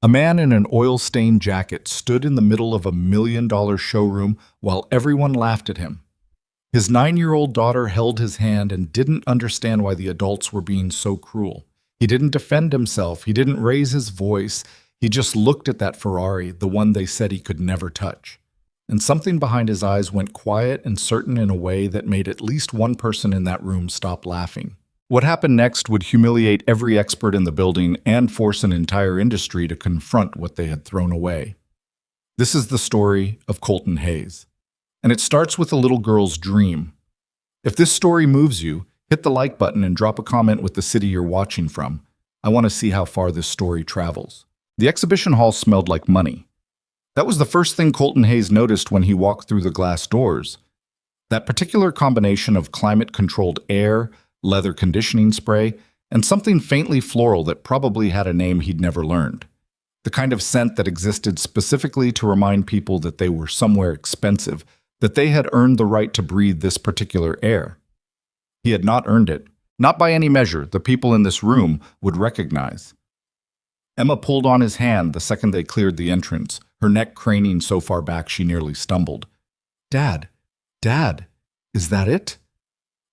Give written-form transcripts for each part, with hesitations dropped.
A man in an oil-stained jacket stood in the middle of a $1 million showroom while everyone laughed at him. His 9-year-old daughter held his hand and didn't understand why the adults were being so cruel. He didn't defend himself, he didn't raise his voice, he just looked at that Ferrari, the one they said he could never touch. And something behind his eyes went quiet and certain in a way that made at least one person in that room stop laughing. What happened next would humiliate every expert in the building and force an entire industry to confront what they had thrown away. This is the story of Colton Hayes. And it starts with a little girl's dream. If this story moves you, hit the like button and drop a comment with the city you're watching from. I want to see how far this story travels. The exhibition hall smelled like money. That was the first thing Colton Hayes noticed when he walked through the glass doors. That particular combination of climate-controlled air, leather conditioning spray, and something faintly floral that probably had a name he'd never learned. The kind of scent that existed specifically to remind people that they were somewhere expensive, that they had earned the right to breathe this particular air. He had not earned it, not by any measure the people in this room would recognize. Emma pulled on his hand the second they cleared the entrance, her neck craning so far back she nearly stumbled. Dad, is that it?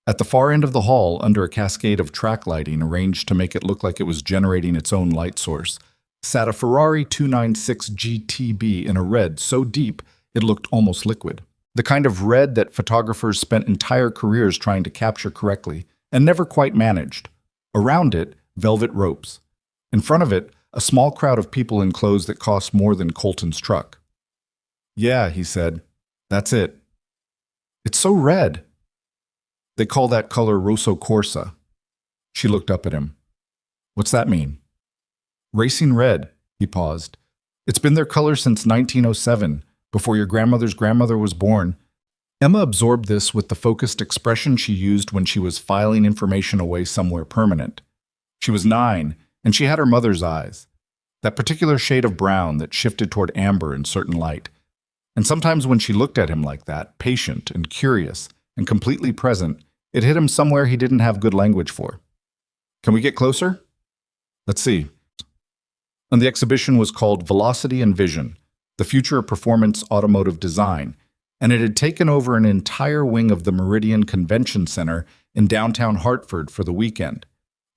At the far end of the hall, under a cascade of track lighting arranged to make it look like it was generating its own light source, sat a Ferrari 296 GTB in a red so deep it looked almost liquid. The kind of red that photographers spent entire careers trying to capture correctly and never quite managed. Around it, velvet ropes. In front of it, a small crowd of people in clothes that cost more than Colton's truck. Yeah, he said. That's it. It's so red. They call that color Rosso Corsa. She looked up at him. What's that mean? Racing red, he paused. It's been their color since 1907, before your grandmother's grandmother was born. Emma absorbed this with the focused expression she used when she was filing information away somewhere permanent. She was 9, and she had her mother's eyes, that particular shade of brown that shifted toward amber in certain light. And sometimes when she looked at him like that, patient and curious and completely present, it hit him somewhere he didn't have good language for. Can we get closer? Let's see. And the exhibition was called Velocity and Vision, the Future of Performance Automotive Design, and it had taken over an entire wing of the Meridian Convention Center in downtown Hartford for the weekend.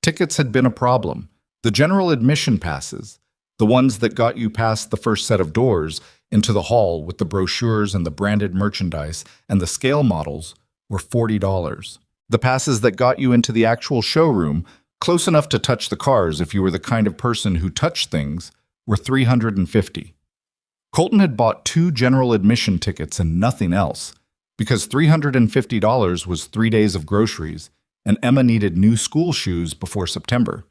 Tickets had been a problem. The general admission passes, the ones that got you past the first set of doors into the hall with the brochures and the branded merchandise and the scale models, were $40. The passes that got you into the actual showroom, close enough to touch the cars if you were the kind of person who touched things, were $350. Colton had bought 2 general admission tickets and nothing else, because $350 was 3 days of groceries, and Emma needed new school shoes before September.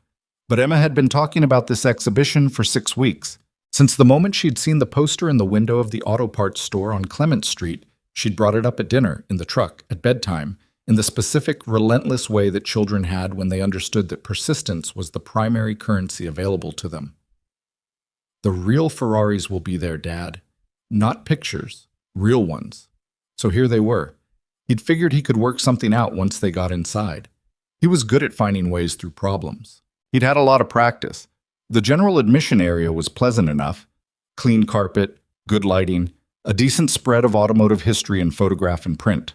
But Emma had been talking about this exhibition for 6 weeks. Since the moment she'd seen the poster in the window of the auto parts store on Clement Street, she'd brought it up at dinner, in the truck, at bedtime, in the specific, relentless way that children had when they understood that persistence was the primary currency available to them. The real Ferraris will be there, Dad. Not pictures, real ones. So here they were. He'd figured he could work something out once they got inside. He was good at finding ways through problems. He'd had a lot of practice. The general admission area was pleasant enough. Clean carpet, good lighting, a decent spread of automotive history in photograph and print.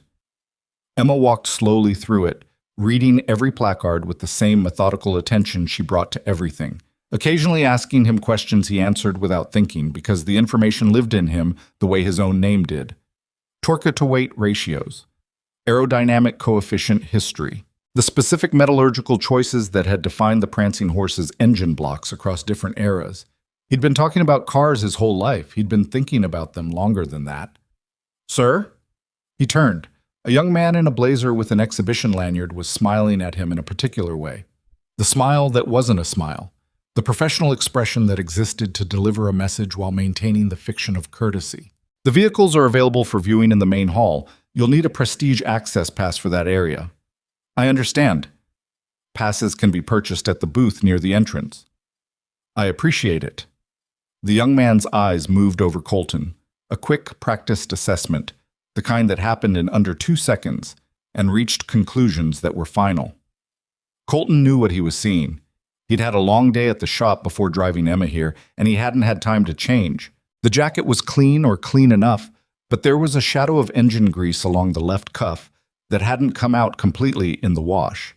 Emma walked slowly through it, reading every placard with the same methodical attention she brought to everything, occasionally asking him questions he answered without thinking because the information lived in him the way his own name did. Torque-to-weight ratios, aerodynamic coefficient history, the specific metallurgical choices that had defined the prancing horse's engine blocks across different eras. He'd been talking about cars his whole life. He'd been thinking about them longer than that. Sir? He turned. A young man in a blazer with an exhibition lanyard was smiling at him in a particular way. The smile that wasn't a smile. The professional expression that existed to deliver a message while maintaining the fiction of courtesy. The vehicles are available for viewing in the main hall. You'll need a prestige access pass for that area. I understand. Passes can be purchased at the booth near the entrance. I appreciate it. The young man's eyes moved over Colton, a quick, practiced assessment, the kind that happened in under 2 seconds, and reached conclusions that were final. Colton knew what he was seeing. He'd had a long day at the shop before driving Emma here, and he hadn't had time to change. The jacket was clean or clean enough, but there was a shadow of engine grease along the left cuff that hadn't come out completely in the wash.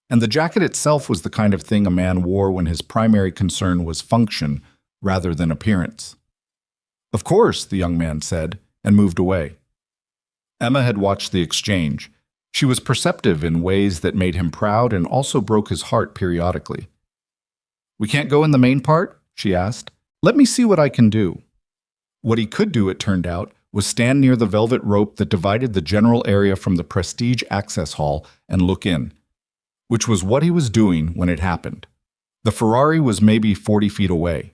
And the jacket itself was the kind of thing a man wore when his primary concern was function rather than appearance. "Of course," the young man said, and moved away. Emma had watched the exchange. She was perceptive in ways that made him proud and also broke his heart periodically. "We can't go in the main part?" she asked. "Let me see what I can do." What he could do, it turned out, was stand near the velvet rope that divided the general area from the prestige access hall and look in, which was what he was doing when it happened. The Ferrari was maybe 40 feet away,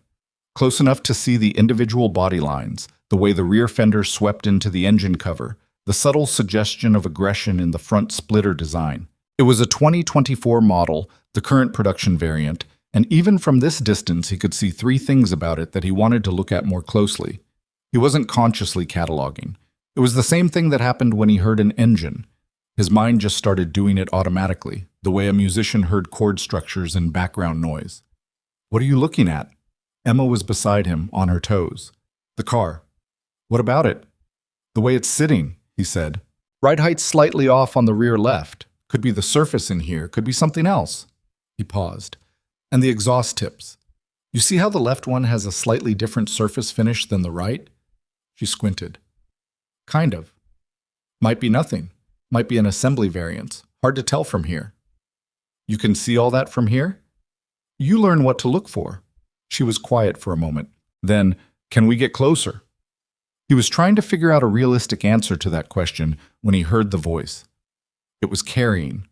close enough to see the individual body lines, the way the rear fender swept into the engine cover, the subtle suggestion of aggression in the front splitter design. It was a 2024 model, the current production variant, and even from this distance he could see three things about it that he wanted to look at more closely. He wasn't consciously cataloging. It was the same thing that happened when he heard an engine. His mind just started doing it automatically, the way a musician heard chord structures and background noise. "What are you looking at?" Emma was beside him, on her toes. "The car." "What about it?" "The way it's sitting," he said. "Ride height's slightly off on the rear left. Could be the surface in here, could be something else." He paused. "And the exhaust tips. You see how the left one has a slightly different surface finish than the right?" She squinted. "Kind of. Might be nothing. Might be an assembly variance. Hard to tell from here." "You can see all that from here?" "You learn what to look for." She was quiet for a moment. Then, "Can we get closer?" He was trying to figure out a realistic answer to that question when he heard the voice. It was carrying.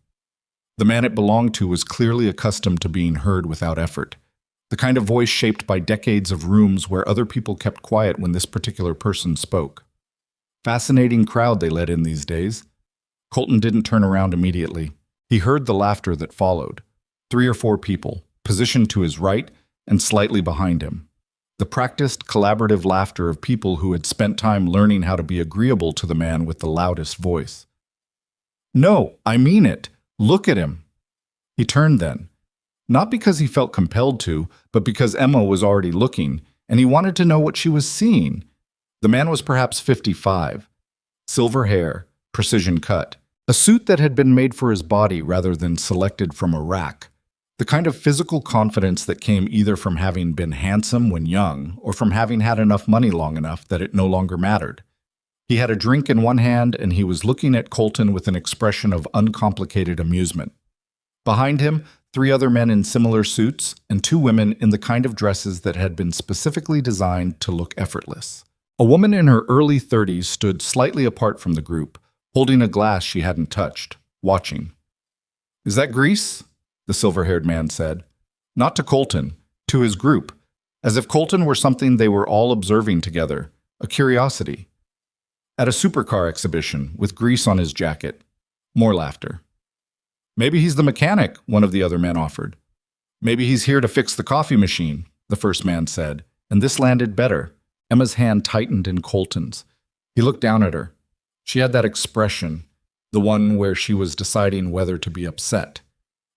The man it belonged to was clearly accustomed to being heard without effort. The kind of voice shaped by decades of rooms where other people kept quiet when this particular person spoke. Fascinating crowd they let in these days. Colton didn't turn around immediately. He heard the laughter that followed. 3 or 4 people, positioned to his right and slightly behind him. The practiced, collaborative laughter of people who had spent time learning how to be agreeable to the man with the loudest voice. "No, I mean it. Look at him." He turned then. Not because he felt compelled to, but because Emma was already looking, and he wanted to know what she was seeing. The man was perhaps 55. Silver hair, precision cut. A suit that had been made for his body rather than selected from a rack. The kind of physical confidence that came either from having been handsome when young or from having had enough money long enough that it no longer mattered. He had a drink in one hand and he was looking at Colton with an expression of uncomplicated amusement. Behind him, 3 other men in similar suits and 2 women in the kind of dresses that had been specifically designed to look effortless. A woman in her early 30s stood slightly apart from the group, holding a glass she hadn't touched, watching. "Is that grease?" the silver-haired man said. Not to Colton, to his group, as if Colton were something they were all observing together, a curiosity. At a supercar exhibition, with grease on his jacket. More laughter. "Maybe he's the mechanic," one of the other men offered. "Maybe he's here to fix the coffee machine," the first man said, and this landed better. Emma's hand tightened in Colton's. He looked down at her. She had that expression, the one where she was deciding whether to be upset.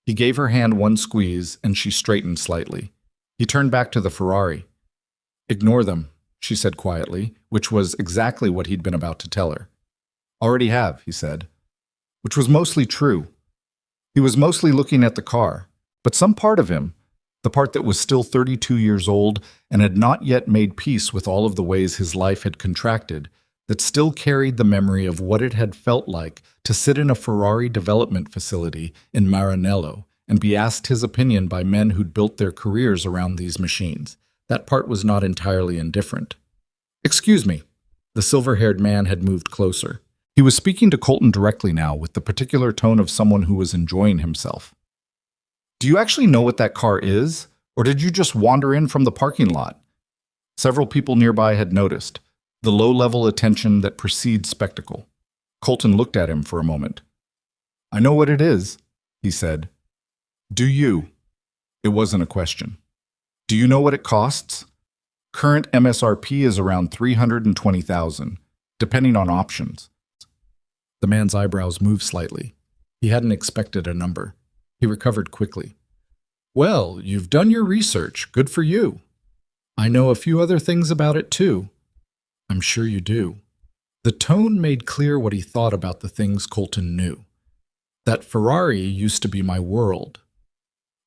He gave her hand one squeeze, and she straightened slightly. He turned back to the Ferrari. "Ignore them," she said quietly, which was exactly what he'd been about to tell her. "Already have," he said, which was mostly true. He was mostly looking at the car, but some part of him, the part that was still 32 years old and had not yet made peace with all of the ways his life had contracted, that still carried the memory of what it had felt like to sit in a Ferrari development facility in Maranello and be asked his opinion by men who'd built their careers around these machines. That part was not entirely indifferent. "Excuse me." The silver-haired man had moved closer. He was speaking to Colton directly now with the particular tone of someone who was enjoying himself. "Do you actually know what that car is, or did you just wander in from the parking lot?" Several people nearby had noticed, the low-level attention that precedes spectacle. Colton looked at him for a moment. "I know what it is," he said. "Do you?" It wasn't a question. "Do you know what it costs?" Current MSRP is around $320,000, depending on options. The man's eyebrows moved slightly. He hadn't expected a number. He recovered quickly. Well, you've done your research. Good for you. I know a few other things about it too. I'm sure you do. The tone made clear what he thought about the things Colton knew. That Ferrari used to be my world.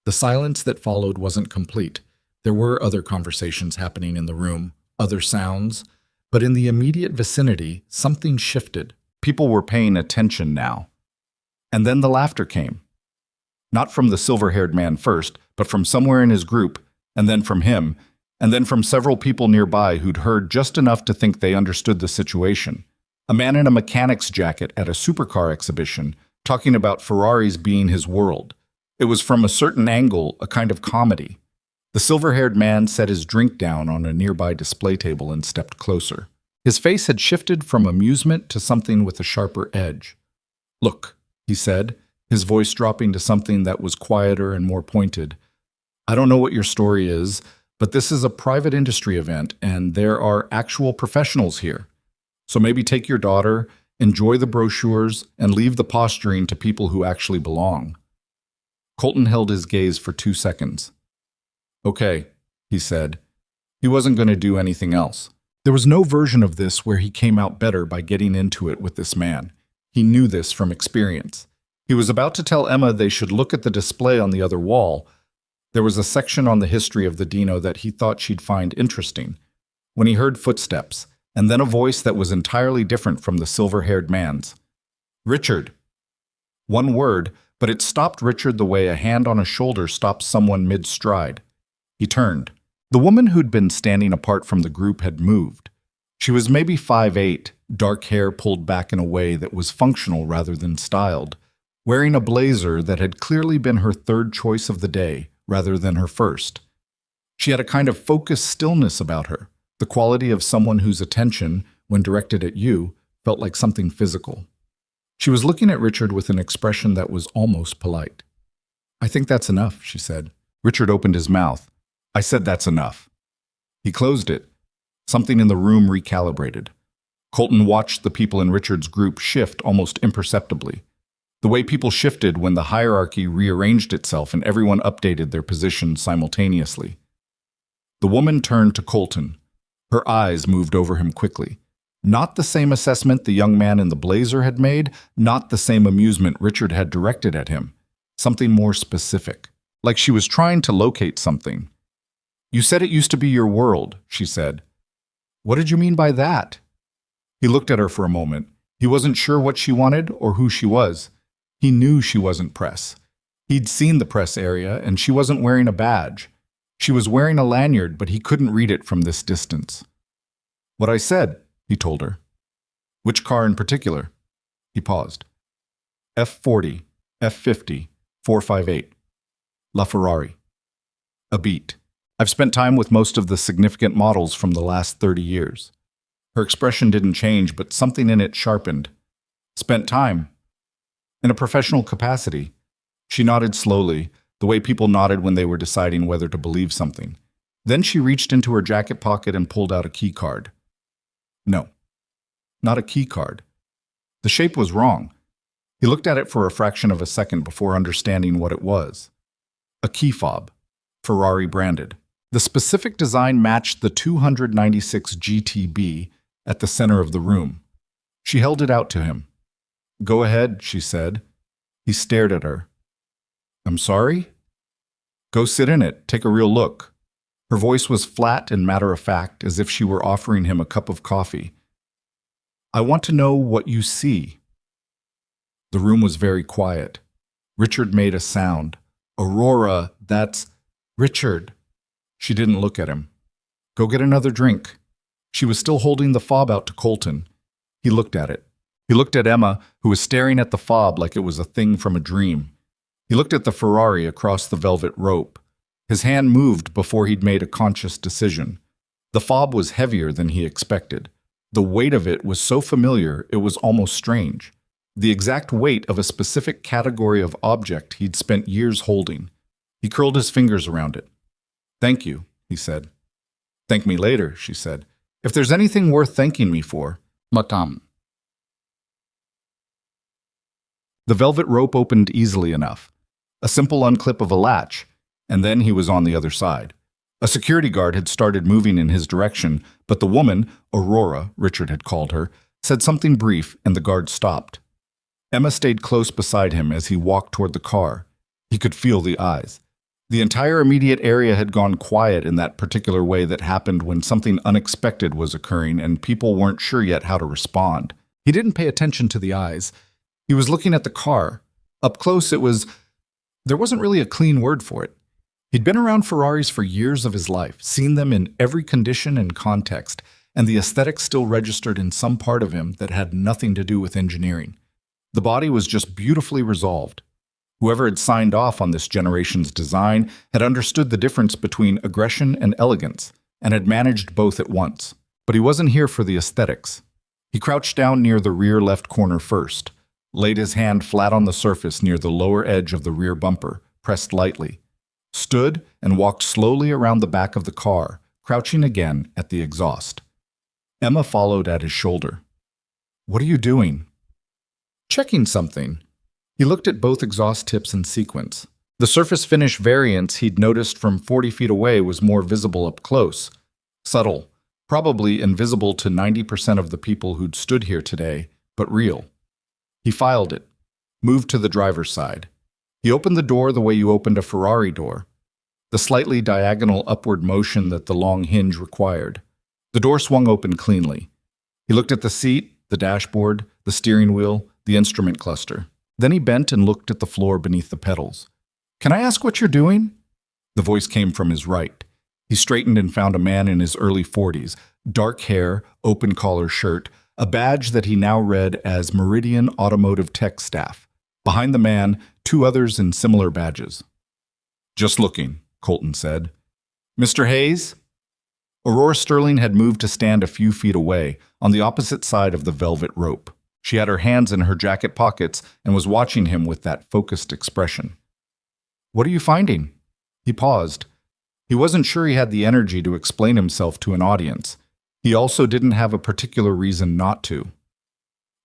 The silence that followed wasn't complete. There were other conversations happening in the room, other sounds, but in the immediate vicinity, something shifted. People were paying attention now. And then the laughter came. Not from the silver-haired man first, but from somewhere in his group, and then from him, and then from several people nearby who'd heard just enough to think they understood the situation. A man in a mechanic's jacket at a supercar exhibition, talking about Ferraris being his world. It was from a certain angle, a kind of comedy. The silver-haired man set his drink down on a nearby display table and stepped closer. His face had shifted from amusement to something with a sharper edge. "Look," he said, his voice dropping to something that was quieter and more pointed. "I don't know what your story is, but this is a private industry event, and there are actual professionals here. So maybe take your daughter, enjoy the brochures, and leave the posturing to people who actually belong." Colton held his gaze for 2 seconds. "Okay," he said. He wasn't going to do anything else. There was no version of this where he came out better by getting into it with this man. He knew this from experience. He was about to tell Emma they should look at the display on the other wall. There was a section on the history of the Dino that he thought she'd find interesting, when he heard footsteps, and then a voice that was entirely different from the silver-haired man's. "Richard." One word, but it stopped Richard the way a hand on a shoulder stops someone mid-stride. He turned. The woman who'd been standing apart from the group had moved. She was maybe 5'8", dark hair pulled back in a way that was functional rather than styled, wearing a blazer that had clearly been her third choice of the day rather than her first. She had a kind of focused stillness about her, the quality of someone whose attention, when directed at you, felt like something physical. She was looking at Richard with an expression that was almost polite. "I think that's enough," she said. Richard opened his mouth. "I said that's enough." He closed it. Something in the room recalibrated. Colton watched the people in Richard's group shift almost imperceptibly. The way people shifted when the hierarchy rearranged itself and everyone updated their position simultaneously. The woman turned to Colton. Her eyes moved over him quickly. Not the same assessment the young man in the blazer had made, not the same amusement Richard had directed at him. Something more specific, like she was trying to locate something. "You said it used to be your world," she said. "What did you mean by that?" He looked at her for a moment. He wasn't sure what she wanted or who she was. He knew she wasn't press. He'd seen the press area, and she wasn't wearing a badge. She was wearing a lanyard, but he couldn't read it from this distance. "What I said," he told her. "Which car in particular?" He paused. "F40, F50, 458. La Ferrari." A beat. "I've spent time with most of the significant models from the last 30 years. Her expression didn't change, but something in it sharpened. "Spent time?" "In a professional capacity." She nodded slowly, the way people nodded when they were deciding whether to believe something. Then she reached into her jacket pocket and pulled out a key card. No, not a key card. The shape was wrong. He looked at it for a fraction of a second before understanding what it was. A key fob, Ferrari branded. The specific design matched the 296 GTB at the center of the room. She held it out to him. "Go ahead," she said. He stared at her. "I'm sorry?" "Go sit in it, take a real look." Her voice was flat and matter-of-fact, as if she were offering him a cup of coffee. "I want to know what you see." The room was very quiet. Richard made a sound. "Aurora, that's..." "Richard." She didn't look at him. "Go get another drink." She was still holding the fob out to Colton. He looked at it. He looked at Emma, who was staring at the fob like it was a thing from a dream. He looked at the Ferrari across the velvet rope. His hand moved before he'd made a conscious decision. The fob was heavier than he expected. The weight of it was so familiar it was almost strange. The exact weight of a specific category of object he'd spent years holding. He curled his fingers around it. "Thank you," he said. "Thank me later," she said. "If there's anything worth thanking me for, Matam." The velvet rope opened easily enough. A simple unclip of a latch. and then he was on the other side. A security guard had started moving in his direction, but the woman, Aurora, Richard had called her, said something brief and the guard stopped. Emma stayed close beside him as he walked toward the car. He could feel the eyes. The entire immediate area had gone quiet in that particular way that happened when something unexpected was occurring and people weren't sure yet how to respond. He didn't pay attention to the eyes. He was looking at the car. Up close, there wasn't really a clean word for it. He'd been around Ferraris for years of his life, seen them in every condition and context, and the aesthetic still registered in some part of him that had nothing to do with engineering. The body was just beautifully resolved. Whoever had signed off on this generation's design had understood the difference between aggression and elegance, and had managed both at once. But he wasn't here for the aesthetics. He crouched down near the rear left corner first, laid his hand flat on the surface near the lower edge of the rear bumper, pressed lightly, stood and walked slowly around the back of the car, crouching again at the exhaust. Emma followed at his shoulder. "What are you doing?" "Checking something." He looked at both exhaust tips in sequence. The surface finish variance he'd noticed from 40 feet away was more visible up close. Subtle, probably invisible to 90% of the people who'd stood here today, but real. He filed it, moved to the driver's side. He opened the door the way you opened a Ferrari door, the slightly diagonal upward motion that the long hinge required. The door swung open cleanly. He looked at the seat, the dashboard, the steering wheel, the instrument cluster. Then he bent and looked at the floor beneath the pedals. "Can I ask what you're doing?" The voice came from his right. He straightened and found a man in his early 40s, dark hair, open collar shirt, a badge that he now read as Meridian Automotive Tech Staff. Behind the man, two others in similar badges. "Just looking," Colton said. "Mr. Hayes?" Aurora Sterling had moved to stand a few feet away, on the opposite side of the velvet rope. She had her hands in her jacket pockets and was watching him with that focused expression. "What are you finding?" He paused. He wasn't sure he had the energy to explain himself to an audience. He also didn't have a particular reason not to.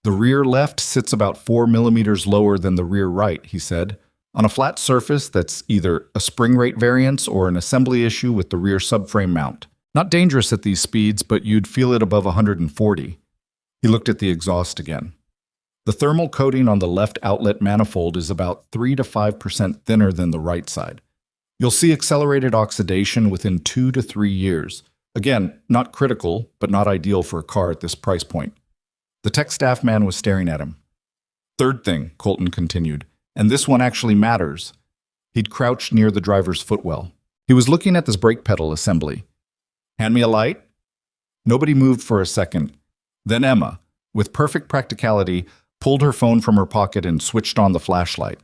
"The rear left sits about 4 millimeters lower than the rear right," he said, "on a flat surface that's either a spring rate variance or an assembly issue with the rear subframe mount. Not dangerous at these speeds, but you'd feel it above 140. He looked at the exhaust again. The thermal coating on the left outlet manifold is about 3 to 5% thinner than the right side. You'll see accelerated oxidation within 2 to 3 years. Again, not critical, but not ideal for a car at this price point. The tech staff man was staring at him. "Third thing," Colton continued, "and this one actually matters." He'd crouched near the driver's footwell. He was looking at this brake pedal assembly. "Hand me a light?" Nobody moved for a second. Then Emma, with perfect practicality, pulled her phone from her pocket and switched on the flashlight.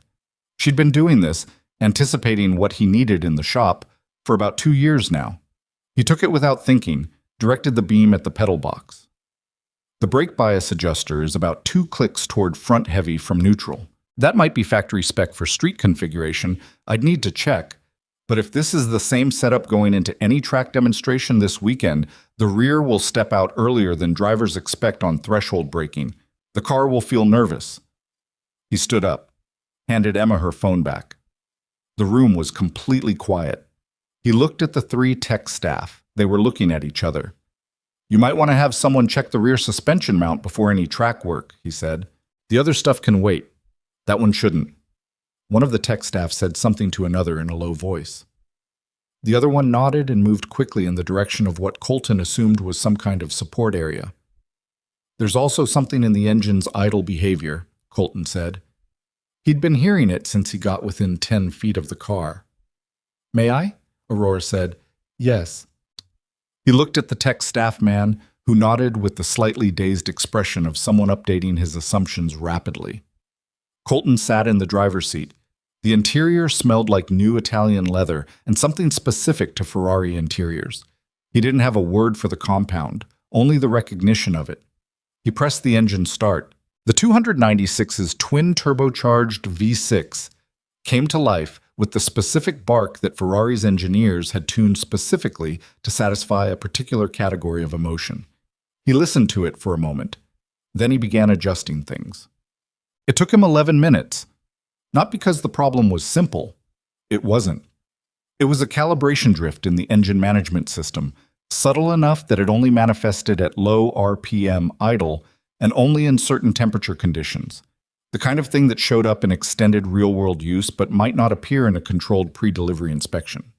She'd been doing this, anticipating what he needed in the shop, for about 2 years now. He took it without thinking, directed the beam at the pedal box. The brake bias adjuster is about 2 clicks toward front heavy from neutral. That might be factory spec for street configuration. I'd need to check. But if this is the same setup going into any track demonstration this weekend, the rear will step out earlier than drivers expect on threshold braking. The car will feel nervous. He stood up, handed Emma her phone back. The room was completely quiet. He looked at the 3 tech staff. They were looking at each other. "You might want to have someone check the rear suspension mount before any track work," he said. "The other stuff can wait. That one shouldn't." One of the tech staff said something to another in a low voice. The other one nodded and moved quickly in the direction of what Colton assumed was some kind of support area. "There's also something in the engine's idle behavior," Colton said. He'd been hearing it since he got within 10 feet of the car. "May I?" Aurora said. "Yes." He looked at the tech staff man, who nodded with the slightly dazed expression of someone updating his assumptions rapidly. Colton sat in the driver's seat. The interior smelled like new Italian leather and something specific to Ferrari interiors. He didn't have a word for the compound, only the recognition of it. He pressed the engine start. The 296's twin-turbocharged V6 came to life with the specific bark that Ferrari's engineers had tuned specifically to satisfy a particular category of emotion. He listened to it for a moment. Then he began adjusting things. It took him 11 minutes. Not because the problem was simple. It wasn't. It was a calibration drift in the engine management system, subtle enough that it only manifested at low RPM idle and only in certain temperature conditions. The kind of thing that showed up in extended real-world use but might not appear in a controlled pre-delivery inspection.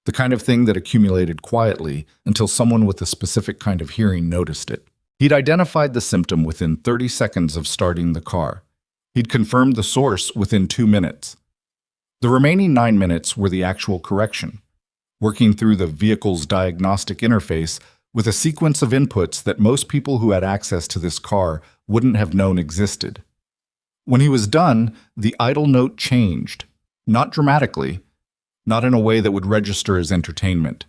The kind of thing that accumulated quietly until someone with a specific kind of hearing noticed it. He'd identified the symptom within 30 seconds of starting the car. He'd confirmed the source within 2 minutes. The remaining 9 minutes were the actual correction, working through the vehicle's diagnostic interface with a sequence of inputs that most people who had access to this car wouldn't have known existed. When he was done, the idle note changed, not dramatically, not in a way that would register as entertainment,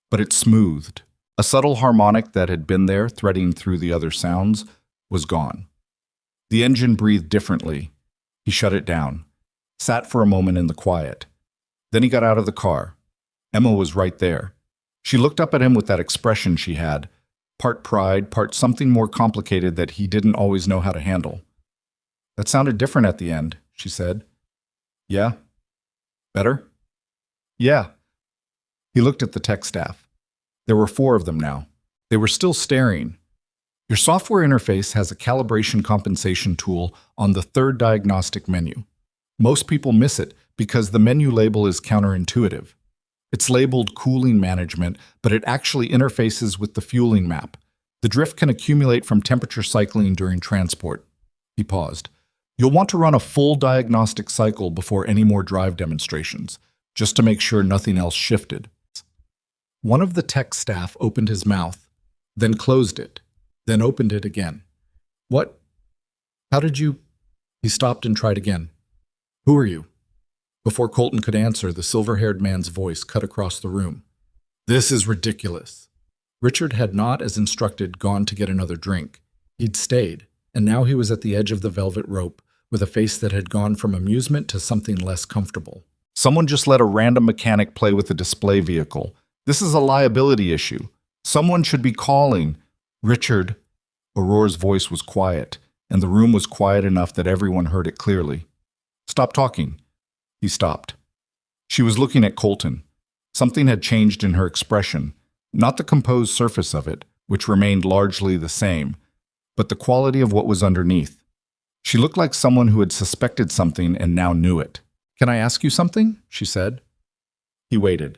but it smoothed. A subtle harmonic that had been there, threading through the other sounds, was gone. The engine breathed differently. He shut it down, sat for a moment in the quiet. Then he got out of the car. Emma was right there. She looked up at him with that expression she had, part pride, part something more complicated that he didn't always know how to handle. "That sounded different at the end," she said. "Yeah? Better?" "Yeah." He looked at the tech staff. There were 4 of them now. They were still staring. Your software interface has a calibration compensation tool on the 3rd diagnostic menu. Most people miss it because the menu label is counterintuitive. It's labeled cooling management, but it actually interfaces with the fueling map. The drift can accumulate from temperature cycling during transport. He paused. You'll want to run a full diagnostic cycle before any more drive demonstrations, just to make sure nothing else shifted. One of the tech staff opened his mouth, then closed it, then opened it again. "What? How did you—" He stopped and tried again. "Who are you?" Before Colton could answer, the silver-haired man's voice cut across the room. "This is ridiculous." Richard had not, as instructed, gone to get another drink. He'd stayed, and now he was at the edge of the velvet rope, with a face that had gone from amusement to something less comfortable. Someone just let a random mechanic play with a display vehicle. This is a liability issue. Someone should be calling. "Richard." Aurora's voice was quiet, and the room was quiet enough that everyone heard it clearly. "Stop talking." He stopped. She was looking at Colton. Something had changed in her expression, not the composed surface of it, which remained largely the same, but the quality of what was underneath. She looked like someone who had suspected something and now knew it. "Can I ask you something?" she said. He waited.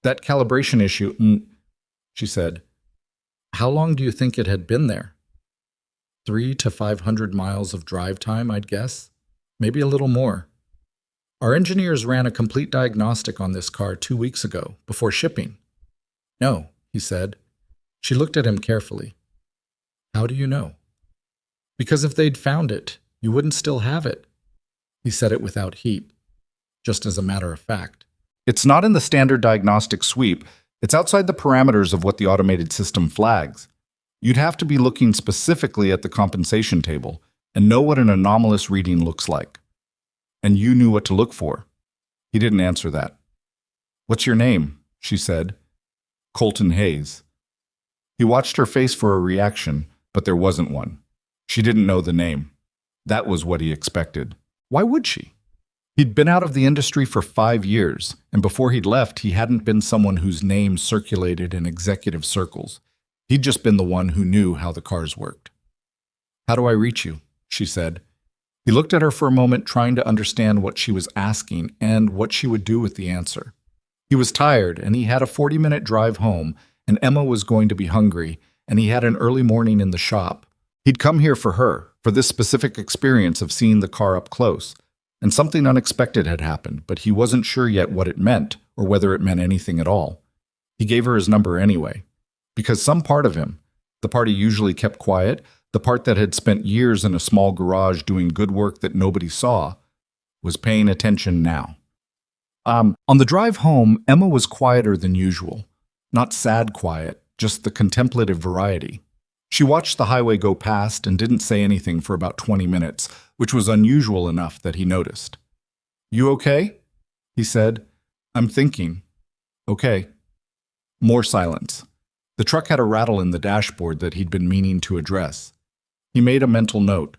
"That calibration issue, she said. "How long do you think it had been there?" 300 to 500 miles of drive time, I'd guess. Maybe a little more. Our engineers ran a complete diagnostic on this car 2 weeks ago, before shipping. "No," he said. She looked at him carefully. "How do you know?" "Because if they'd found it, you wouldn't still have it." He said it without heat, just as a matter of fact. "It's not in the standard diagnostic sweep. It's outside the parameters of what the automated system flags. You'd have to be looking specifically at the compensation table and know what an anomalous reading looks like. And you knew what to look for." He didn't answer that. "What's your name?" she said. "Colton Hayes." He watched her face for a reaction, but there wasn't one. She didn't know the name. That was what he expected. Why would she? He'd been out of the industry for 5 years, and before he'd left, he hadn't been someone whose name circulated in executive circles. He'd just been the one who knew how the cars worked. "How do I reach you?" she said. He looked at her for a moment, trying to understand what she was asking and what she would do with the answer. He was tired, and he had a 40-minute drive home, and Emma was going to be hungry, and he had an early morning in the shop. He'd come here for her, for this specific experience of seeing the car up close, and something unexpected had happened, but he wasn't sure yet what it meant, or whether it meant anything at all. He gave her his number anyway, because some part of him, the part he usually kept quiet, the part that had spent years in a small garage doing good work that nobody saw, was paying attention now. On the drive home, Emma was quieter than usual. Not sad quiet, just the contemplative variety. She watched the highway go past and didn't say anything for about 20 minutes, which was unusual enough that he noticed. "You okay?" he said. "I'm thinking." "Okay." More silence. The truck had a rattle in the dashboard that he'd been meaning to address. He made a mental note.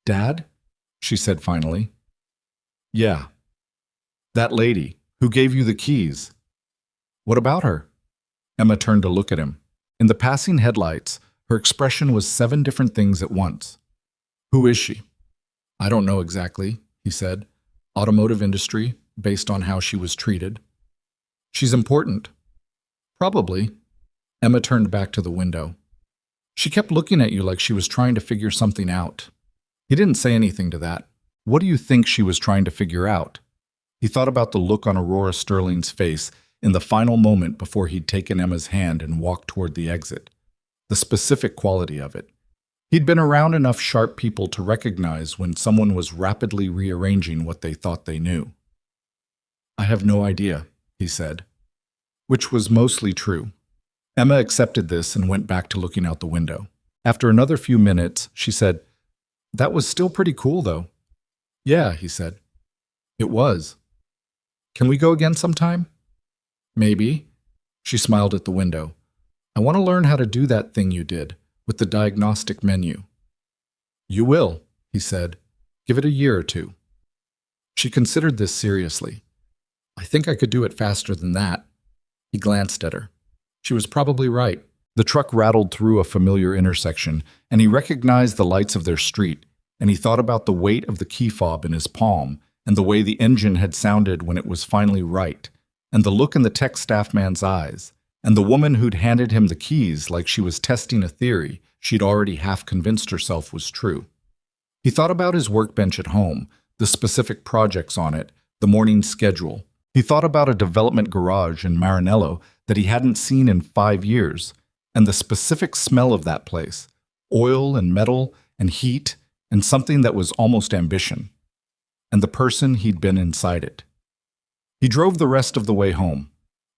"Dad?" she said finally. "Yeah." "That lady, Who gave you the keys? What about her? Emma turned to look at him. In the passing headlights, her expression was 7 different things at once. Who is she? I don't know exactly, he said. Automotive industry, based on how she was treated. She's important. Probably. Emma turned back to the window. She kept looking at you like she was trying to figure something out. He didn't say anything to that. What do you think she was trying to figure out? He thought about the look on Aurora Sterling's face in the final moment before he'd taken Emma's hand and walked toward the exit. The specific quality of it. He'd been around enough sharp people to recognize when someone was rapidly rearranging what they thought they knew. I have no idea, he said. Which was mostly true. Emma accepted this and went back to looking out the window. After another few minutes, she said, That was still pretty cool, though. Yeah, he said. It was. Can we go again sometime? Maybe. She smiled at the window. I want to learn how to do that thing you did, with the diagnostic menu. You will, he said. Give it a year or 2. She considered this seriously. I think I could do it faster than that. He glanced at her. She was probably right. The truck rattled through a familiar intersection, and he recognized the lights of their street, and he thought about the weight of the key fob in his palm, and the way the engine had sounded when it was finally right, and the look in the tech staff man's eyes, and the woman who'd handed him the keys like she was testing a theory she'd already half convinced herself was true. He thought about his workbench at home, the specific projects on it, the morning schedule. He thought about a development garage in Maranello that he hadn't seen in 5 years, and the specific smell of that place, oil and metal and heat and something that was almost ambition, and the person he'd been inside it. He drove the rest of the way home.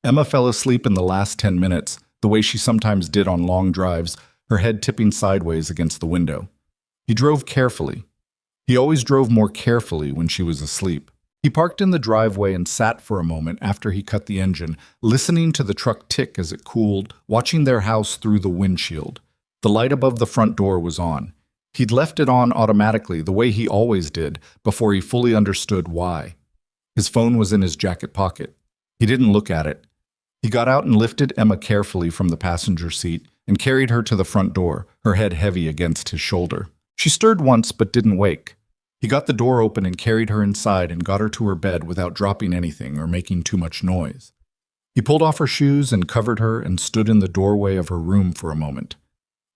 Emma fell asleep in the last 10 minutes, the way she sometimes did on long drives, her head tipping sideways against the window. He drove carefully. He always drove more carefully when she was asleep. He parked in the driveway and sat for a moment after he cut the engine, listening to the truck tick as it cooled, watching their house through the windshield. The light above the front door was on. He'd left it on automatically, the way he always did, before he fully understood why. His phone was in his jacket pocket. He didn't look at it. He got out and lifted Emma carefully from the passenger seat and carried her to the front door, her head heavy against his shoulder. She stirred once but didn't wake. He got the door open and carried her inside and got her to her bed without dropping anything or making too much noise. He pulled off her shoes and covered her and stood in the doorway of her room for a moment.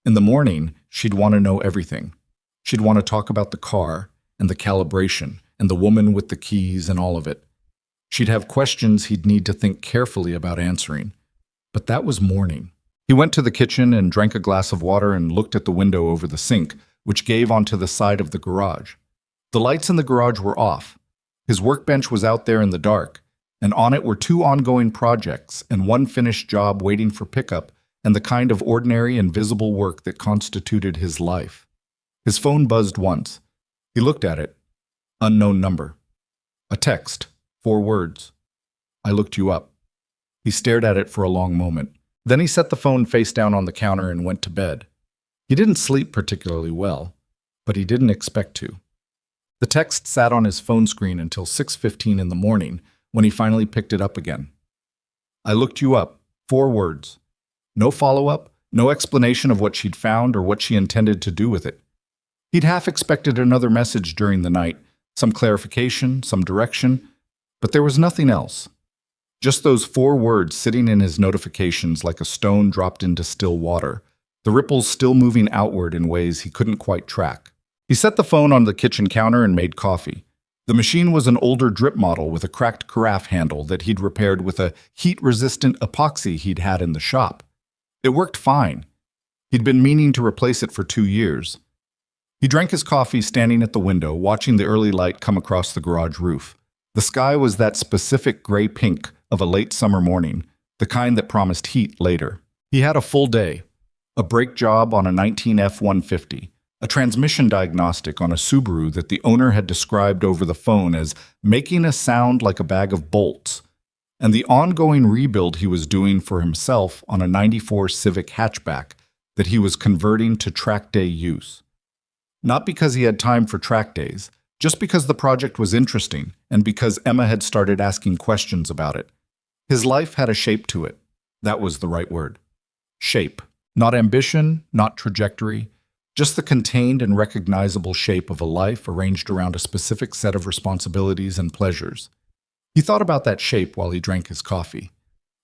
In the morning, she'd want to know everything. She'd want to talk about the car and the calibration and the woman with the keys and all of it. She'd have questions he'd need to think carefully about answering. But that was morning. He went to the kitchen and drank a glass of water and looked at the window over the sink, which gave onto the side of the garage. The lights in the garage were off. His workbench was out there in the dark, and on it were 2 ongoing projects and 1 finished job waiting for pickup and the kind of ordinary and visible work that constituted his life. His phone buzzed once. He looked at it. Unknown number. A text. 4 words. I looked you up. He stared at it for a long moment. Then he set the phone face down on the counter and went to bed. He didn't sleep particularly well, but he didn't expect to. The text sat on his phone screen until 6:15 in the morning, when he finally picked it up again. I looked you up. 4 words. No follow-up, no explanation of what she'd found or what she intended to do with it. He'd half expected another message during the night, some clarification, some direction, but there was nothing else. Just those 4 words sitting in his notifications like a stone dropped into still water, the ripples still moving outward in ways he couldn't quite track. He set the phone on the kitchen counter and made coffee. The machine was an older drip model with a cracked carafe handle that he'd repaired with a heat-resistant epoxy he'd had in the shop. It worked fine. He'd been meaning to replace it for 2 years. He drank his coffee standing at the window, watching the early light come across the garage roof. The sky was that specific gray-pink of a late summer morning, the kind that promised heat later. He had a full day. A brake job on a 19 F-150. A transmission diagnostic on a Subaru that the owner had described over the phone as making a sound like a bag of bolts, and the ongoing rebuild he was doing for himself on a 94 Civic hatchback that he was converting to track day use. Not because he had time for track days, just because the project was interesting and because Emma had started asking questions about it. His life had a shape to it. That was the right word. Shape. Not ambition, not trajectory, just the contained and recognizable shape of a life arranged around a specific set of responsibilities and pleasures. He thought about that shape while he drank his coffee.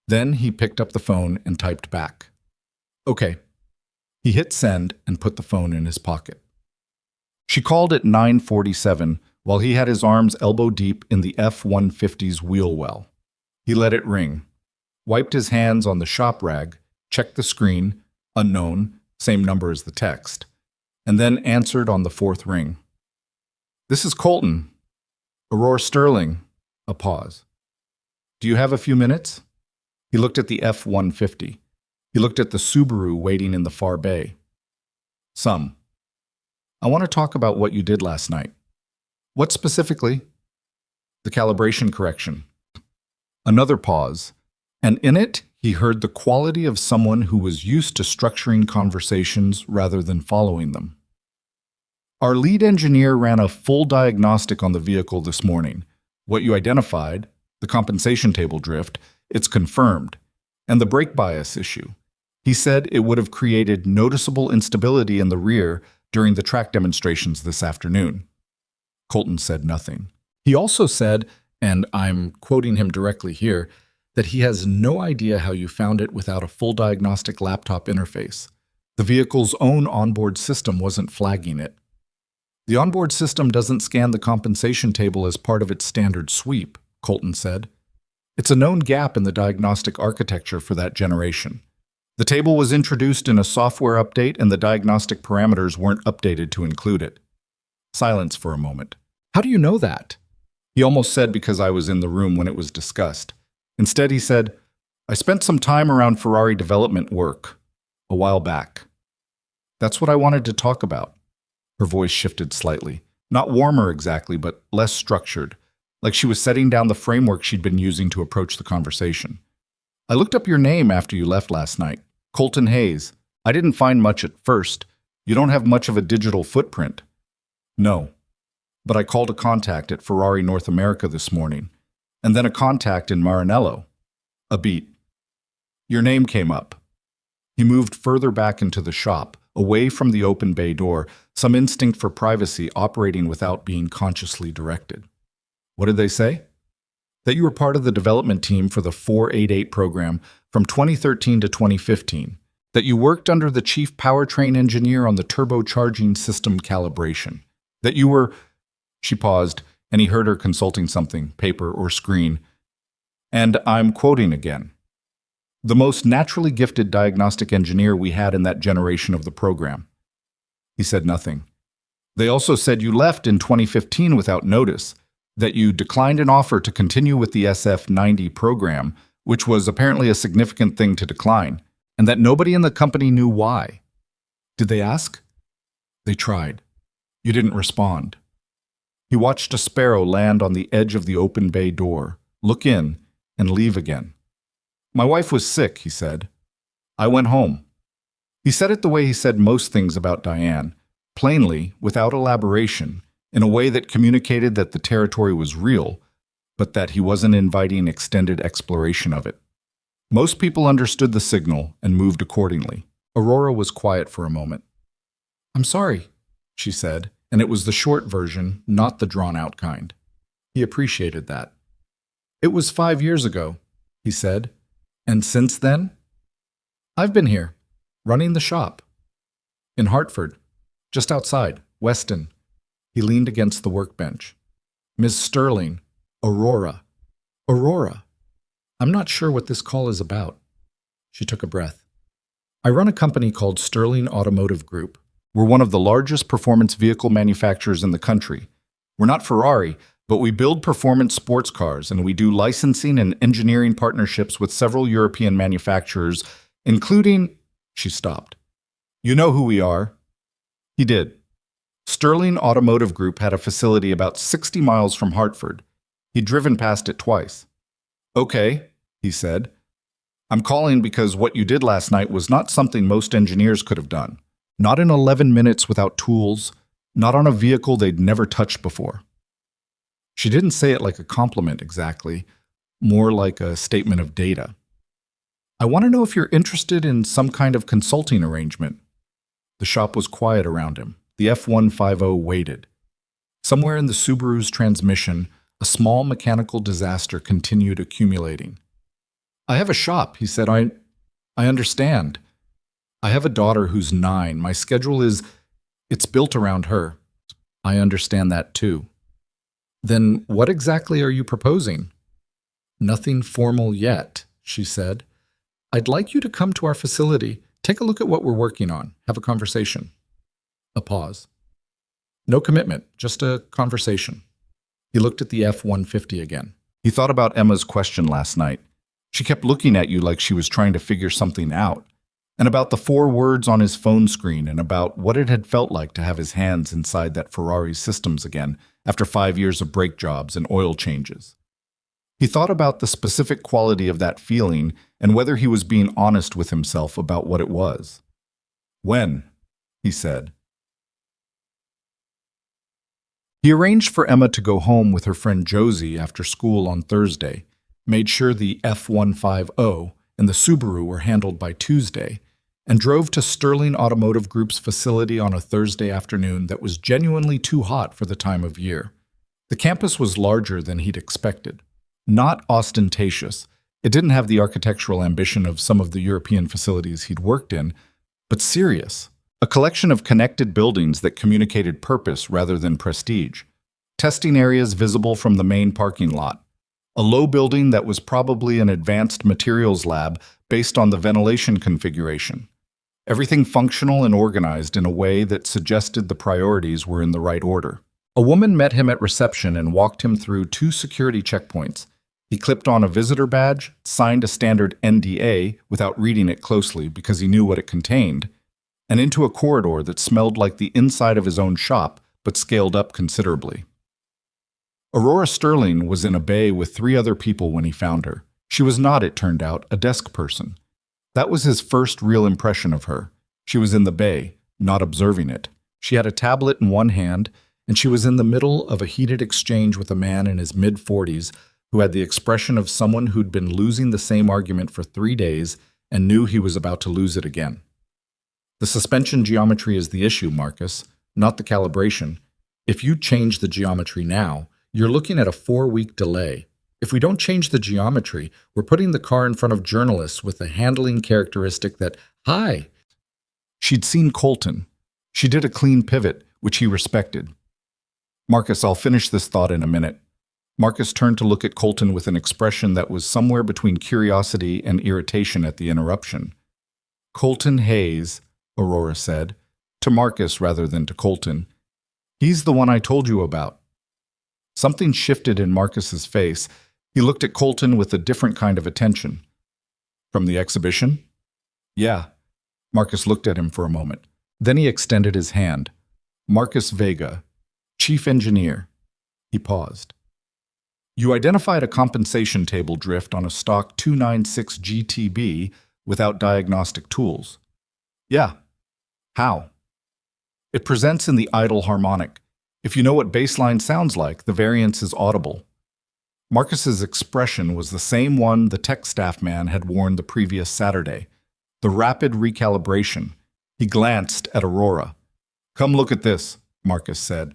Then he picked up the phone and typed back. Okay. He hit send and put the phone in his pocket. She called at 9:47 while he had his arms elbow deep in the F-150's wheel well. He let it ring, wiped his hands on the shop rag, checked the screen, unknown, same number as the text, and then answered on the fourth ring. This is Colton. Aurora Sterling. A pause. Do you have a few minutes? He looked at the F-150. He looked at the Subaru waiting in the far bay. Some. I want to talk about what you did last night. What specifically? The calibration correction. Another pause, and in it, he heard the quality of someone who was used to structuring conversations rather than following them. Our lead engineer ran a full diagnostic on the vehicle this morning. What you identified, the compensation table drift, it's confirmed, and the brake bias issue. He said it would have created noticeable instability in the rear during the track demonstrations this afternoon. Colton said nothing. He also said, and I'm quoting him directly here, that he has no idea how you found it without a full diagnostic laptop interface. The vehicle's own onboard system wasn't flagging it. The onboard system doesn't scan the compensation table as part of its standard sweep, Colton said. It's a known gap in the diagnostic architecture for that generation. The table was introduced in a software update and the diagnostic parameters weren't updated to include it. Silence for a moment. How do you know that? He almost said because I was in the room when it was discussed. Instead, he said, I spent some time around Ferrari development work a while back. That's what I wanted to talk about. Her voice shifted slightly. Not warmer exactly, but less structured, like she was setting down the framework she'd been using to approach the conversation. I looked up your name after you left last night. Colton Hayes. I didn't find much at first. You don't have much of a digital footprint. No. But I called a contact at Ferrari North America this morning, and then a contact in Maranello. A beat. Your name came up. He moved further back into the shop, away from the open bay door, some instinct for privacy operating without being consciously directed. What did they say? That you were part of the development team for the 488 program from 2013 to 2015. That you worked under the chief powertrain engineer on the turbocharging system calibration. That you were... She paused, and he heard her consulting something, paper or screen. And I'm quoting again. The most naturally gifted diagnostic engineer we had in that generation of the program. He said nothing. They also said you left in 2015 without notice, that you declined an offer to continue with the SF-90 program, which was apparently a significant thing to decline, and that nobody in the company knew why. Did they ask? They tried. You didn't respond. He watched a sparrow land on the edge of the open bay door, look in, and leave again. My wife was sick, he said. I went home. He said it the way he said most things about Diane, plainly, without elaboration, in a way that communicated that the territory was real, but that he wasn't inviting extended exploration of it. Most people understood the signal and moved accordingly. Aurora was quiet for a moment. I'm sorry, she said, and it was the short version, not the drawn-out kind. He appreciated that. It was 5 years ago, he said. And since then? I've been here, running the shop. In Hartford, just outside, Weston. He leaned against the workbench. Ms. Sterling, Aurora. Aurora. I'm not sure what this call is about. She took a breath. I run a company called Sterling Automotive Group. We're one of the largest performance vehicle manufacturers in the country. We're not Ferrari, but we build performance sports cars, and we do licensing and engineering partnerships with several European manufacturers, including... She stopped. You know who we are. He did. Sterling Automotive Group had a facility about 60 miles from Hartford. He'd driven past it twice. Okay, he said. I'm calling because what you did last night was not something most engineers could have done. Not in 11 minutes without tools, not on a vehicle they'd never touched before. She didn't say it like a compliment exactly, more like a statement of data. I want to know if you're interested in some kind of consulting arrangement. The shop was quiet around him. The F-150 waited. Somewhere in the Subaru's transmission, a small mechanical disaster continued accumulating. I have a shop, he said. I understand. I have a daughter who's 9. My schedule it's built around her. I understand that too. Then what exactly are you proposing? Nothing formal yet, she said. I'd like you to come to our facility, take a look at what we're working on, have a conversation. A pause. No commitment, just a conversation. He looked at the F-150 again. He thought about Emma's question last night. She kept looking at you like she was trying to figure something out, and about the 4 words on his phone screen, and about what it had felt like to have his hands inside that Ferrari's systems again after 5 years of brake jobs and oil changes. He thought about the specific quality of that feeling and whether he was being honest with himself about what it was. When? He said. He arranged for Emma to go home with her friend Josie after school on Thursday, made sure the F-150 and the Subaru were handled by Tuesday, and drove to Sterling Automotive Group's facility on a Thursday afternoon that was genuinely too hot for the time of year. The campus was larger than he'd expected. Not ostentatious. It didn't have the architectural ambition of some of the European facilities he'd worked in, but serious. A collection of connected buildings that communicated purpose rather than prestige. Testing areas visible from the main parking lot. A low building that was probably an advanced materials lab based on the ventilation configuration. Everything functional and organized in a way that suggested the priorities were in the right order. A woman met him at reception and walked him through 2 security checkpoints. He clipped on a visitor badge, signed a standard NDA without reading it closely because he knew what it contained, and into a corridor that smelled like the inside of his own shop, but scaled up considerably. Aurora Sterling was in a bay with 3 other people when he found her. She was not, it turned out, a desk person. That was his first real impression of her. She was in the bay, not observing it. She had a tablet in one hand, and she was in the middle of a heated exchange with a man in his mid-40s who had the expression of someone who'd been losing the same argument for 3 days and knew he was about to lose it again. The suspension geometry is the issue, Marcus, not the calibration. If you change the geometry now, you're looking at a 4-week delay. If we don't change the geometry, we're putting the car in front of journalists with a handling characteristic that, hi. She'd seen Colton. She did a clean pivot, which he respected. Marcus, I'll finish this thought in a minute. Marcus turned to look at Colton with an expression that was somewhere between curiosity and irritation at the interruption. Colton Hayes, Aurora said, to Marcus rather than to Colton. He's the one I told you about. Something shifted in Marcus's face. He looked at Colton with a different kind of attention. From the exhibition? Yeah. Marcus looked at him for a moment. Then he extended his hand. Marcus Vega, chief engineer. He paused. You identified a compensation table drift on a stock 296 GTB without diagnostic tools. Yeah. How? It presents in the idle harmonic. If you know what baseline sounds like, the variance is audible. Marcus's expression was the same one the tech staff man had worn the previous Saturday. The rapid recalibration. He glanced at Aurora. Come look at this, Marcus said.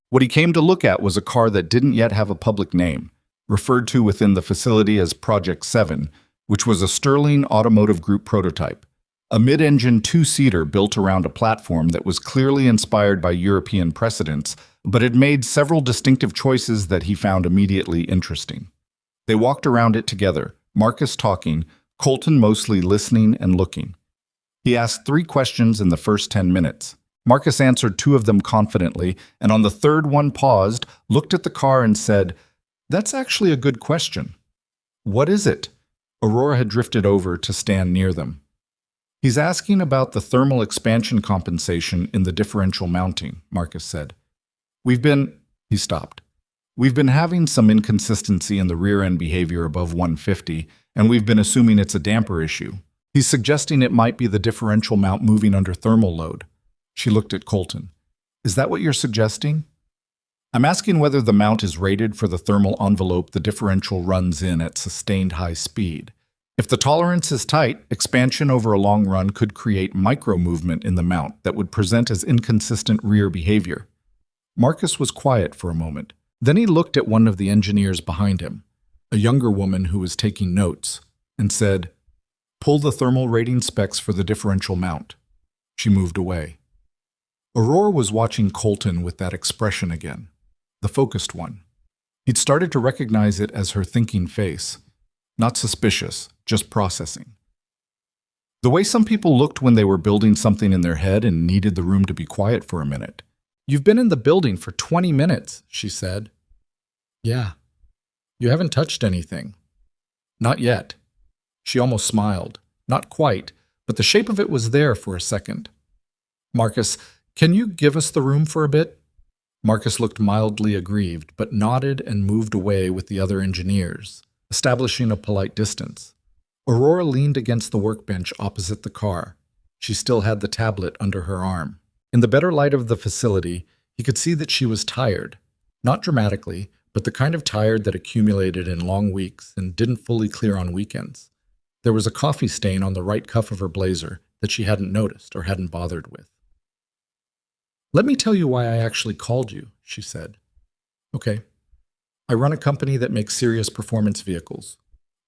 What he came to look at was a car that didn't yet have a public name, referred to within the facility as Project 7, which was a Sterling Automotive Group prototype. A mid-engine 2-seater built around a platform that was clearly inspired by European precedents, but had made several distinctive choices that he found immediately interesting. They walked around it together, Marcus talking, Colton mostly listening and looking. He asked 3 questions in the first 10 minutes. Marcus answered 2 of them confidently, and on the third one paused, looked at the car and said, That's actually a good question. What is it? Aurora had drifted over to stand near them. He's asking about the thermal expansion compensation in the differential mounting, Marcus said. He stopped. We've been having some inconsistency in the rear-end behavior above 150, and we've been assuming it's a damper issue. He's suggesting it might be the differential mount moving under thermal load. She looked at Colton. Is that what you're suggesting? I'm asking whether the mount is rated for the thermal envelope the differential runs in at sustained high speed. If the tolerance is tight, expansion over a long run could create micro-movement in the mount that would present as inconsistent rear behavior. Marcus was quiet for a moment. Then he looked at one of the engineers behind him, a younger woman who was taking notes, and said, "Pull the thermal rating specs for the differential mount." She moved away. Aurora was watching Colton with that expression again, the focused one. He'd started to recognize it as her thinking face. Not suspicious, just processing. The way some people looked when they were building something in their head and needed the room to be quiet for a minute. "You've been in the building for 20 minutes, she said. "Yeah. You haven't touched anything." "Not yet." She almost smiled. Not quite, but the shape of it was there for a second. "Marcus, can you give us the room for a bit?" Marcus looked mildly aggrieved, but nodded and moved away with the other engineers, establishing a polite distance. Aurora leaned against the workbench opposite the car. She still had the tablet under her arm. In the better light of the facility, he could see that she was tired. Not dramatically, but the kind of tired that accumulated in long weeks and didn't fully clear on weekends. There was a coffee stain on the right cuff of her blazer that she hadn't noticed or hadn't bothered with. "Let me tell you why I actually called you," she said. "Okay. I run a company that makes serious performance vehicles.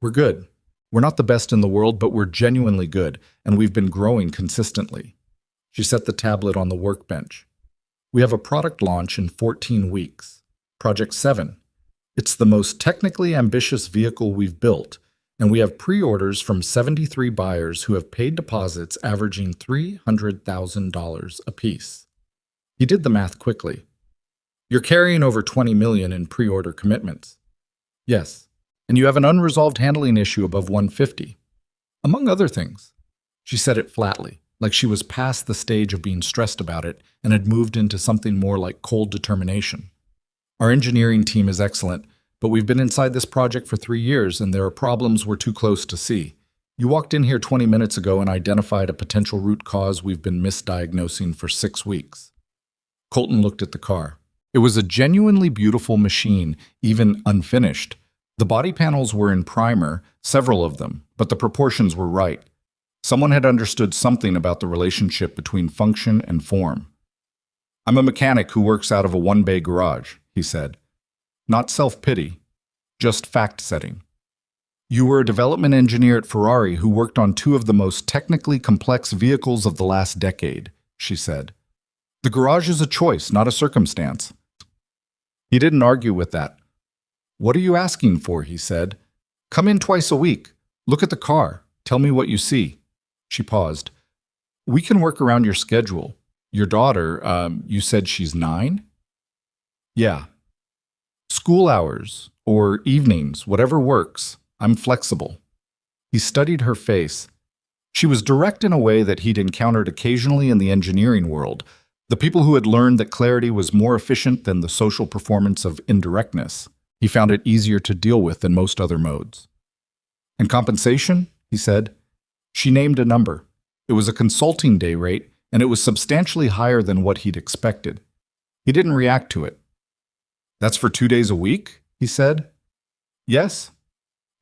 We're good. We're not the best in the world, but we're genuinely good, and we've been growing consistently." She set the tablet on the workbench. "We have a product launch in 14 weeks. Project 7. It's the most technically ambitious vehicle we've built, and we have pre-orders from 73 buyers who have paid deposits averaging $300,000 apiece." He did the math quickly. "You're carrying over $20 million in pre-order commitments." "Yes. And you have an unresolved handling issue above 150. Among other things." She said it flatly, like she was past the stage of being stressed about it and had moved into something more like cold determination. "Our engineering team is excellent, but we've been inside this project for 3 years and there are problems we're too close to see. You walked in here 20 minutes ago and identified a potential root cause we've been misdiagnosing for 6 weeks. Colton looked at the car. It was a genuinely beautiful machine, even unfinished. The body panels were in primer, several of them, but the proportions were right. Someone had understood something about the relationship between function and form. "I'm a mechanic who works out of a one-bay garage," he said. "Not self-pity, just fact-setting." "You were a development engineer at Ferrari who worked on 2 of the most technically complex vehicles of the last decade," she said. "The garage is a choice, not a circumstance." He didn't argue with that. "What are you asking for?" he said. "Come in twice a week. Look at the car. Tell me what you see." She paused. "We can work around your schedule. Your daughter, you said she's 9? "Yeah. School hours, or evenings, whatever works. I'm flexible." He studied her face. She was direct in a way that he'd encountered occasionally in the engineering world, the people who had learned that clarity was more efficient than the social performance of indirectness. He found it easier to deal with than most other modes. "And compensation?" he said. She named a number. It was a consulting day rate, and it was substantially higher than what he'd expected. He didn't react to it. "That's for 2 days a week?" he said. "Yes."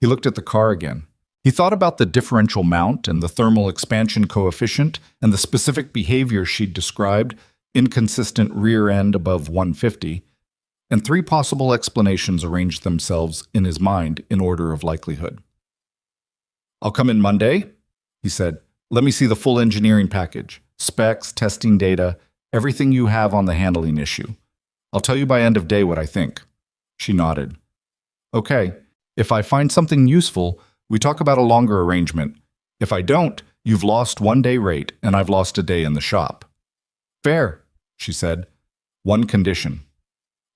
He looked at the car again. He thought about the differential mount and the thermal expansion coefficient and the specific behavior she'd described, inconsistent rear end above 150, and 3 possible explanations arranged themselves in his mind in order of likelihood. "I'll come in Monday," he said. "Let me see the full engineering package, specs, testing data, everything you have on the handling issue. I'll tell you by end of day what I think." She nodded. "Okay, if I find something useful, we talk about a longer arrangement. If I don't, you've lost 1 day rate, and I've lost a day in the shop." "Fair," she said. "One condition."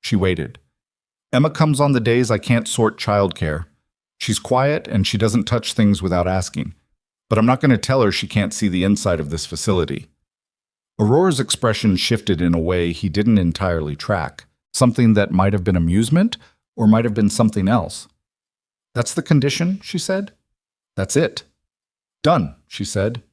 She waited. "Emma comes on the days I can't sort childcare. She's quiet and she doesn't touch things without asking. But I'm not going to tell her she can't see the inside of this facility." Aurora's expression shifted in a way he didn't entirely track, something that might have been amusement or might have been something else. "That's the condition?" she said. "That's it." "Done," she said.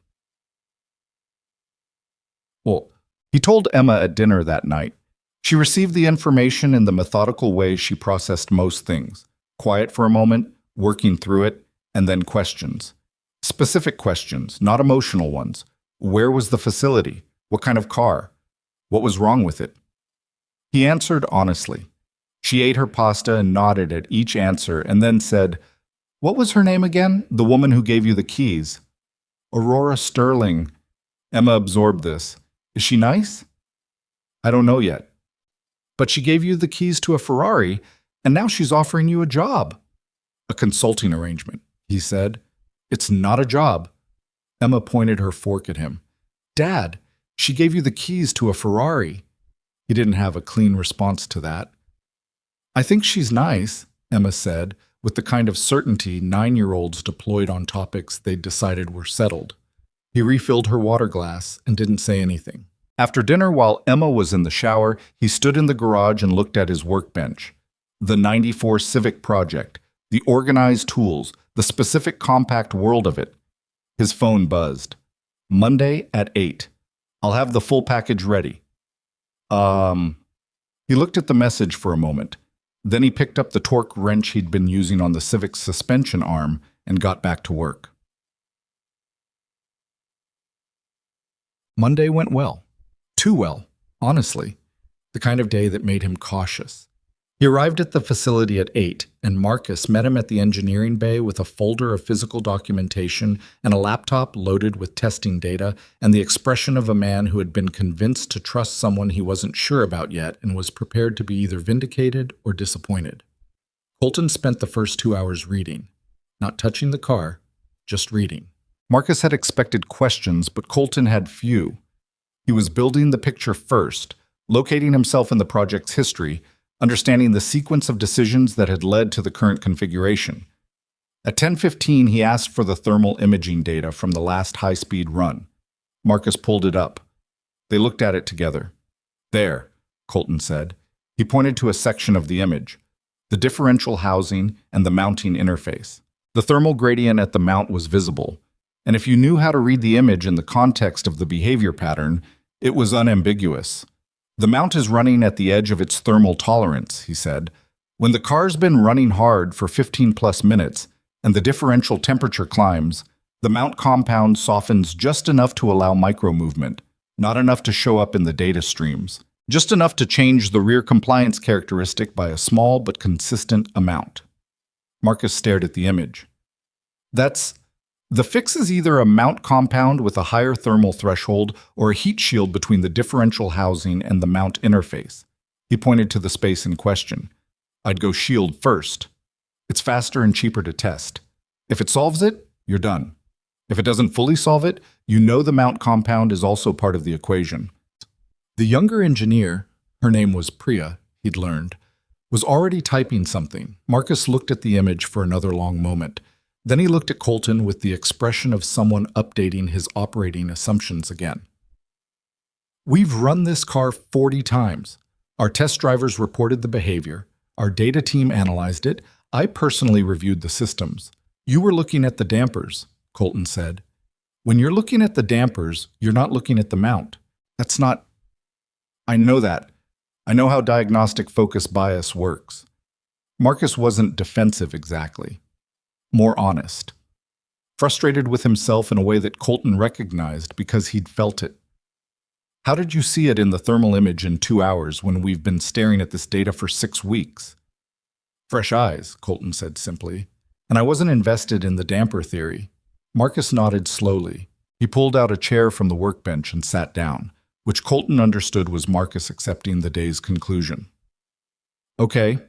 Well, he told Emma at dinner that night. She received the information in the methodical way she processed most things. Quiet for a moment, working through it, and then questions. Specific questions, not emotional ones. Where was the facility? What kind of car? What was wrong with it? He answered honestly. She ate her pasta and nodded at each answer and then said, "What was her name again? The woman who gave you the keys." "Aurora Sterling." Emma absorbed this. "Is she nice?" "I don't know yet." "But she gave you the keys to a Ferrari, and now she's offering you a job." "A consulting arrangement," he said. "It's not a job." Emma pointed her fork at him. "Dad, she gave you the keys to a Ferrari." He didn't have a clean response to that. "I think she's nice," Emma said, with the kind of certainty 9-year-olds deployed on topics they'd decided were settled. He refilled her water glass and didn't say anything. After dinner, while Emma was in the shower, he stood in the garage and looked at his workbench. The '94 Civic project, the organized tools, the specific compact world of it. His phone buzzed. "Monday at 8. I'll have the full package ready." He looked at the message for a moment. Then he picked up the torque wrench he'd been using on the Civic's suspension arm and got back to work. Monday went well. Too well, honestly. The kind of day that made him cautious. He arrived at the facility at 8, and Marcus met him at the engineering bay with a folder of physical documentation and a laptop loaded with testing data and the expression of a man who had been convinced to trust someone he wasn't sure about yet and was prepared to be either vindicated or disappointed. Colton spent the first 2 hours reading. Not touching the car, just reading. Marcus had expected questions, but Colton had few. He was building the picture first, locating himself in the project's history, understanding the sequence of decisions that had led to the current configuration. At 10:15, he asked for the thermal imaging data from the last high-speed run. Marcus pulled it up. They looked at it together. "There," Colton said. He pointed to a section of the image, the differential housing and the mounting interface. The thermal gradient at the mount was visible, and if you knew how to read the image in the context of the behavior pattern, it was unambiguous. "The mount is running at the edge of its thermal tolerance," he said. "When the car's been running hard for 15+ minutes and the differential temperature climbs, the mount compound softens just enough to allow micro-movement, not enough to show up in the data streams, just enough to change the rear compliance characteristic by a small but consistent amount." Marcus stared at the image. The fix is either a mount compound with a higher thermal threshold or a heat shield between the differential housing and the mount interface." He pointed to the space in question. "I'd go shield first. It's faster and cheaper to test. If it solves it, you're done. If it doesn't fully solve it, you know the mount compound is also part of the equation." The younger engineer, her name was Priya, he'd learned, was already typing something. Marcus looked at the image for another long moment. Then he looked at Colton with the expression of someone updating his operating assumptions again. "We've run this car 40 times. Our test drivers reported the behavior. Our data team analyzed it. I personally reviewed the systems. You were looking at the dampers," Colton said. "When you're looking at the dampers, you're not looking at the mount. That's not—" "I know that. I know how diagnostic focus bias works." Marcus wasn't defensive exactly. More honest. Frustrated with himself in a way that Colton recognized because he'd felt it. "How did you see it in the thermal image in 2 hours when we've been staring at this data for 6 weeks? "Fresh eyes," Colton said simply. "And I wasn't invested in the damper theory." Marcus nodded slowly. He pulled out a chair from the workbench and sat down, which Colton understood was Marcus accepting the day's conclusion. "Okay,"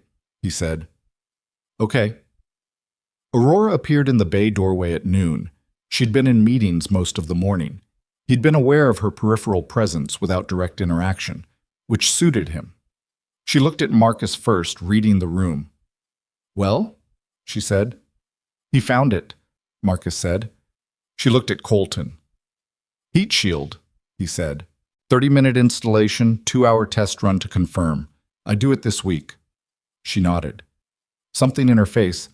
he said. "Okay." Aurora appeared in the bay doorway at noon. She'd been in meetings most of the morning. He'd been aware of her peripheral presence without direct interaction, which suited him. She looked at Marcus first, reading the room. "Well?" she said. "He found it," Marcus said. She looked at Colton. "Heat shield," he said. 30-minute installation, 2-hour test run to confirm. I do it this week." She nodded. Something in her face,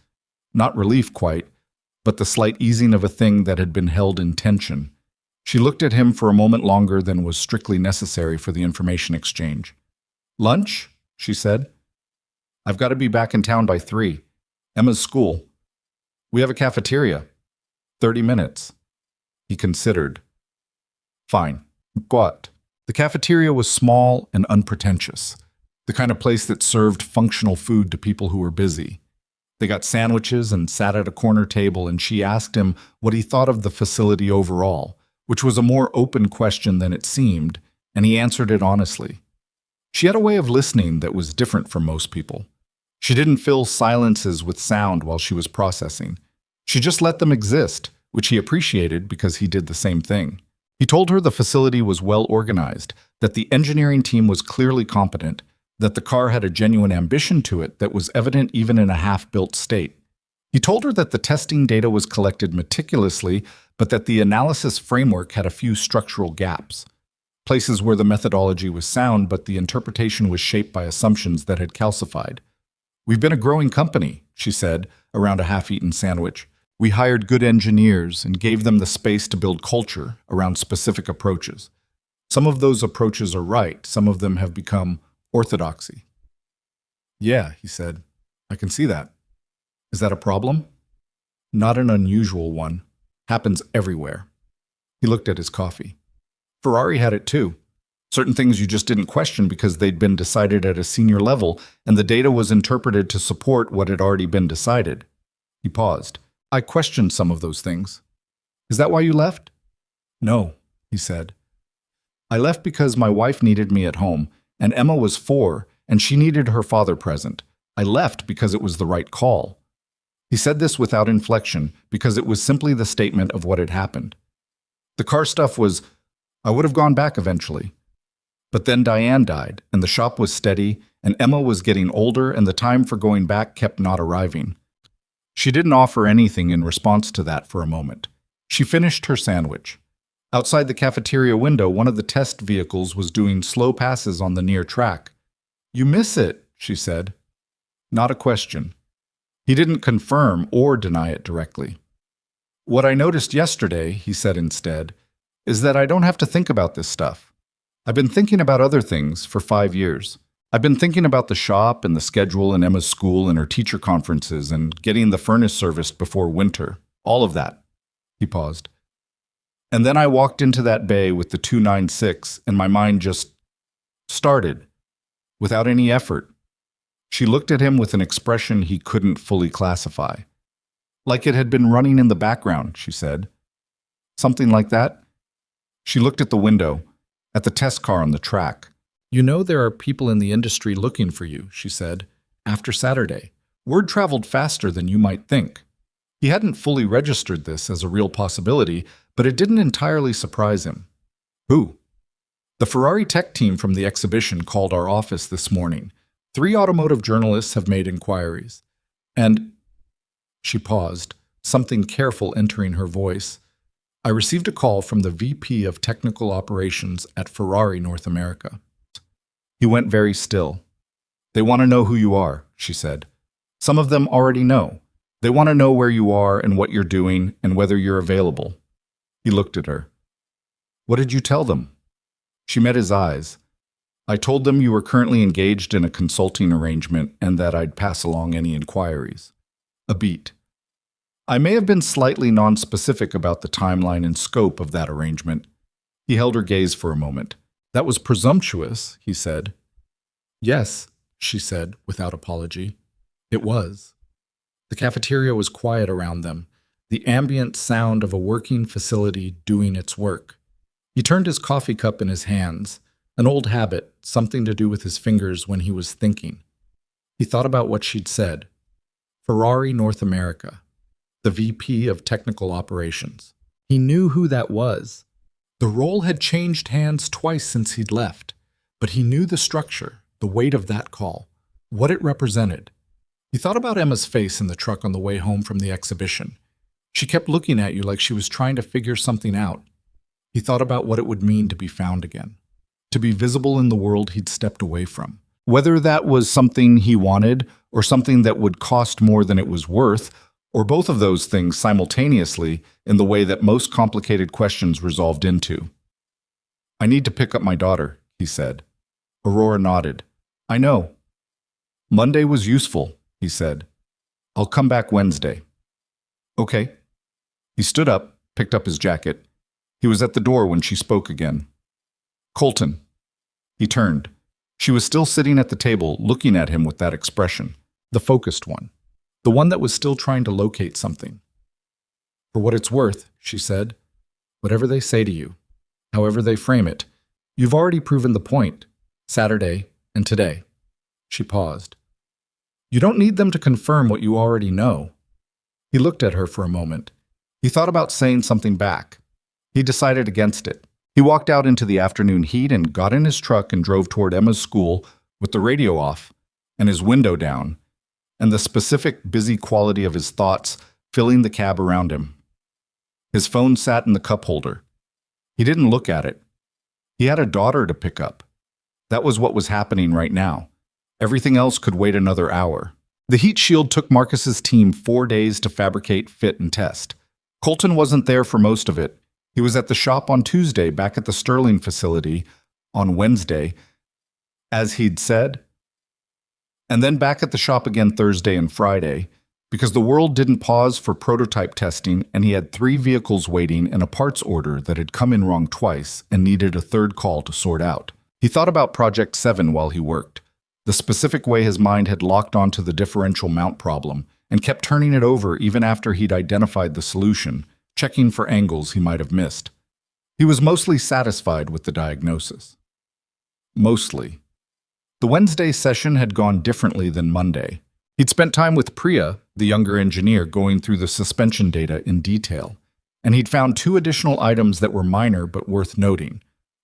not relief quite, but the slight easing of a thing that had been held in tension. She looked at him for a moment longer than was strictly necessary for the information exchange. Lunch? She said. I've got to be back in town by 3. Emma's school. We have a cafeteria. 30 minutes. He considered. Fine. What? The cafeteria was small and unpretentious, the kind of place that served functional food to people who were busy. They got sandwiches and sat at a corner table, and she asked him what he thought of the facility overall, which was a more open question than it seemed, and he answered it honestly. She had a way of listening that was different from most people. She didn't fill silences with sound while she was processing. She just let them exist, which he appreciated because he did the same thing. He told her the facility was well organized, that the engineering team was clearly competent, that the car had a genuine ambition to it that was evident even in a half-built state. He told her that the testing data was collected meticulously, but that the analysis framework had a few structural gaps. Places where the methodology was sound, but the interpretation was shaped by assumptions that had calcified. We've been a growing company, she said, around a half-eaten sandwich. We hired good engineers and gave them the space to build culture around specific approaches. Some of those approaches are right, some of them have become orthodoxy. Yeah, he said. I can see that. Is that a problem? Not an unusual one. Happens everywhere. He looked at his coffee. Ferrari had it too. Certain things you just didn't question because they'd been decided at a senior level, and the data was interpreted to support what had already been decided. He paused. I questioned some of those things. Is that why you left? No, he said. I left because my wife needed me at home, and Emma was 4, and she needed her father present. I left because it was the right call. He said this without inflection, because it was simply the statement of what had happened. The car stuff was, I would have gone back eventually. But then Diane died, and the shop was steady, and Emma was getting older, and the time for going back kept not arriving. She didn't offer anything in response to that for a moment. She finished her sandwich. Outside the cafeteria window, one of the test vehicles was doing slow passes on the near track. You miss it, she said. Not a question. He didn't confirm or deny it directly. What I noticed yesterday, he said instead, is that I don't have to think about this stuff. I've been thinking about other things for 5 years. I've been thinking about the shop and the schedule and Emma's school and her teacher conferences and getting the furnace serviced before winter. All of that. He paused. And then I walked into that bay with the 296 and my mind just started, without any effort. She looked at him with an expression he couldn't fully classify. Like it had been running in the background, she said. Something like that? She looked at the window, at the test car on the track. You know there are people in the industry looking for you, she said, after Saturday. Word traveled faster than you might think. He hadn't fully registered this as a real possibility, but it didn't entirely surprise him. Who? The Ferrari tech team from the exhibition called our office this morning. 3 automotive journalists have made inquiries. And she paused, something careful entering her voice. I received a call from the VP of Technical Operations at Ferrari North America. He went very still. They want to know who you are, she said. Some of them already know. They want to know where you are and what you're doing and whether you're available. He looked at her. What did you tell them? She met his eyes. I told them you were currently engaged in a consulting arrangement and that I'd pass along any inquiries. A beat. I may have been slightly nonspecific about the timeline and scope of that arrangement. He held her gaze for a moment. That was presumptuous, he said. Yes, she said, without apology. It was. The cafeteria was quiet around them, the ambient sound of a working facility doing its work. He turned his coffee cup in his hands, an old habit, something to do with his fingers when he was thinking. He thought about what she'd said. Ferrari North America, the VP of Technical Operations. He knew who that was. The role had changed hands twice since he'd left, but he knew the structure, the weight of that call, what it represented. He thought about Emma's face in the truck on the way home from the exhibition. She kept looking at you like she was trying to figure something out. He thought about what it would mean to be found again, to be visible in the world he'd stepped away from. Whether that was something he wanted or something that would cost more than it was worth, or both of those things simultaneously in the way that most complicated questions resolved into. I need to pick up my daughter, he said. Aurora nodded. I know. Monday was useful, he said. I'll come back Wednesday. Okay. He stood up, picked up his jacket. He was at the door when she spoke again. Colton. He turned. She was still sitting at the table, looking at him with that expression, the focused one, the one that was still trying to locate something. For what it's worth, she said, whatever they say to you, however they frame it, you've already proven the point, Saturday and today. She paused. You don't need them to confirm what you already know. He looked at her for a moment. He thought about saying something back. He decided against it. He walked out into the afternoon heat and got in his truck and drove toward Emma's school with the radio off and his window down, and the specific, busy quality of his thoughts filling the cab around him. His phone sat in the cup holder. He didn't look at it. He had a daughter to pick up. That was what was happening right now. Everything else could wait another hour. The heat shield took Marcus's team 4 days to fabricate, fit, and test. Colton wasn't there for most of it. He was at the shop on Tuesday, back at the Sterling facility on Wednesday, as he'd said, and then back at the shop again Thursday and Friday, because the world didn't pause for prototype testing and he had 3 vehicles waiting and a parts order that had come in wrong twice and needed a third call to sort out. He thought about Project 7 while he worked, the specific way his mind had locked onto the differential mount problem and kept turning it over even after he'd identified the solution, checking for angles he might have missed. He was mostly satisfied with the diagnosis. Mostly. The Wednesday session had gone differently than Monday. He'd spent time with Priya, the younger engineer, going through the suspension data in detail, and he'd found 2 additional items that were minor but worth noting.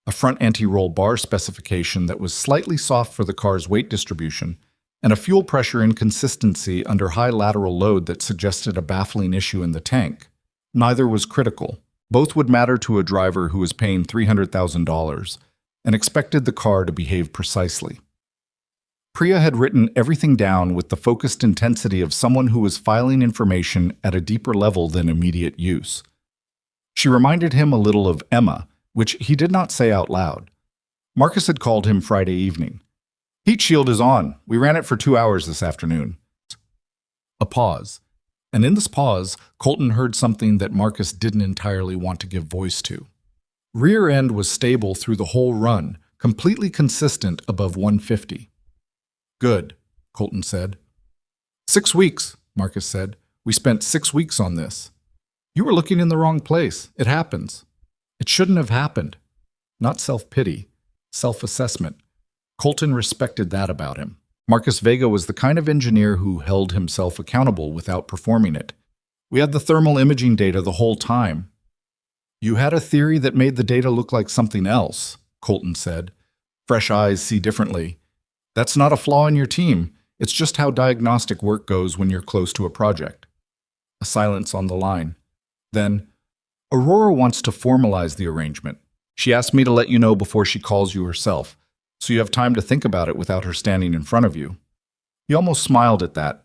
A front anti-roll bar specification that was slightly soft for the car's weight distribution, and a fuel pressure inconsistency under high lateral load that suggested a baffling issue in the tank. Neither was critical. Both would matter to a driver who was paying $300,000 and expected the car to behave precisely. Priya had written everything down with the focused intensity of someone who was filing information at a deeper level than immediate use. She reminded him a little of Emma, which he did not say out loud. Marcus had called him Friday evening. Heat shield is on. We ran it for 2 hours this afternoon. A pause. And in this pause, Colton heard something that Marcus didn't entirely want to give voice to. Rear end was stable through the whole run, completely consistent above 150. Good, Colton said. 6 weeks, Marcus said. We spent 6 weeks on this. You were looking in the wrong place. It happens. It shouldn't have happened. Not self-pity, self-assessment. Colton respected that about him. Marcus Vega was the kind of engineer who held himself accountable without performing it. We had the thermal imaging data the whole time. You had a theory that made the data look like something else, Colton said. Fresh eyes see differently. That's not a flaw in your team. It's just how diagnostic work goes when you're close to a project. A silence on the line. Then, Aurora wants to formalize the arrangement. She asked me to let you know before she calls you herself, so you have time to think about it without her standing in front of you. He almost smiled at that.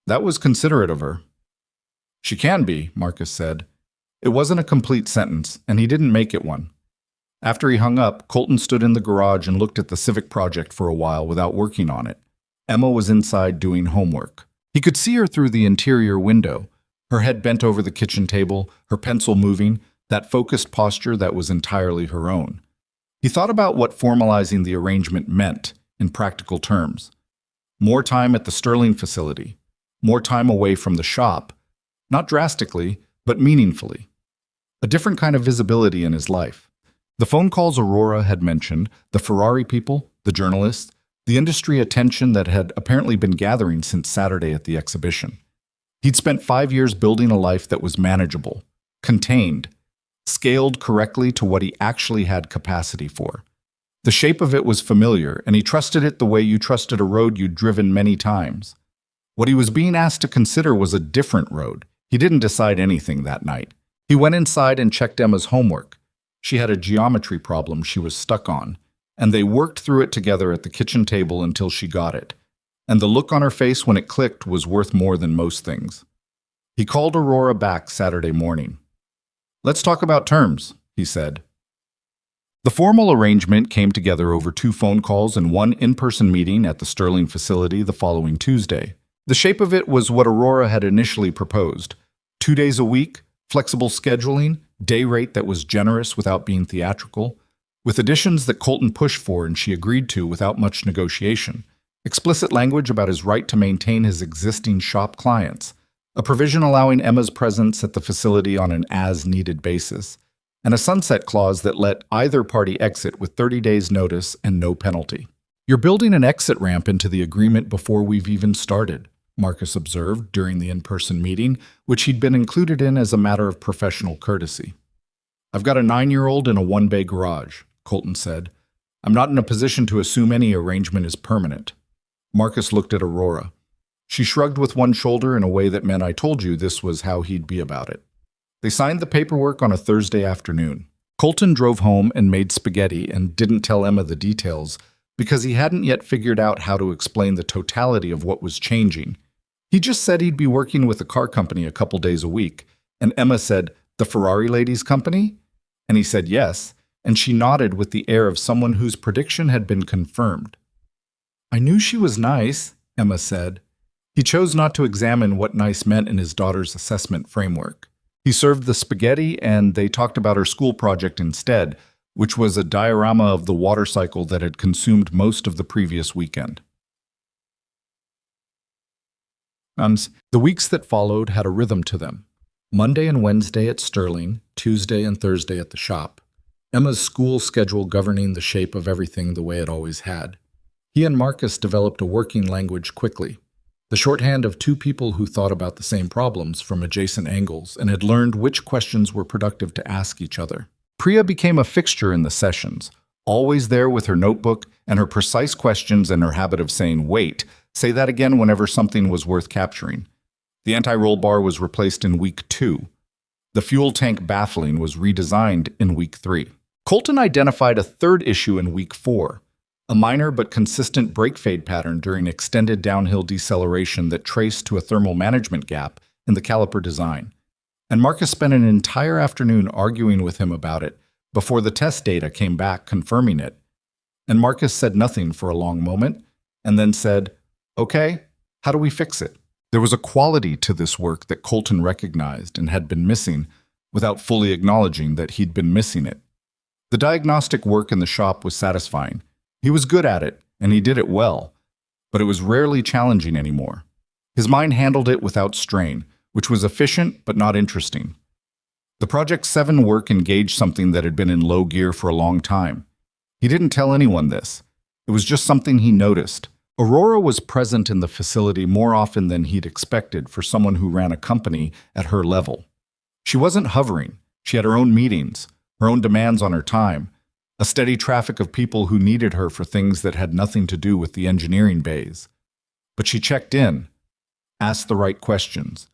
That was considerate of her. She can be, Marcus said. It wasn't a complete sentence, and he didn't make it one. After he hung up, Colton stood in the garage and looked at the Civic project for a while without working on it. Emma was inside doing homework. He could see her through the interior window, her head bent over the kitchen table, her pencil moving, that focused posture that was entirely her own. He thought about what formalizing the arrangement meant in practical terms. More time at the Sterling facility, more time away from the shop, not drastically, but meaningfully. A different kind of visibility in his life. The phone calls Aurora had mentioned, the Ferrari people, the journalists, the industry attention that had apparently been gathering since Saturday at the exhibition. He'd spent 5 years building a life that was manageable, contained, scaled correctly to what he actually had capacity for. The shape of it was familiar, and he trusted it the way you trusted a road you'd driven many times. What he was being asked to consider was a different road. He didn't decide anything that night. He went inside and checked Emma's homework. She had a geometry problem she was stuck on, and they worked through it together at the kitchen table until she got it. And the look on her face when it clicked was worth more than most things. He called Aurora back Saturday morning. Let's talk about terms, he said. The formal arrangement came together over 2 phone calls and 1 in-person meeting at the Sterling facility the following Tuesday. The shape of it was what Aurora had initially proposed: 2 days a week, flexible scheduling, day rate that was generous without being theatrical, with additions that Colton pushed for and she agreed to without much negotiation, explicit language about his right to maintain his existing shop clients, a provision allowing Emma's presence at the facility on an as-needed basis, and a sunset clause that let either party exit with 30 days' notice and no penalty. "You're building an exit ramp into the agreement before we've even started," Marcus observed during the in-person meeting, which he'd been included in as a matter of professional courtesy. "I've got a 9-year-old in a 1-bay garage," Colton said. "I'm not in a position to assume any arrangement is permanent." Marcus looked at Aurora. She shrugged with one shoulder in a way that meant, "I told you this was how he'd be about it." They signed the paperwork on a Thursday afternoon. Colton drove home and made spaghetti and didn't tell Emma the details because he hadn't yet figured out how to explain the totality of what was changing. He just said he'd be working with a car company a couple days a week, and Emma said, "The Ferrari ladies' company?" And he said yes, and she nodded with the air of someone whose prediction had been confirmed. "I knew she was nice," Emma said. He chose not to examine what nice meant in his daughter's assessment framework. He served the spaghetti, and they talked about her school project instead, which was a diorama of the water cycle that had consumed most of the previous weekend. The weeks that followed had a rhythm to them. Monday and Wednesday at Sterling, Tuesday and Thursday at the shop. Emma's school schedule governing the shape of everything the way it always had. He and Marcus developed a working language quickly, the shorthand of 2 people who thought about the same problems from adjacent angles and had learned which questions were productive to ask each other. Priya became a fixture in the sessions, always there with her notebook and her precise questions and her habit of saying, "Wait, say that again," whenever something was worth capturing. The anti-roll bar was replaced in week 2. The fuel tank baffling was redesigned in week 3. Colton identified a 3rd issue in week 4, a minor but consistent brake fade pattern during extended downhill deceleration that traced to a thermal management gap in the caliper design. And Marcus spent an entire afternoon arguing with him about it before the test data came back confirming it. And Marcus said nothing for a long moment, and then said, "Okay, how do we fix it?" There was a quality to this work that Colton recognized and had been missing without fully acknowledging that he'd been missing it. The diagnostic work in the shop was satisfying. He was good at it, and he did it well, but it was rarely challenging anymore. His mind handled it without strain, which was efficient but not interesting. The Project 7 work engaged something that had been in low gear for a long time. He didn't tell anyone this. It was just something he noticed. Aurora was present in the facility more often than he'd expected for someone who ran a company at her level. She wasn't hovering. She had her own meetings, her own demands on her time, a steady traffic of people who needed her for things that had nothing to do with the engineering bays. But she checked in, asked the right questions,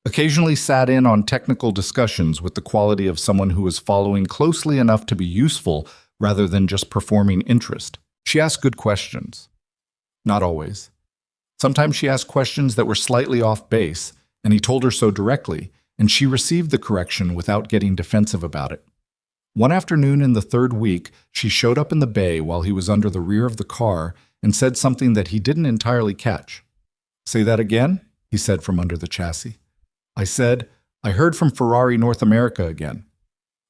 occasionally sat in on technical discussions with the quality of someone who was following closely enough to be useful rather than just performing interest. She asked good questions. Not always. Sometimes she asked questions that were slightly off base, and he told her so directly, and she received the correction without getting defensive about it. One afternoon in the 3rd week, she showed up in the bay while he was under the rear of the car and said something that he didn't entirely catch. "Say that again?" he said from under the chassis. I said, "I heard from Ferrari North America again."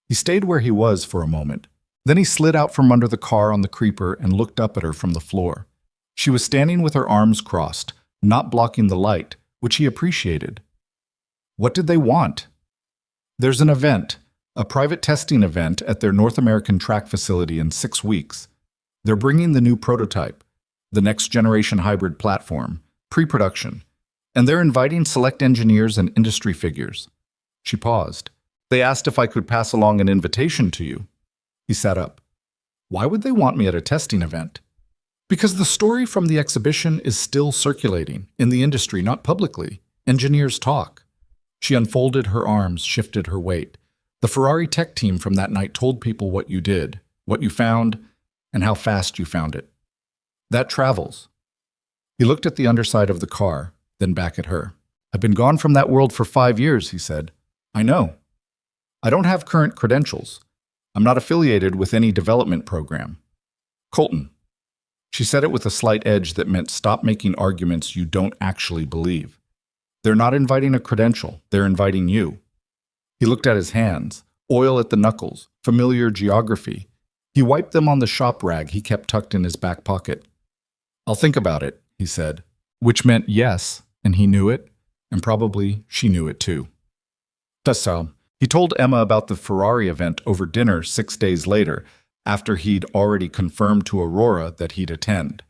He stayed where he was for a moment. Then he slid out from under the car on the creeper and looked up at her from the floor. She was standing with her arms crossed, not blocking the light, which he appreciated. What did they want? "There's an event, a private testing event at their North American track facility in 6 weeks. They're bringing the new prototype, the next generation hybrid platform, pre-production, and they're inviting select engineers and industry figures." She paused. "They asked if I could pass along an invitation to you." He sat up. "Why would they want me at a testing event?" "Because the story from the exhibition is still circulating, in the industry, not publicly. Engineers talk." She unfolded her arms, shifted her weight. "The Ferrari tech team from that night told people what you did, what you found, and how fast you found it. That travels." He looked at the underside of the car, then back at her. "I've been gone from that world for 5 years," he said. "I know. I don't have current credentials. I'm not affiliated with any development program. Colton. She said it with a slight edge that meant stop making arguments you don't actually believe. They're not inviting a credential, they're inviting you. He looked at his hands, oil at the knuckles, familiar geography. He wiped them on the shop rag he kept tucked in his back pocket. I'll think about it, he said, which meant yes, and he knew it, and probably she knew it too. That's so. He told Emma about the Ferrari event over dinner 6 days later, after he'd already confirmed to Aurora that he'd attend.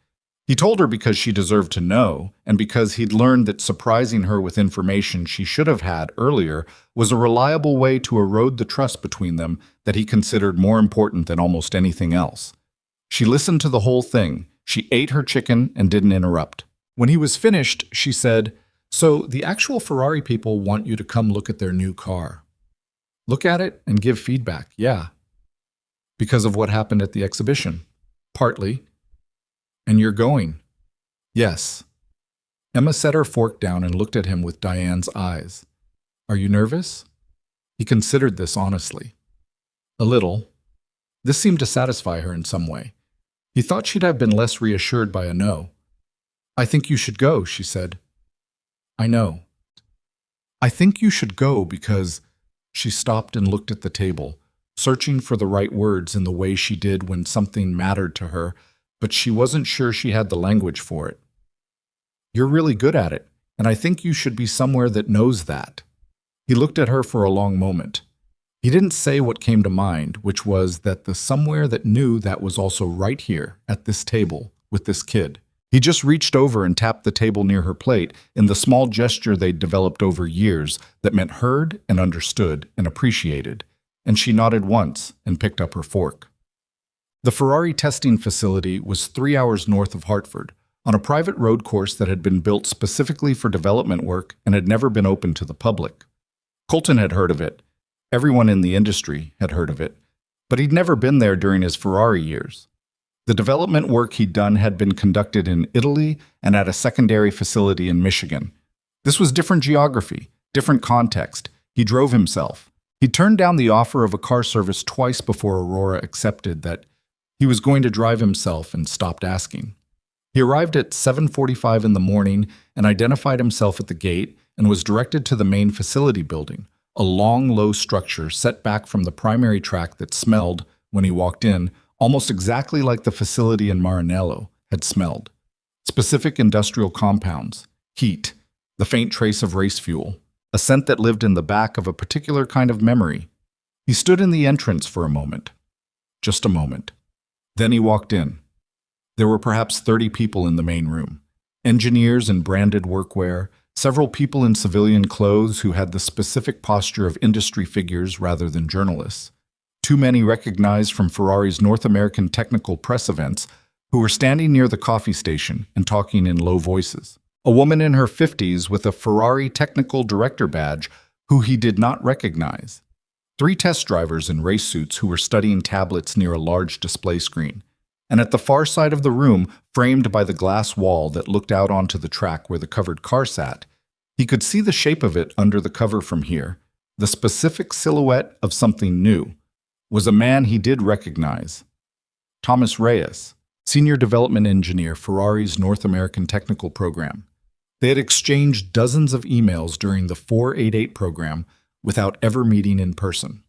He told her because she deserved to know, and because he'd learned that surprising her with information she should have had earlier was a reliable way to erode the trust between them that he considered more important than almost anything else. She listened to the whole thing. She ate her chicken and didn't interrupt. When he was finished, she said, "So the actual Ferrari people want you to come look at their new car. Look at it and give feedback, yeah. Because of what happened at the exhibition? Partly. And you're going?" "Yes." Emma set her fork down and looked at him with Diane's eyes. "Are you nervous?" He considered this honestly. A little. This seemed to satisfy her in some way. He thought she'd have been less reassured by a no. "I think you should go," she said. "I know. I think you should go because—" She stopped and looked at the table, searching for the right words in the way she did when something mattered to her, but she wasn't sure she had the language for it. "You're really good at it, and I think you should be somewhere that knows that." He looked at her for a long moment. He didn't say what came to mind, which was that the somewhere that knew that was also right here, at this table, with this kid. He just reached over and tapped the table near her plate in the small gesture they'd developed over years that meant heard and understood and appreciated, and she nodded once and picked up her fork. The Ferrari testing facility was 3 hours north of Hartford, on a private road course that had been built specifically for development work and had never been open to the public. Colton had heard of it. Everyone in the industry had heard of it, but he'd never been there during his Ferrari years. The development work he'd done had been conducted in Italy and at a secondary facility in Michigan. This was different geography, different context. He drove himself. He turned down the offer of a car service twice before Aurora accepted that he was going to drive himself and stopped asking. He arrived at 7:45 in the morning and identified himself at the gate and was directed to the main facility building, a long, low structure set back from the primary track that smelled, when he walked in, almost exactly like the facility in Maranello had smelled. Specific industrial compounds, heat, the faint trace of race fuel, a scent that lived in the back of a particular kind of memory. He stood in the entrance for a moment. Just a moment. Then he walked in. There were perhaps 30 people in the main room. Engineers in branded workwear, several people in civilian clothes who had the specific posture of industry figures rather than journalists. Too many recognized from Ferrari's North American technical press events who were standing near the coffee station and talking in low voices. A woman in her 50s with a Ferrari technical director badge who he did not recognize. 3 test drivers in race suits who were studying tablets near a large display screen. And at the far side of the room, framed by the glass wall that looked out onto the track where the covered car sat, he could see the shape of it under the cover from here. The specific silhouette of something new was a man he did recognize. Thomas Reyes, Senior Development Engineer, Ferrari's North American Technical Program. They had exchanged dozens of emails during the 488 program without ever meeting in person.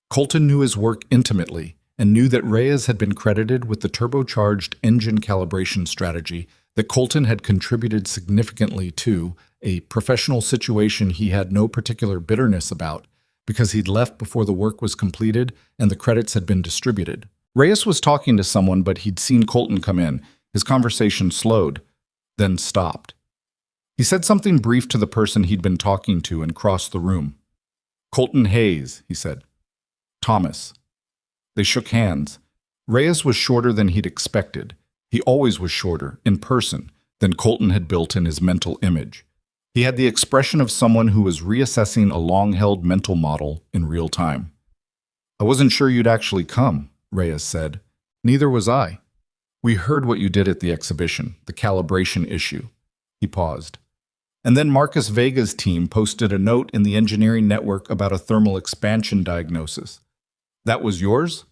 Colton knew his work intimately and knew that Reyes had been credited with the turbocharged engine calibration strategy that Colton had contributed significantly to, a professional situation he had no particular bitterness about because he'd left before the work was completed and the credits had been distributed. Reyes was talking to someone, but he'd seen Colton come in. His conversation slowed, then stopped. He said something brief to the person he'd been talking to and crossed the room. "Colton Hayes," he said. "Thomas." They shook hands. Reyes was shorter than he'd expected. He always was shorter, in person, than Colton had built in his mental image. He had the expression of someone who was reassessing a long-held mental model in real time. "I wasn't sure you'd actually come," Reyes said. "Neither was I. We heard what you did at the exhibition, the calibration issue." He paused. And then Marcus Vega's team posted a note in the engineering network about a thermal expansion diagnosis. That was yours?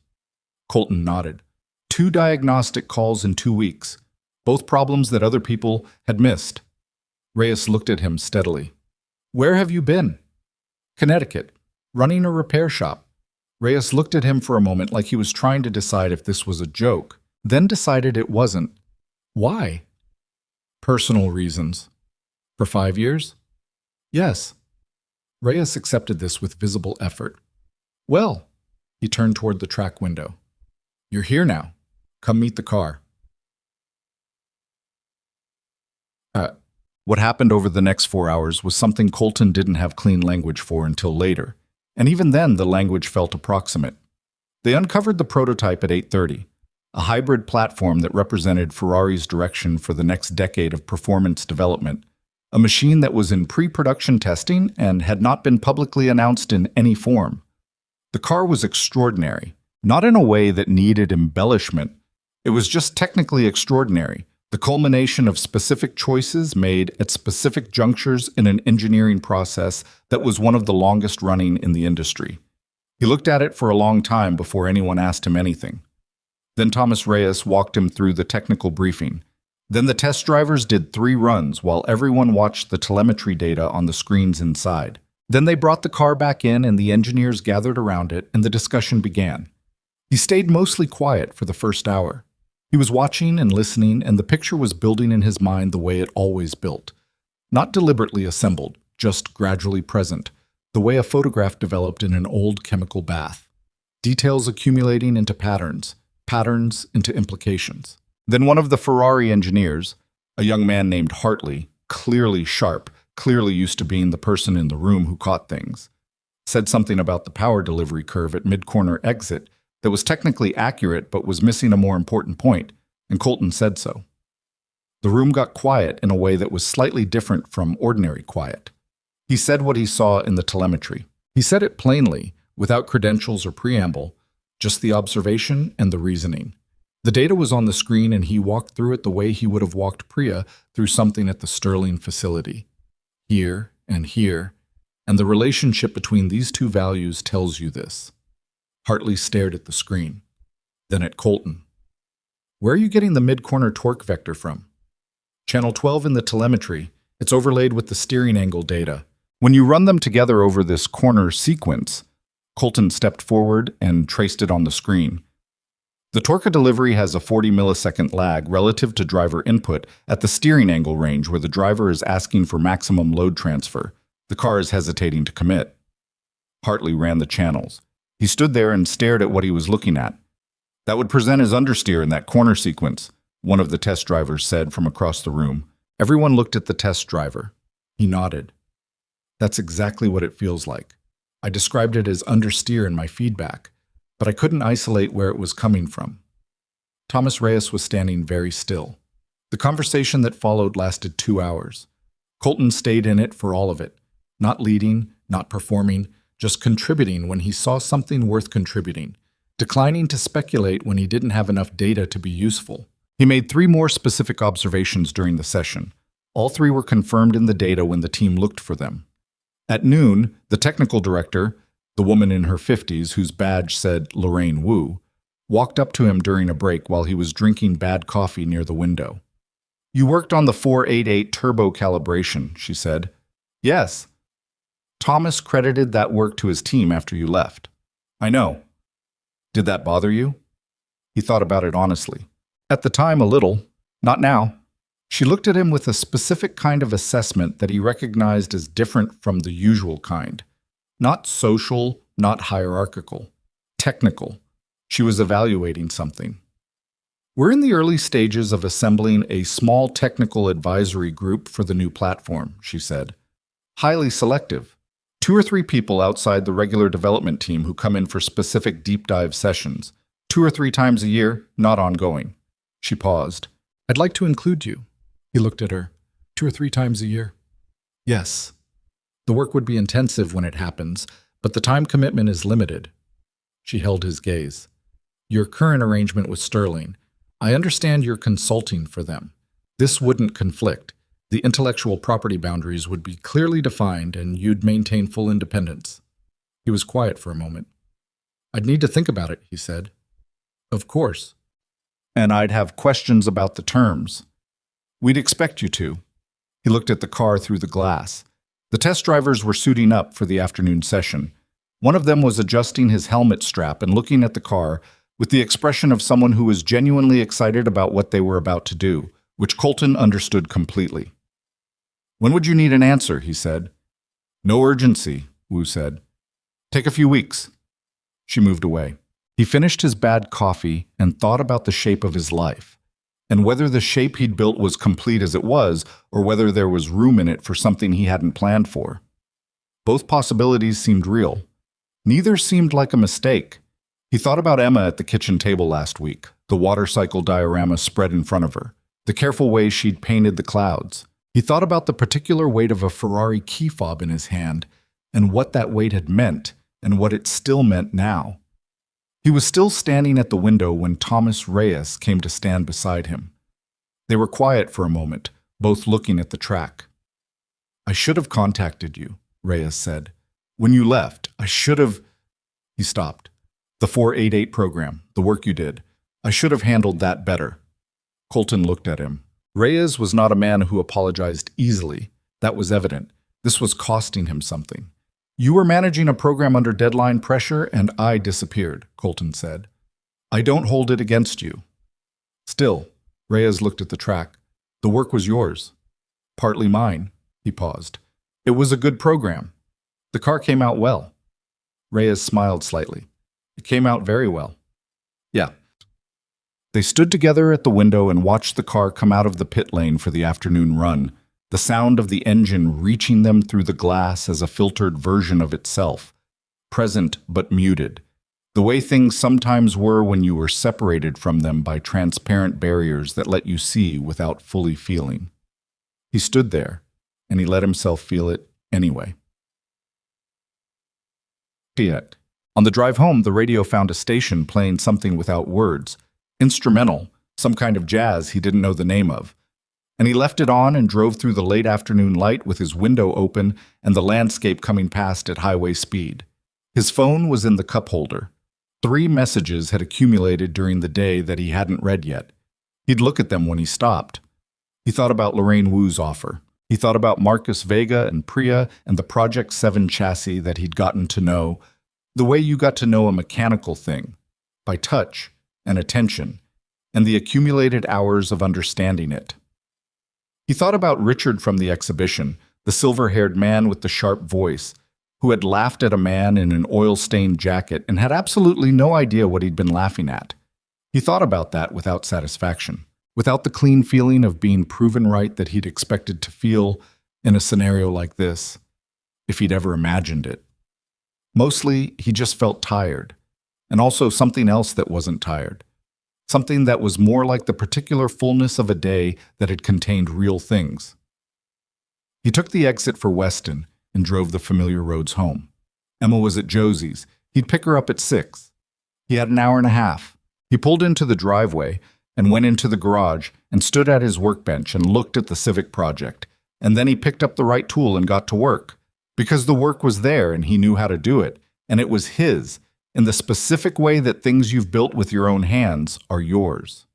Colton nodded. 2 diagnostic calls in 2 weeks, both problems that other people had missed. Reyes looked at him steadily. Where have you been? Connecticut, running a repair shop. Reyes looked at him for a moment like he was trying to decide if this was a joke, then decided it wasn't. Why? Personal reasons. For 5 years? Yes. Reyes accepted this with visible effort. Well, he turned toward the track window. You're here now. Come meet the car. What happened over the next 4 hours was something Colton didn't have clean language for until later, and even then the language felt approximate. They uncovered the prototype at 8:30, a hybrid platform that represented Ferrari's direction for the next decade of performance development, a machine that was in pre-production testing and had not been publicly announced in any form. The car was extraordinary, not in a way that needed embellishment. It was just technically extraordinary, the culmination of specific choices made at specific junctures in an engineering process that was one of the longest running in the industry. He looked at it for a long time before anyone asked him anything. Then Thomas Reyes walked him through the technical briefing. Then the test drivers did 3 runs while everyone watched the telemetry data on the screens inside. Then they brought the car back in and the engineers gathered around it and the discussion began. He stayed mostly quiet for the first hour. He was watching and listening, and the picture was building in his mind the way it always built. Not deliberately assembled, just gradually present, the way a photograph developed in an old chemical bath. Details accumulating into patterns, patterns into implications. Then one of the Ferrari engineers, a young man named Hartley, clearly sharp, clearly used to being the person in the room who caught things, said something about the power delivery curve at mid-corner exit that was technically accurate but was missing a more important point, and Colton said so. The room got quiet in a way that was slightly different from ordinary quiet. He said what he saw in the telemetry. He said it plainly, without credentials or preamble, just the observation and the reasoning. The data was on the screen and he walked through it the way he would have walked Priya through something at the Sterling facility. Here and here, and the relationship between these 2 values tells you this. Hartley stared at the screen, then at Colton. Where are you getting the mid-corner torque vector from? Channel 12 in the telemetry. It's overlaid with the steering angle data. When you run them together over this corner sequence, Colton stepped forward and traced it on the screen. The torque delivery has a 40 millisecond lag relative to driver input at the steering angle range where the driver is asking for maximum load transfer. The car is hesitating to commit. Hartley ran the channels. He stood there and stared at what he was looking at. That would present as understeer in that corner sequence, one of the test drivers said from across the room. Everyone looked at the test driver. He nodded. That's exactly what it feels like. I described it as understeer in my feedback, but I couldn't isolate where it was coming from. Thomas Reyes was standing very still. The conversation that followed lasted 2 hours. Colton stayed in it for all of it, not leading, not performing, just contributing when he saw something worth contributing, declining to speculate when he didn't have enough data to be useful. He made 3 more specific observations during the session. All 3 were confirmed in the data when the team looked for them. At noon, the technical director, the woman in her 50s whose badge said Lorraine Wu, walked up to him during a break while he was drinking bad coffee near the window. You worked on the 488 turbo calibration, she said. Yes. Thomas credited that work to his team after you left. I know. Did that bother you? He thought about it honestly. At the time, a little. Not now. She looked at him with a specific kind of assessment that he recognized as different from the usual kind. Not social, not hierarchical. Technical. She was evaluating something. We're in the early stages of assembling a small technical advisory group for the new platform, she said. Highly selective. 2 or 3 people outside the regular development team who come in for specific deep dive sessions. 2 or 3 times a year, not ongoing. She paused. I'd like to include you. He looked at her. 2 or 3 times a year. Yes. The work would be intensive when it happens, but the time commitment is limited. She held his gaze. Your current arrangement with Sterling. I understand you're consulting for them. This wouldn't conflict. The intellectual property boundaries would be clearly defined and you'd maintain full independence. He was quiet for a moment. I'd need to think about it, he said. Of course. And I'd have questions about the terms. We'd expect you to. He looked at the car through the glass. The test drivers were suiting up for the afternoon session. One of them was adjusting his helmet strap and looking at the car with the expression of someone who was genuinely excited about what they were about to do, which Colton understood completely. When would you need an answer? He said. No urgency, Wu said. Take a few weeks. She moved away. He finished his bad coffee and thought about the shape of his life, and whether the shape he'd built was complete as it was, or whether there was room in it for something he hadn't planned for. Both possibilities seemed real. Neither seemed like a mistake. He thought about Emma at the kitchen table last week, the water cycle diorama spread in front of her, the careful way she'd painted the clouds. He thought about the particular weight of a Ferrari key fob in his hand, and what that weight had meant, and what it still meant now. He was still standing at the window when Thomas Reyes came to stand beside him. They were quiet for a moment, both looking at the track. I should have contacted you, Reyes said. When you left, I should have... He stopped. The 488 program, the work you did. I should have handled that better. Colton looked at him. Reyes was not a man who apologized easily. That was evident. This was costing him something. You were managing a program under deadline pressure, and I disappeared, Colton said. I don't hold it against you. Still, Reyes looked at the track. The work was yours. Partly mine, he paused. It was a good program. The car came out well. Reyes smiled slightly. It came out very well. Yeah. They stood together at the window and watched the car come out of the pit lane for the afternoon run, the sound of the engine reaching them through the glass as a filtered version of itself, present but muted, the way things sometimes were when you were separated from them by transparent barriers that let you see without fully feeling. He stood there, and he let himself feel it anyway. Yet, on the drive home, the radio found a station playing something without words, instrumental, some kind of jazz he didn't know the name of. And he left it on and drove through the late afternoon light with his window open and the landscape coming past at highway speed. His phone was in the cup holder. 3 messages had accumulated during the day that he hadn't read yet. He'd look at them when he stopped. He thought about Lorraine Wu's offer. He thought about Marcus Vega and Priya and the Project 7 chassis that he'd gotten to know, the way you got to know a mechanical thing, by touch and attention, and the accumulated hours of understanding it. He thought about Richard from the exhibition, the silver-haired man with the sharp voice, who had laughed at a man in an oil-stained jacket and had absolutely no idea what he'd been laughing at. He thought about that without satisfaction, without the clean feeling of being proven right that he'd expected to feel in a scenario like this, if he'd ever imagined it. Mostly, he just felt tired, and also something else that wasn't tired. Something that was more like the particular fullness of a day that had contained real things. He took the exit for Weston and drove the familiar roads home. Emma was at Josie's. He'd pick her up at 6. He had an hour and a half. He pulled into the driveway and went into the garage and stood at his workbench and looked at the Civic project. And then he picked up the right tool and got to work. Because the work was there and he knew how to do it. And it was his, in the specific way that things you've built with your own hands are yours.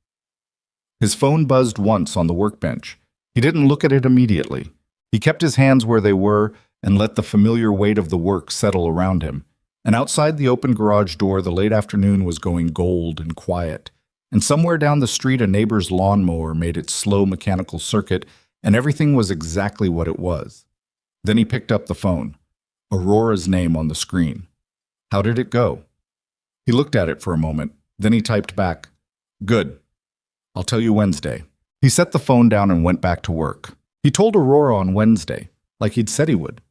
His phone buzzed once on the workbench. He didn't look at it immediately. He kept his hands where they were and let the familiar weight of the work settle around him. And outside the open garage door, the late afternoon was going gold and quiet. And somewhere down the street, a neighbor's lawnmower made its slow mechanical circuit, and everything was exactly what it was. Then he picked up the phone. Aurora's name on the screen. How did it go? He looked at it for a moment. Then he typed back, Good. I'll tell you Wednesday. He set the phone down and went back to work. He told Aurora on Wednesday, like he'd said he would.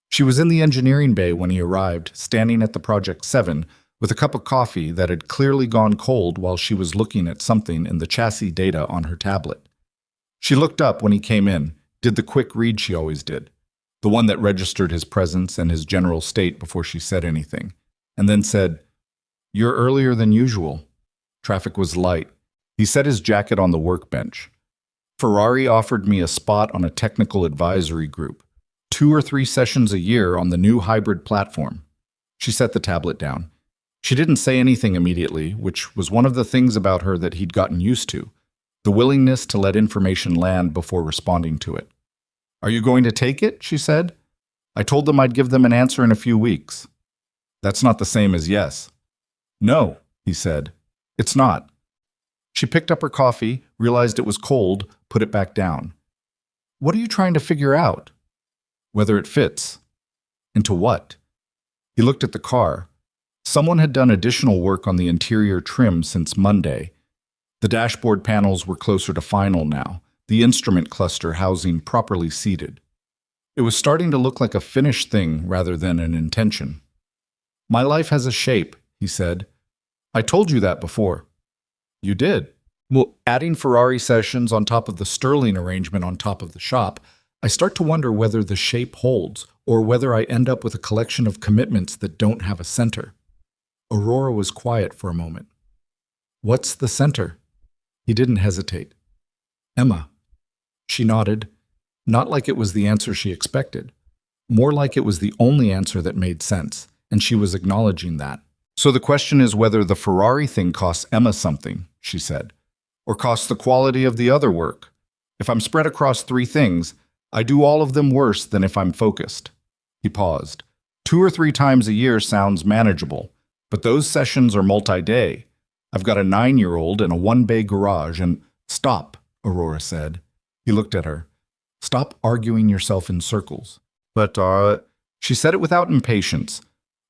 She was in the engineering bay when he arrived, standing at the Project 7, with a cup of coffee that had clearly gone cold while she was looking at something in the chassis data on her tablet. She looked up when he came in, did the quick read she always did, the one that registered his presence and his general state before she said anything, and then said, You're earlier than usual. Traffic was light. He set his jacket on the workbench. Ferrari offered me a spot on a technical advisory group, 2 or 3 sessions a year on the new hybrid platform. She set the tablet down. She didn't say anything immediately, which was one of the things about her that he'd gotten used to, the willingness to let information land before responding to it. "Are you going to take it?" she said. "I told them I'd give them an answer in a few weeks." "That's not the same as yes." "No," he said. "It's not." She picked up her coffee, realized it was cold, put it back down. "What are you trying to figure out?" "Whether it fits." "Into what?" He looked at the car. Someone had done additional work on the interior trim since Monday. The dashboard panels were closer to final now, the instrument cluster housing properly seated. It was starting to look like a finished thing rather than an intention. "My life has a shape," he said. "I told you that before." "You did." "Well, adding Ferrari sessions on top of the Sterling arrangement on top of the shop, I start to wonder whether the shape holds, or whether I end up with a collection of commitments that don't have a center." Aurora was quiet for a moment. "What's the center?" He didn't hesitate. "Emma." She nodded, not like it was the answer she expected, more like it was the only answer that made sense, and she was acknowledging that. "So the question is whether the Ferrari thing costs Emma something," she said, "or costs the quality of the other work. If I'm spread across 3 things, I do all of them worse than if I'm focused." He paused. 2 or 3 times a year sounds manageable, but those sessions are multi-day. I've got a 9-year-old and a 1-bay garage and— "Stop," Aurora said. He looked at her. "Stop arguing yourself in circles." "But, She said it without impatience,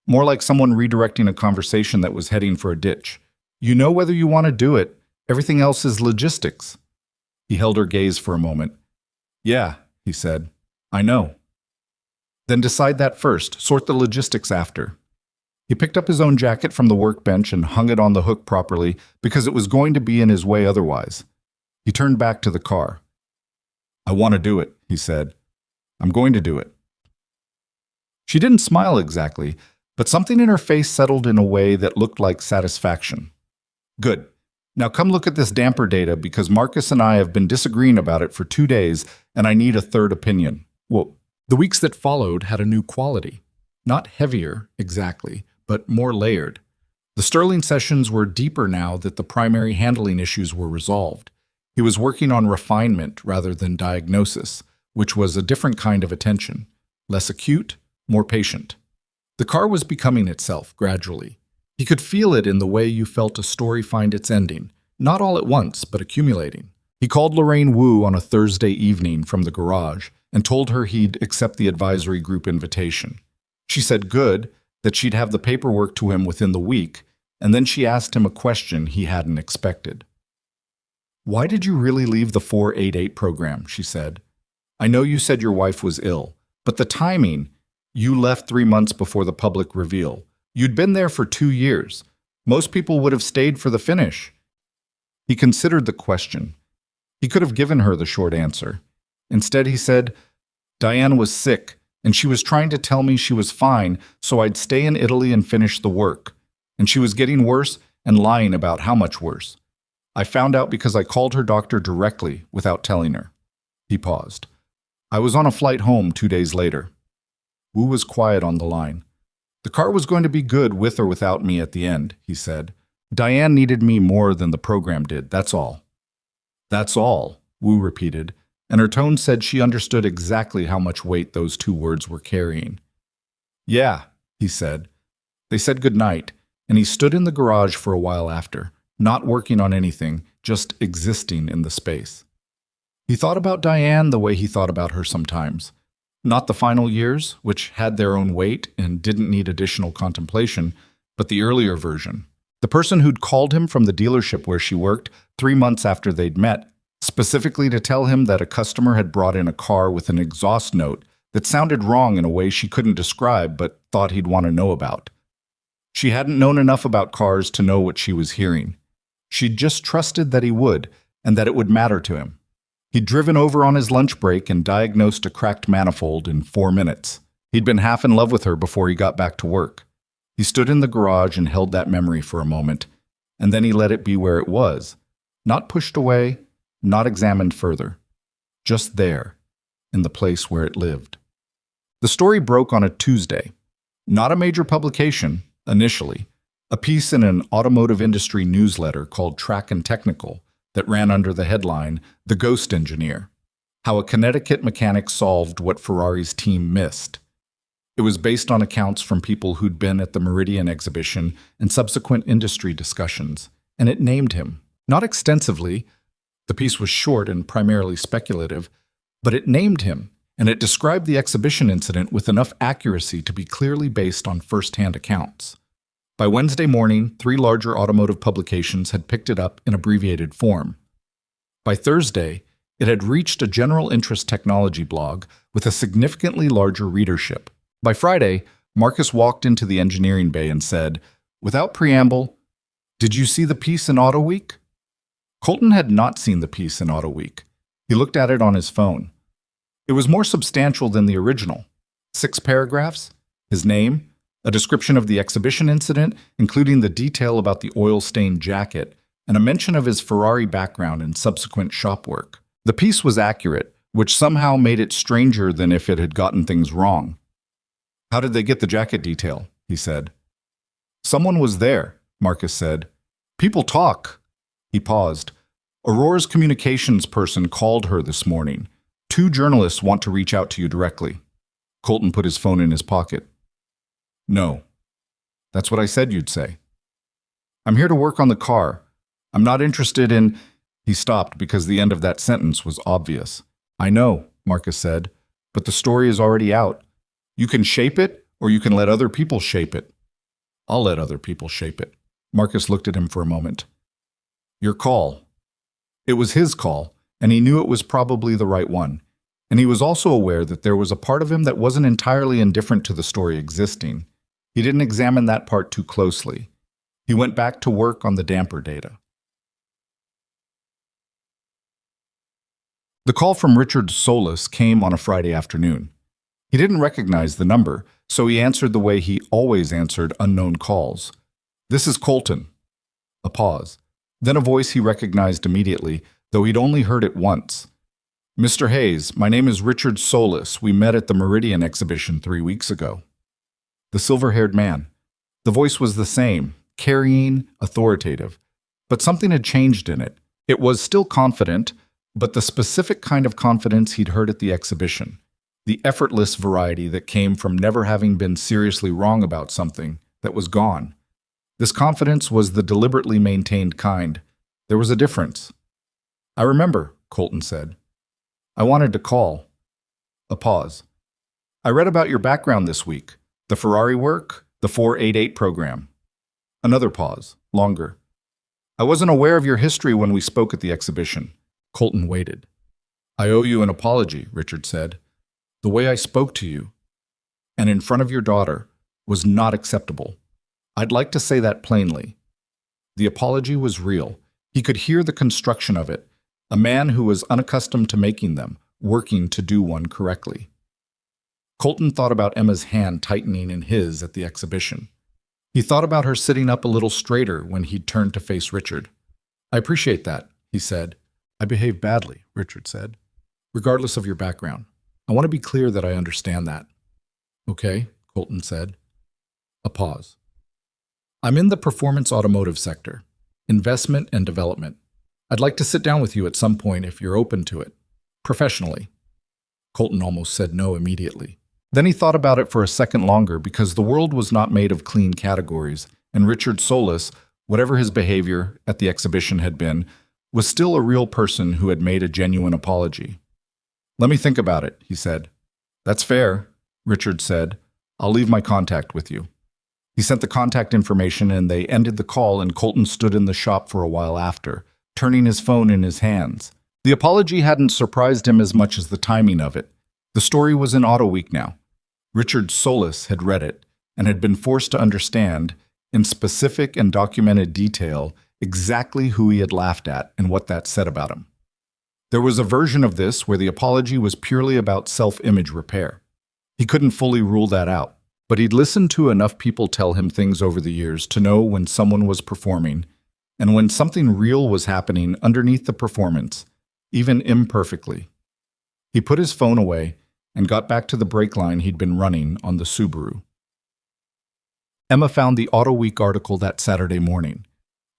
more like someone redirecting a conversation that was heading for a ditch. "You know whether you want to do it. Everything else is logistics." He held her gaze for a moment. "Yeah," he said. "I know." "Then decide that first. Sort the logistics after." He picked up his own jacket from the workbench and hung it on the hook properly because it was going to be in his way otherwise. He turned back to the car. "I want to do it," he said. "I'm going to do it." She didn't smile exactly, but something in her face settled in a way that looked like satisfaction. "Good. Now come look at this damper data because Marcus and I have been disagreeing about it for 2 days and I need a third opinion." Well, the weeks that followed had a new quality. Not heavier, exactly, but more layered. The Sterling sessions were deeper now that the primary handling issues were resolved. He was working on refinement rather than diagnosis, which was a different kind of attention. Less acute, more patient. The car was becoming itself, gradually. He could feel it in the way you felt a story find its ending, not all at once, but accumulating. He called Lorraine Wu on a Thursday evening from the garage and told her he'd accept the advisory group invitation. She said good, that she'd have the paperwork to him within the week, and then she asked him a question he hadn't expected. "Why did you really leave the 488 program?" she said. "I know you said your wife was ill, but the timing— you left 3 months before the public reveal. You'd been there for 2 years. Most people would have stayed for the finish." He considered the question. He could have given her the short answer. Instead, he said, "Diane was sick, and she was trying to tell me she was fine, so I'd stay in Italy and finish the work. And she was getting worse and lying about how much worse. I found out because I called her doctor directly without telling her." He paused. "I was on a flight home 2 days later." Wu was quiet on the line. "The car was going to be good with or without me at the end," he said. "Diane needed me more than the program did, that's all." "That's all," Wu repeated, and her tone said she understood exactly how much weight those 2 words were carrying. "Yeah," he said. They said goodnight, and he stood in the garage for a while after, not working on anything, just existing in the space. He thought about Diane the way he thought about her sometimes. Not the final years, which had their own weight and didn't need additional contemplation, but the earlier version. The person who'd called him from the dealership where she worked 3 months after they'd met, specifically to tell him that a customer had brought in a car with an exhaust note that sounded wrong in a way she couldn't describe but thought he'd want to know about. She hadn't known enough about cars to know what she was hearing. She'd just trusted that he would, and that it would matter to him. He'd driven over on his lunch break and diagnosed a cracked manifold in 4 minutes. He'd been half in love with her before he got back to work. He stood in the garage and held that memory for a moment, and then he let it be where it was, not pushed away, not examined further. Just there, in the place where it lived. The story broke on a Tuesday. Not a major publication, initially. A piece in an automotive industry newsletter called Track and Technical that ran under the headline, The Ghost Engineer, How a Connecticut Mechanic Solved What Ferrari's Team Missed. It was based on accounts from people who'd been at the Meridian exhibition and subsequent industry discussions, and it named him. Not extensively, the piece was short and primarily speculative, but it named him, and it described the exhibition incident with enough accuracy to be clearly based on first-hand accounts. By Wednesday morning, 3 larger automotive publications had picked it up in abbreviated form. By Thursday, it had reached a general interest technology blog with a significantly larger readership. By Friday, Marcus walked into the engineering bay and said, without preamble, "Did you see the piece in Auto Week?" Colton had not seen the piece in Auto Week. He looked at it on his phone. It was more substantial than the original. 6 paragraphs, his name, a description of the exhibition incident, including the detail about the oil-stained jacket, and a mention of his Ferrari background and subsequent shop work. The piece was accurate, which somehow made it stranger than if it had gotten things wrong. "How did they get the jacket detail?" he said. "Someone was there," Marcus said. "People talk." He paused. "Aurora's communications person called her this morning. 2 journalists want to reach out to you directly." Colton put his phone in his pocket. "No. That's what I said you'd say. I'm here to work on the car. I'm not interested in—" He stopped because the end of that sentence was obvious. "I know," Marcus said, "but the story is already out. You can shape it, or you can let other people shape it." "I'll let other people shape it." Marcus looked at him for a moment. "Your call." It was his call, and he knew it was probably the right one. And he was also aware that there was a part of him that wasn't entirely indifferent to the story existing. He didn't examine that part too closely. He went back to work on the damper data. The call from Richard Solis came on a Friday afternoon. He didn't recognize the number, so he answered the way he always answered unknown calls. "This is Colton." A pause. Then a voice he recognized immediately, though he'd only heard it once. "Mr. Hayes, my name is Richard Solis. We met at the Meridian exhibition 3 weeks ago." The silver-haired man. The voice was the same, carrying, authoritative. But something had changed in it. It was still confident, but the specific kind of confidence he'd heard at the exhibition. The effortless variety that came from never having been seriously wrong about something that was gone. This confidence was the deliberately maintained kind. There was a difference. "I remember," Colton said. "I wanted to call." A pause. "I read about your background this week. The Ferrari work, the 488 program." Another pause, longer. "I wasn't aware of your history when we spoke at the exhibition." Colton waited. "I owe you an apology," Richard said. "The way I spoke to you, and in front of your daughter, was not acceptable. I'd like to say that plainly." The apology was real. He could hear the construction of it. A man who was unaccustomed to making them, working to do one correctly. Colton thought about Emma's hand tightening in his at the exhibition. He thought about her sitting up a little straighter when he'd turned to face Richard. "I appreciate that," he said. "I behaved badly," Richard said. "Regardless of your background. I want to be clear that I understand that." "Okay," Colton said. A pause. "I'm in the performance automotive sector, investment and development. I'd like to sit down with you at some point if you're open to it. Professionally." Colton almost said no immediately. Then he thought about it for a second longer because the world was not made of clean categories, and Richard Solis, whatever his behavior at the exhibition had been, was still a real person who had made a genuine apology. "Let me think about it," he said. "That's fair," Richard said. "I'll leave my contact with you." He sent the contact information and they ended the call, and Colton stood in the shop for a while after, turning his phone in his hands. The apology hadn't surprised him as much as the timing of it. The story was in Auto Week now. Richard Solis had read it and had been forced to understand, in specific and documented detail, exactly who he had laughed at and what that said about him. There was a version of this where the apology was purely about self-image repair. He couldn't fully rule that out, but he'd listened to enough people tell him things over the years to know when someone was performing and when something real was happening underneath the performance, even imperfectly. He put his phone away and got back to the brake line he'd been running on the Subaru. Emma found the Auto Week article that Saturday morning.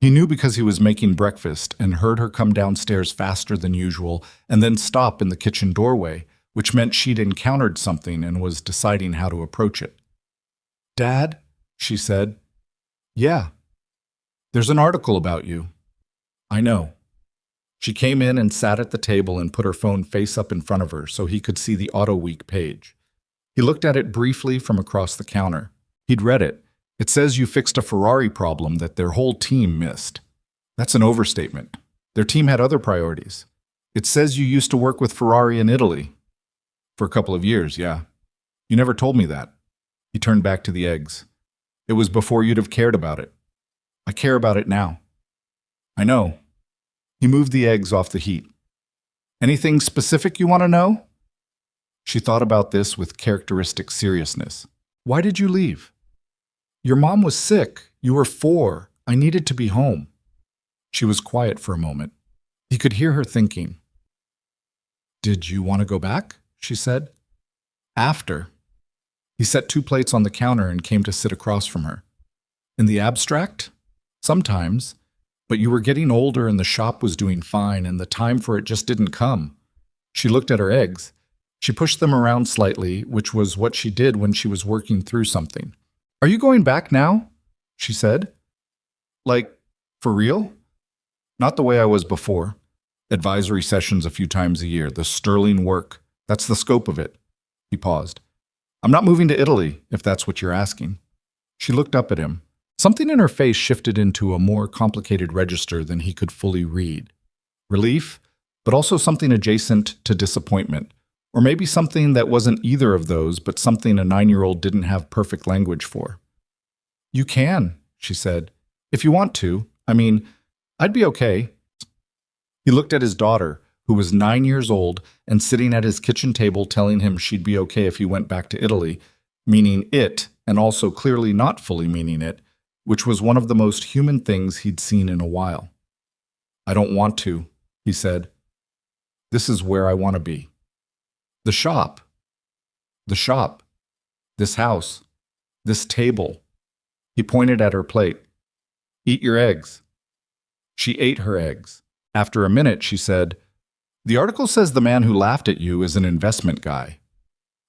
He knew because he was making breakfast and heard her come downstairs faster than usual and then stop in the kitchen doorway, which meant she'd encountered something and was deciding how to approach it. "Dad," she said. "Yeah. There's an article about you." "I know." She came in and sat at the table and put her phone face up in front of her so he could see the Auto Week page. He looked at it briefly from across the counter. He'd read it. "It says you fixed a Ferrari problem that their whole team missed." "That's an overstatement. Their team had other priorities." "It says you used to work with Ferrari in Italy." "For a couple of years, yeah." "You never told me that." He turned back to the eggs. "It was before you'd have cared about it." "I care about it now." "I know." He moved the eggs off the heat. "Anything specific you want to know?" She thought about this with characteristic seriousness. "Why did you leave?" "Your mom was sick. You were 4. I needed to be home." She was quiet for a moment. He could hear her thinking. "Did you want to go back?" she said. "After." He set 2 plates on the counter and came to sit across from her. "In the abstract? Sometimes. But you were getting older and the shop was doing fine and the time for it just didn't come." She looked at her eggs. She pushed them around slightly, which was what she did when she was working through something. "Are you going back now?" she said. "Like, for real?" "Not the way I was before. Advisory sessions a few times a year, the sterling work. That's the scope of it." He paused. "I'm not moving to Italy, if that's what you're asking." She looked up at him. Something in her face shifted into a more complicated register than he could fully read. Relief, but also something adjacent to disappointment. Or maybe something that wasn't either of those, but something a 9-year-old didn't have perfect language for. "You can," she said. "If you want to. I mean, I'd be okay." He looked at his daughter, who was 9 years old and sitting at his kitchen table telling him she'd be okay if he went back to Italy, meaning it, and also clearly not fully meaning it, which was one of the most human things he'd seen in a while. "I don't want to," he said. "This is where I want to be." "The shop. The shop. This house. This table." He pointed at her plate. "Eat your eggs." She ate her eggs. After a minute, she said, "The article says the man who laughed at you is an investment guy."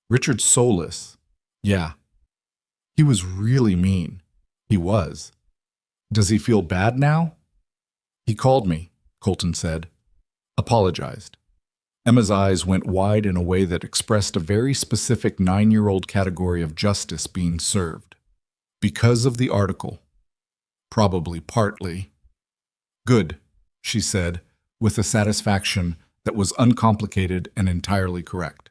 "Richard Solis." "Yeah. He was really mean." "He was. Does he feel bad now?" "He called me," Colton said. "Apologized." Emma's eyes went wide in a way that expressed a very specific 9-year-old category of justice being served. "Because of the article." "Probably partly." "Good," she said, with a satisfaction that was uncomplicated and entirely correct.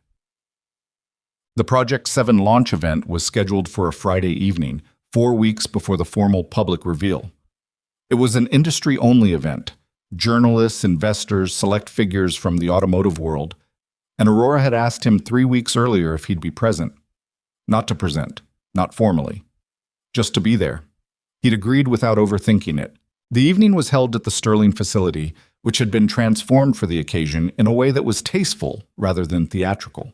The Project 7 launch event was scheduled for a Friday evening, 4 weeks before the formal public reveal. It was an industry-only event. Journalists, investors, select figures from the automotive world, and Aurora had asked him 3 weeks earlier if he'd be present. Not to present, not formally. Just to be there. He'd agreed without overthinking it. The evening was held at the Sterling facility, which had been transformed for the occasion in a way that was tasteful rather than theatrical.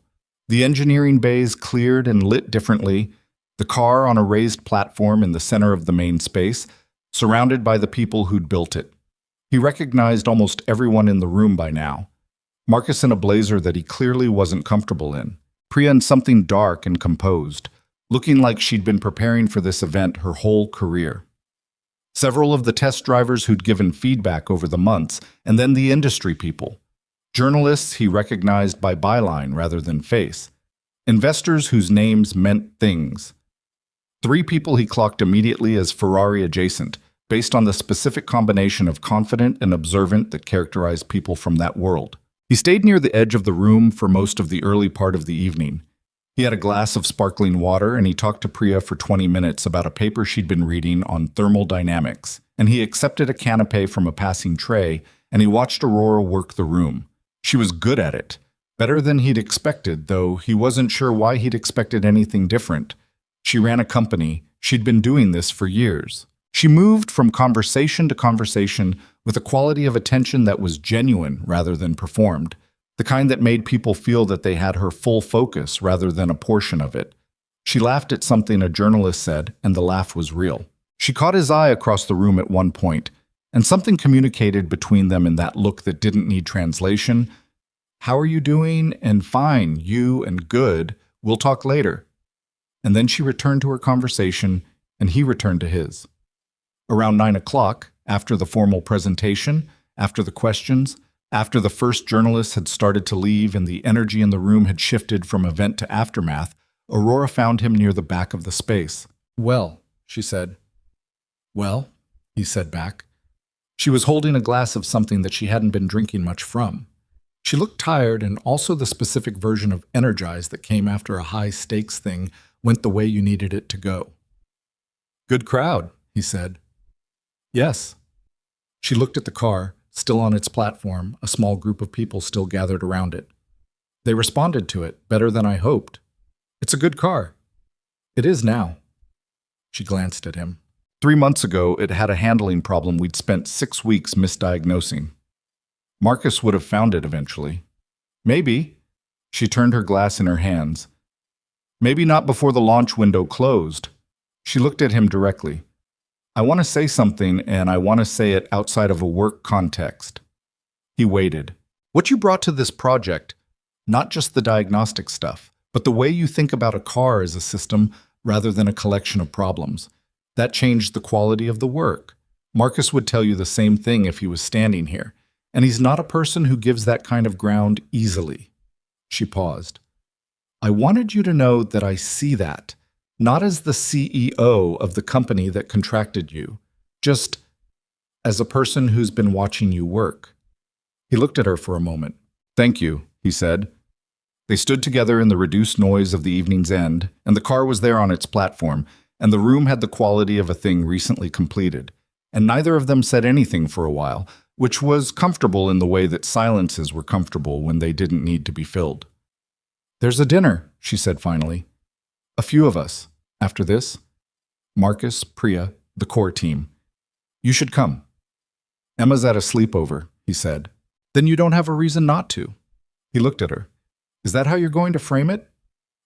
The engineering bays cleared and lit differently, the car on a raised platform in the center of the main space, surrounded by the people who'd built it. He recognized almost everyone in the room by now. Marcus in a blazer that he clearly wasn't comfortable in. Priya in something dark and composed, looking like she'd been preparing for this event her whole career. Several of the test drivers who'd given feedback over the months, and then the industry people. Journalists he recognized by byline rather than face. Investors whose names meant things. 3 people he clocked immediately as Ferrari adjacent, based on the specific combination of confident and observant that characterized people from that world. He stayed near the edge of the room for most of the early part of the evening. He had a glass of sparkling water and he talked to Priya for 20 minutes about a paper she'd been reading on thermal dynamics, and he accepted a canapé from a passing tray and he watched Aurora work the room. She was good at it. Better than he'd expected, though he wasn't sure why he'd expected anything different. She ran a company. She'd been doing this for years. She moved from conversation to conversation with a quality of attention that was genuine rather than performed, the kind that made people feel that they had her full focus rather than a portion of it. She laughed at something a journalist said, and the laugh was real. She caught his eye across the room at one point, and something communicated between them in that look that didn't need translation. "How are you doing?" and "Fine, you," and "Good, we'll talk later." And then she returned to her conversation, and he returned to his. Around 9 o'clock, after the formal presentation, after the questions, after the first journalist had started to leave and the energy in the room had shifted from event to aftermath, Aurora found him near the back of the space. "Well," she said. "Well," he said back. She was holding a glass of something that she hadn't been drinking much from. She looked tired, and also the specific version of energized that came after a high-stakes thing went the way you needed it to go. "Good crowd," he said. "Yes." She looked at the car, still on its platform, a small group of people still gathered around it. "They responded to it better than I hoped. It's a good car." "It is now." She glanced at him. 3 months ago, it had a handling problem we'd spent 6 weeks misdiagnosing. Marcus would have found it eventually. "Maybe." She turned her glass in her hands. "Maybe not before the launch window closed." She looked at him directly. "I want to say something, and I want to say it outside of a work context." He waited. "What you brought to this project, not just the diagnostic stuff, but the way you think about a car as a system rather than a collection of problems. That changed the quality of the work. Marcus would tell you the same thing if he was standing here, and he's not a person who gives that kind of ground easily." She paused. "I wanted you to know that I see that, not as the CEO of the company that contracted you, just as a person who's been watching you work." He looked at her for a moment. "Thank you," he said. They stood together in the reduced noise of the evening's end, and the car was there on its platform, and the room had the quality of a thing recently completed, and neither of them said anything for a while, which was comfortable in the way that silences were comfortable when they didn't need to be filled. "There's a dinner," she said finally. "A few of us. After this. Marcus, Priya, the core team. You should come." "Emma's at a sleepover," he said. "Then you don't have a reason not to." He looked at her. "Is that how you're going to frame it?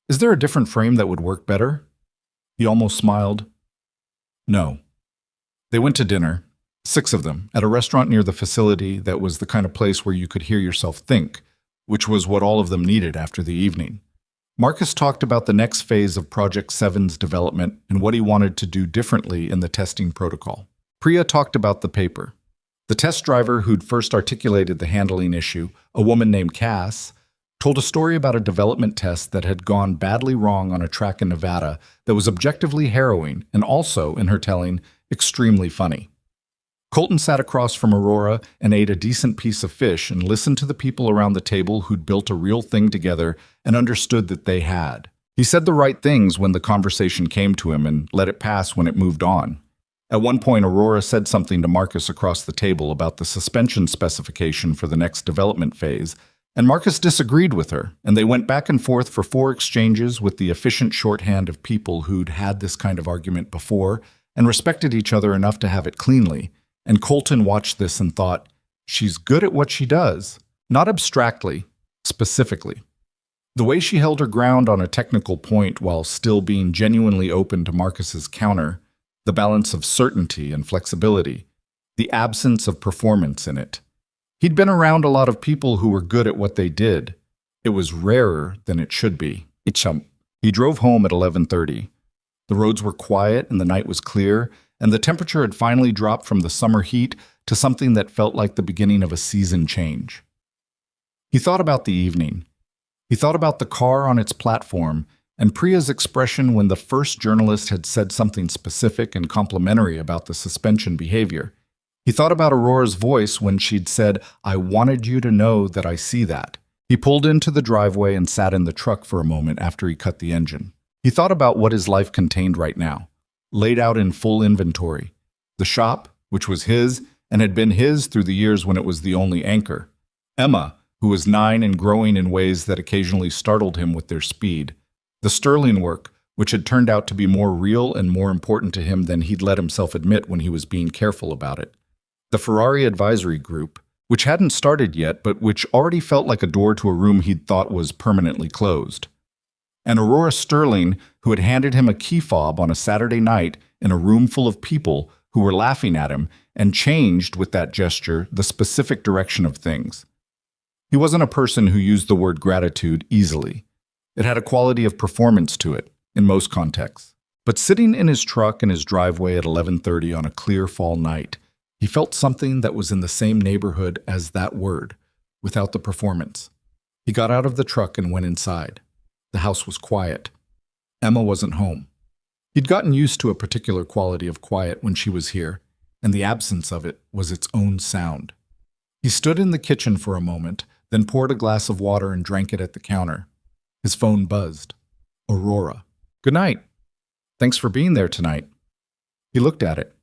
Is there a different frame that would work better?" He almost smiled. "No." They went to dinner, 6 of them, at a restaurant near the facility that was the kind of place where you could hear yourself think, which was what all of them needed after the evening. Marcus talked about the next phase of Project 7's development and what he wanted to do differently in the testing protocol. Priya talked about the paper. The test driver who'd first articulated the handling issue, a woman named Cass, told a story about a development test that had gone badly wrong on a track in Nevada that was objectively harrowing and also, in her telling, extremely funny. Colton sat across from Aurora and ate a decent piece of fish and listened to the people around the table who'd built a real thing together and understood that they had. He said the right things when the conversation came to him and let it pass when it moved on. At one point, Aurora said something to Marcus across the table about the suspension specification for the next development phase, and Marcus disagreed with her, and they went back and forth for 4 exchanges with the efficient shorthand of people who'd had this kind of argument before and respected each other enough to have it cleanly. And Colton watched this and thought, she's good at what she does, not abstractly, specifically. The way she held her ground on a technical point while still being genuinely open to Marcus's counter, the balance of certainty and flexibility, the absence of performance in it. He'd been around a lot of people who were good at what they did. It was rarer than it should be. He drove home at 11:30. The roads were quiet and the night was clear, and the temperature had finally dropped from the summer heat to something that felt like the beginning of a season change. He thought about the evening. He thought about the car on its platform and Priya's expression when the first journalist had said something specific and complimentary about the suspension behavior. He thought about Aurora's voice when she'd said, "I wanted you to know that I see that." He pulled into the driveway and sat in the truck for a moment after he cut the engine. He thought about what his life contained right now, laid out in full inventory. The shop, which was his and had been his through the years when it was the only anchor. Emma, who was 9 and growing in ways that occasionally startled him with their speed. The sterling work, which had turned out to be more real and more important to him than he'd let himself admit when he was being careful about it. The Ferrari advisory group, which hadn't started yet but which already felt like a door to a room he'd thought was permanently closed. And Aurora Sterling, who had handed him a key fob on a Saturday night in a room full of people who were laughing at him and changed with that gesture the specific direction of things. He wasn't a person who used the word gratitude easily. It had a quality of performance to it, in most contexts. But sitting in his truck in his driveway at 11:30 on a clear fall night, he felt something that was in the same neighborhood as that word, without the performance. He got out of the truck and went inside. The house was quiet. Emma wasn't home. He'd gotten used to a particular quality of quiet when she was here, and the absence of it was its own sound. He stood in the kitchen for a moment, then poured a glass of water and drank it at the counter. His phone buzzed. Aurora. "Good night. Thanks for being there tonight." He looked at it.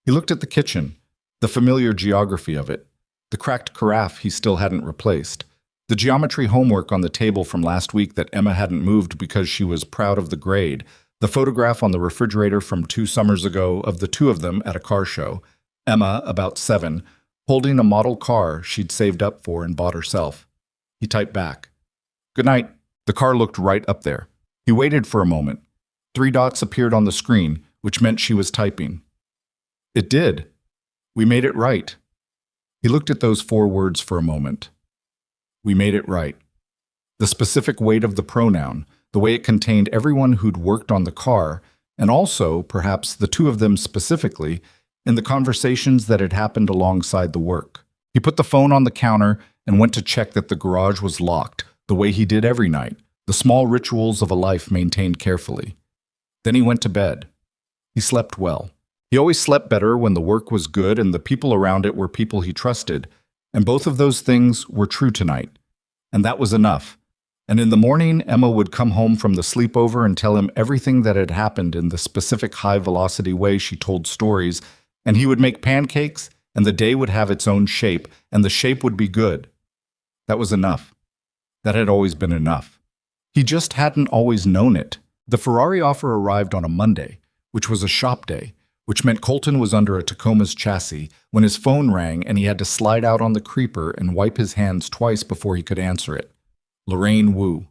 He looked at the kitchen, the familiar geography of it, the cracked carafe he still hadn't replaced, the geometry homework on the table from last week that Emma hadn't moved because she was proud of the grade, the photograph on the refrigerator from 2 summers ago of the two of them at a car show, Emma, about 7, holding a model car she'd saved up for and bought herself. He typed back, "Good night." The car looked right up there. He waited for a moment. 3 dots appeared on the screen, which meant she was typing. It did. "We made it right." He looked at those 4 words for a moment. We made it right. The specific weight of the pronoun, the way it contained everyone who'd worked on the car, and also, perhaps the two of them specifically, in the conversations that had happened alongside the work. He put the phone on the counter and went to check that the garage was locked, the way he did every night, the small rituals of a life maintained carefully. Then he went to bed. He slept well. He always slept better when the work was good and the people around it were people he trusted, and both of those things were true tonight. And that was enough. And in the morning, Emma would come home from the sleepover and tell him everything that had happened in the specific high-velocity way she told stories, and he would make pancakes, and the day would have its own shape, and the shape would be good. That was enough. That had always been enough. He just hadn't always known it. The Ferrari offer arrived on a Monday, which was a shop day, which meant Colton was under a Tacoma's chassis when his phone rang and he had to slide out on the creeper and wipe his hands twice before he could answer it. Lorraine Wu.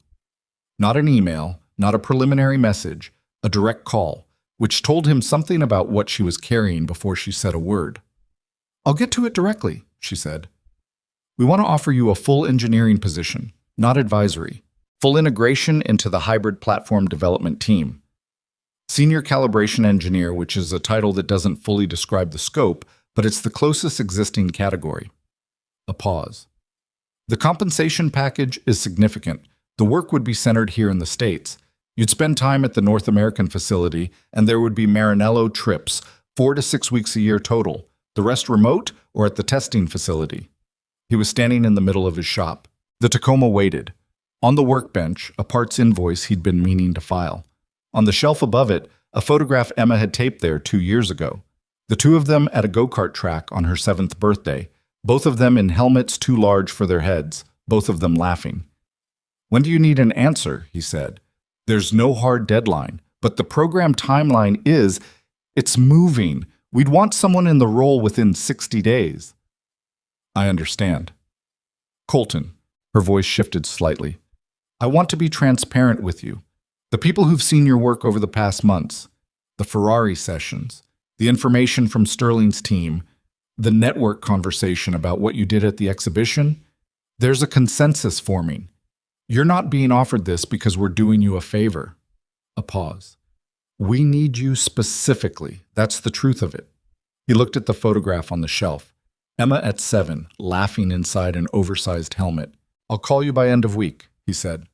Not an email, not a preliminary message, a direct call, which told him something about what she was carrying before she said a word. "I'll get to it directly," she said. "We want to offer you a full engineering position, not advisory. Full integration into the hybrid platform development team. Senior calibration engineer, which is a title that doesn't fully describe the scope, but it's the closest existing category." A pause. "The compensation package is significant. The work would be centered here in the States. You'd spend time at the North American facility, and there would be Maranello trips, 4 to 6 weeks a year total. The rest remote or at the testing facility." He was standing in the middle of his shop. The Tacoma waited. On the workbench, a parts invoice he'd been meaning to file. On the shelf above it, a photograph Emma had taped there 2 years ago. The two of them at a go-kart track on her 7th birthday, both of them in helmets too large for their heads, both of them laughing. "When do you need an answer?" he said. "There's no hard deadline, but the program timeline is, it's moving. We'd want someone in the role within 60 days. "I understand." "Colton," her voice shifted slightly, "I want to be transparent with you. The people who've seen your work over the past months, the Ferrari sessions, the information from Sterling's team, the network conversation about what you did at the exhibition, there's a consensus forming. You're not being offered this because we're doing you a favor." A pause. "We need you specifically. That's the truth of it." He looked at the photograph on the shelf. Emma at 7, laughing inside an oversized helmet. "I'll call you by end of week," he said.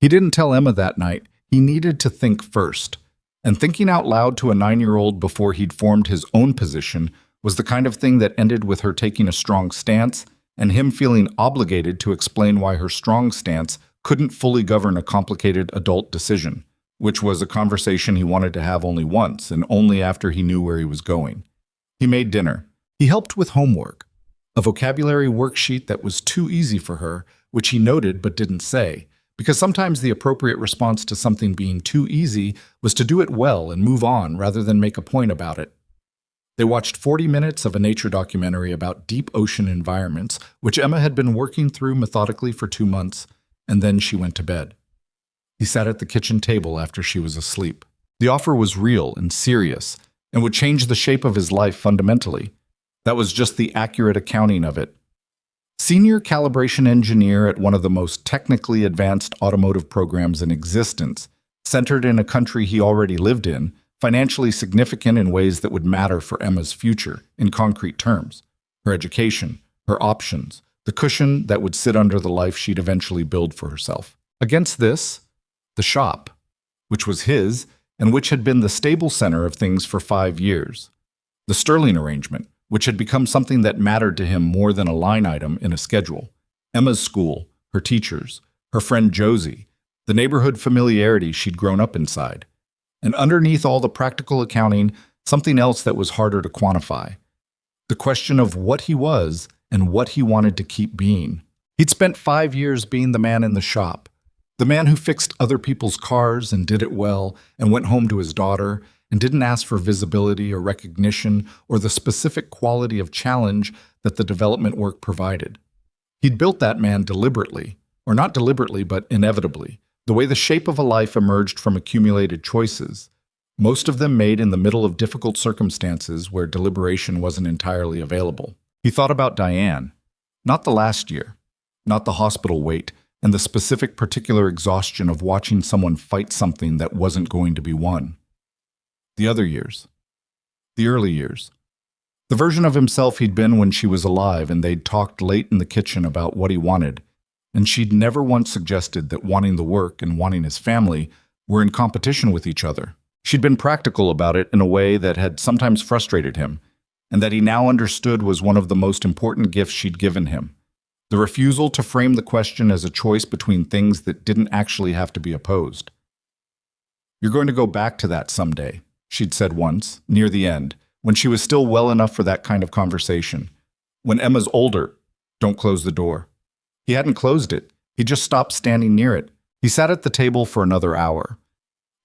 He didn't tell Emma that night. He needed to think first. And thinking out loud to a 9-year-old before he'd formed his own position was the kind of thing that ended with her taking a strong stance and him feeling obligated to explain why her strong stance couldn't fully govern a complicated adult decision, which was a conversation he wanted to have only once and only after he knew where he was going. He made dinner. He helped with homework, a vocabulary worksheet that was too easy for her, which he noted but didn't say, because sometimes the appropriate response to something being too easy was to do it well and move on rather than make a point about it. They watched 40 minutes of a nature documentary about deep ocean environments, which Emma had been working through methodically for 2 months, and then she went to bed. He sat at the kitchen table after she was asleep. The offer was real and serious, and would change the shape of his life fundamentally. That was just the accurate accounting of it. Senior calibration engineer at one of the most technically advanced automotive programs in existence, centered in a country he already lived in, financially significant in ways that would matter for Emma's future, in concrete terms. Her education, her options, the cushion that would sit under the life she'd eventually build for herself. Against this, the shop, which was his, and which had been the stable center of things for 5 years. The Sterling arrangement, which had become something that mattered to him more than a line item in a schedule. Emma's school, her teachers, her friend Josie, the neighborhood familiarity she'd grown up inside. And underneath all the practical accounting, something else that was harder to quantify. The question of what he was and what he wanted to keep being. He'd spent 5 years being the man in the shop, the man who fixed other people's cars and did it well and went home to his daughter and didn't ask for visibility or recognition or the specific quality of challenge that the development work provided. He'd built that man deliberately, or not deliberately, but inevitably, the way the shape of a life emerged from accumulated choices, most of them made in the middle of difficult circumstances where deliberation wasn't entirely available. He thought about Diane, not the last year, not the hospital wait, and the specific particular exhaustion of watching someone fight something that wasn't going to be won. The other years. The early years. The version of himself he'd been when she was alive and they'd talked late in the kitchen about what he wanted, and she'd never once suggested that wanting the work and wanting his family were in competition with each other. She'd been practical about it in a way that had sometimes frustrated him, and that he now understood was one of the most important gifts she'd given him. The refusal to frame the question as a choice between things that didn't actually have to be opposed. "You're going to go back to that someday," she'd said once, near the end, when she was still well enough for that kind of conversation. When Emma's older, don't close the door. He hadn't closed it. He just stopped standing near it. He sat at the table for another hour.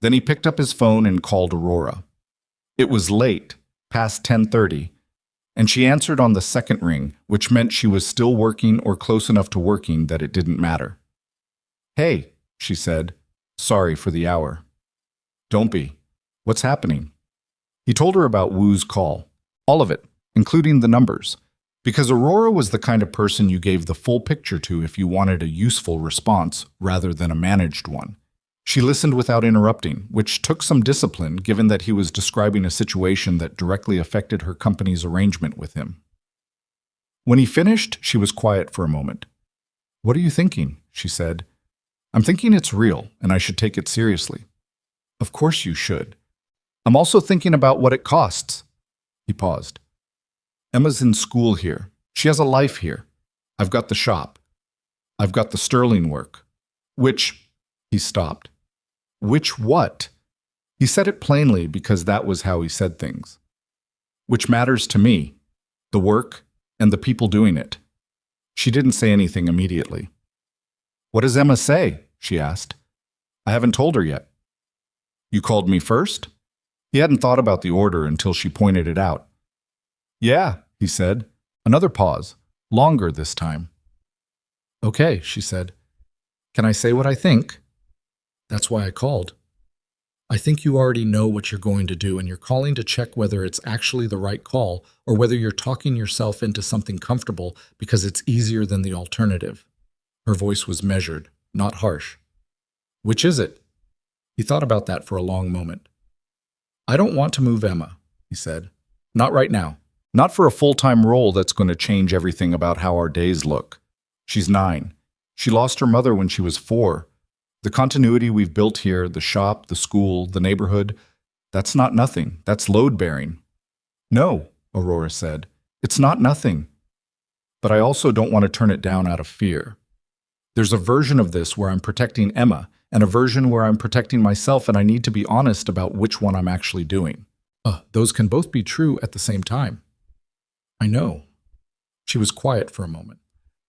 Then he picked up his phone and called Aurora. It was late, past 10:30, and she answered on the second ring, which meant she was still working or close enough to working that it didn't matter. "Hey," she said, "sorry for the hour." "Don't be. What's happening?" He told her about Wu's call. All of it, including the numbers. Because Aurora was the kind of person you gave the full picture to if you wanted a useful response rather than a managed one. She listened without interrupting, which took some discipline given that he was describing a situation that directly affected her company's arrangement with him. When he finished, she was quiet for a moment. "What are you thinking?" she said. "I'm thinking it's real, and I should take it seriously." "Of course you should. I'm also thinking about what it costs." He paused. "Emma's in school here. She has a life here. I've got the shop. I've got the Sterling work. Which—" he stopped. "Which what?" He said it plainly because that was how he said things. "Which matters to me, the work and the people doing it." She didn't say anything immediately. "What does Emma say?" she asked. "I haven't told her yet." "You called me first?" He hadn't thought about the order until she pointed it out. "Yeah," he said. Another pause, longer this time. "Okay," she said. "Can I say what I think?" "That's why I called. I think you already know what you're going to do, and you're calling to check whether it's actually the right call or whether you're talking yourself into something comfortable because it's easier than the alternative." Her voice was measured, not harsh. "Which is it?" He thought about that for a long moment. "I don't want to move Emma," he said. "Not right now. Not for a full-time role that's going to change everything about how our days look. She's 9. She lost her mother when she was 4. The continuity we've built here, the shop, the school, the neighborhood, that's not nothing. That's load-bearing." "No," Aurora said. "It's not nothing. But I also don't want to turn it down out of fear. There's a version of this where I'm protecting Emma, and a version where I'm protecting myself, and I need to be honest about which one I'm actually doing. Those can both be true at the same time." "I know." She was quiet for a moment.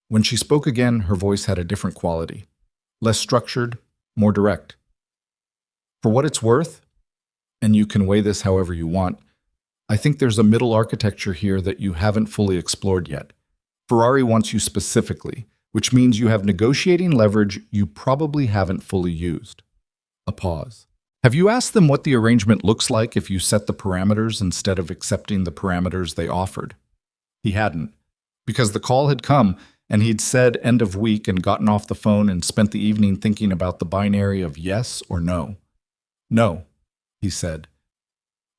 When she spoke again, her voice had a different quality. Less structured, more direct. "For what it's worth, and you can weigh this however you want, I think there's a middle architecture here that you haven't fully explored yet. Ferrari wants you specifically, which means you have negotiating leverage you probably haven't fully used. A pause. Have you asked them what the arrangement looks like if you set the parameters instead of accepting the parameters they offered? He hadn't, because the call had come and he'd said end of week and gotten off the phone and spent the evening thinking about the binary of yes or no. No, he said.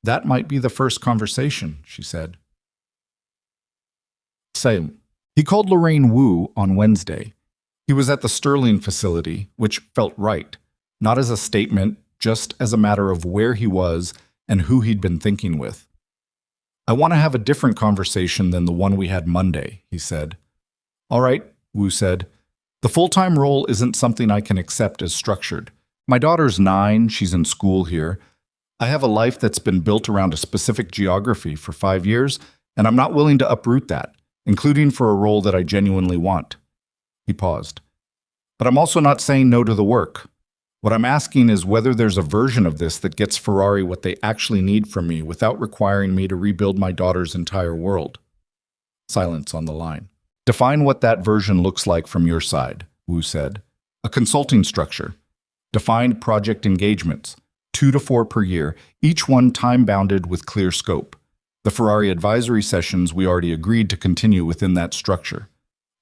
That might be the first conversation, she said. Same. He called Lorraine Wu on Wednesday. He was at the Sterling facility, which felt right, not as a statement, just as a matter of where he was and who he'd been thinking with. I want to have a different conversation than the one we had Monday, he said. All right, Wu said. The full-time role isn't something I can accept as structured. My daughter's 9, she's in school here. I have a life that's been built around a specific geography for 5 years, and I'm not willing to uproot that, including for a role that I genuinely want. He paused. But I'm also not saying no to the work. What I'm asking is whether there's a version of this that gets Ferrari what they actually need from me without requiring me to rebuild my daughter's entire world. Silence on the line. Define what that version looks like from your side, Wu said. A consulting structure. Defined project engagements. 2 to 4 per year, each one time-bounded with clear scope. The Ferrari advisory sessions we already agreed to continue within that structure.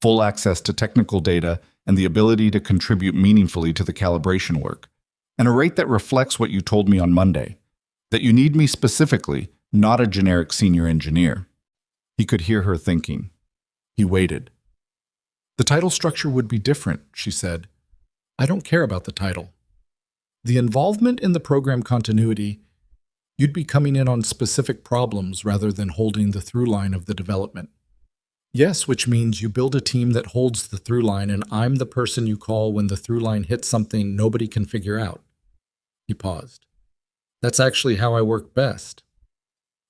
Full access to technical data and the ability to contribute meaningfully to the calibration work. And a rate that reflects what you told me on Monday. That you need me specifically, not a generic senior engineer. He could hear her thinking. He waited. The title structure would be different, she said. I don't care about the title. The involvement in the program continuity, you'd be coming in on specific problems rather than holding the through line of the development. Yes, which means you build a team that holds the through line and I'm the person you call when the through line hits something nobody can figure out. He paused. That's actually how I work best.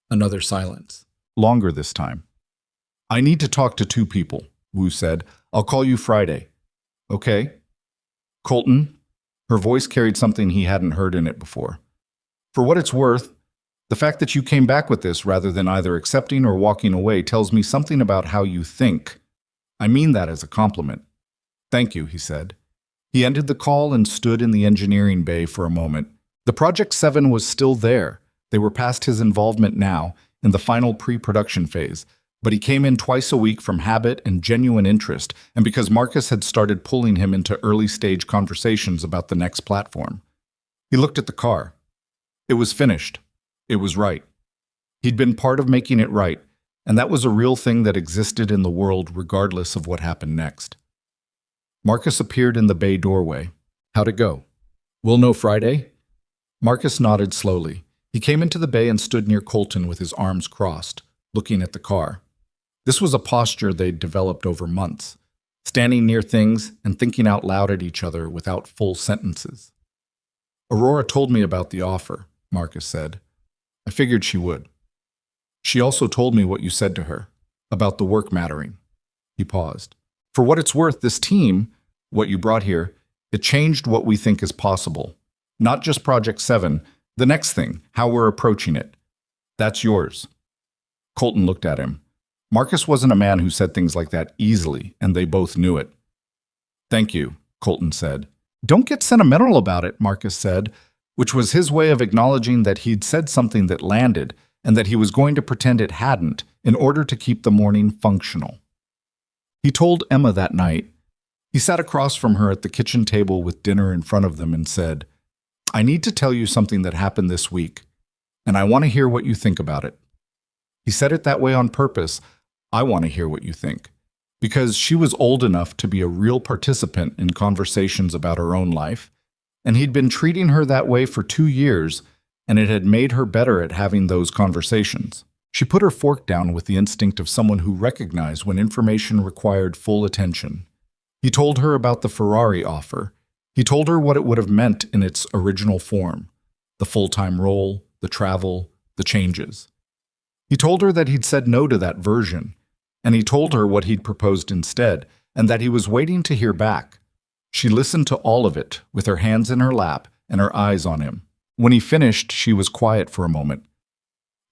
Another silence. Longer this time. I need to talk to 2 people, Wu said. I'll call you Friday. Okay? Colton? Her voice carried something he hadn't heard in it before. For what it's worth, the fact that you came back with this rather than either accepting or walking away tells me something about how you think. I mean that as a compliment. Thank you, he said. He ended the call and stood in the engineering bay for a moment. The Project 7 was still there. They were past his involvement now, in the final pre-production phase. But he came in twice a week from habit and genuine interest, and because Marcus had started pulling him into early-stage conversations about the next platform. He looked at the car. It was finished. It was right. He'd been part of making it right, and that was a real thing that existed in the world regardless of what happened next. Marcus appeared in the bay doorway. How'd it go? We'll know Friday? Marcus nodded slowly. He came into the bay and stood near Colton with his arms crossed, looking at the car. This was a posture they'd developed over months, standing near things and thinking out loud at each other without full sentences. Aurora told me about the offer, Marcus said. I figured she would. She also told me what you said to her, about the work mattering. He paused. For what it's worth, this team, what you brought here, it changed what we think is possible. Not just Project 7, the next thing, how we're approaching it. That's yours. Colton looked at him. Marcus wasn't a man who said things like that easily, and they both knew it. Thank you, Colton said. Don't get sentimental about it, Marcus said, which was his way of acknowledging that he'd said something that landed, and that he was going to pretend it hadn't in order to keep the morning functional. He told Emma that night. He sat across from her at the kitchen table with dinner in front of them and said, I need to tell you something that happened this week, and I want to hear what you think about it. He said it that way on purpose. I want to hear what you think. Because she was old enough to be a real participant in conversations about her own life, and he'd been treating her that way for 2 years, and it had made her better at having those conversations. She put her fork down with the instinct of someone who recognized when information required full attention. He told her about the Ferrari offer. He told her what it would have meant in its original form, the full-time role, the travel, the changes. He told her that he'd said no to that version, and he told her what he'd proposed instead, and that he was waiting to hear back. She listened to all of it, with her hands in her lap and her eyes on him. When he finished, she was quiet for a moment.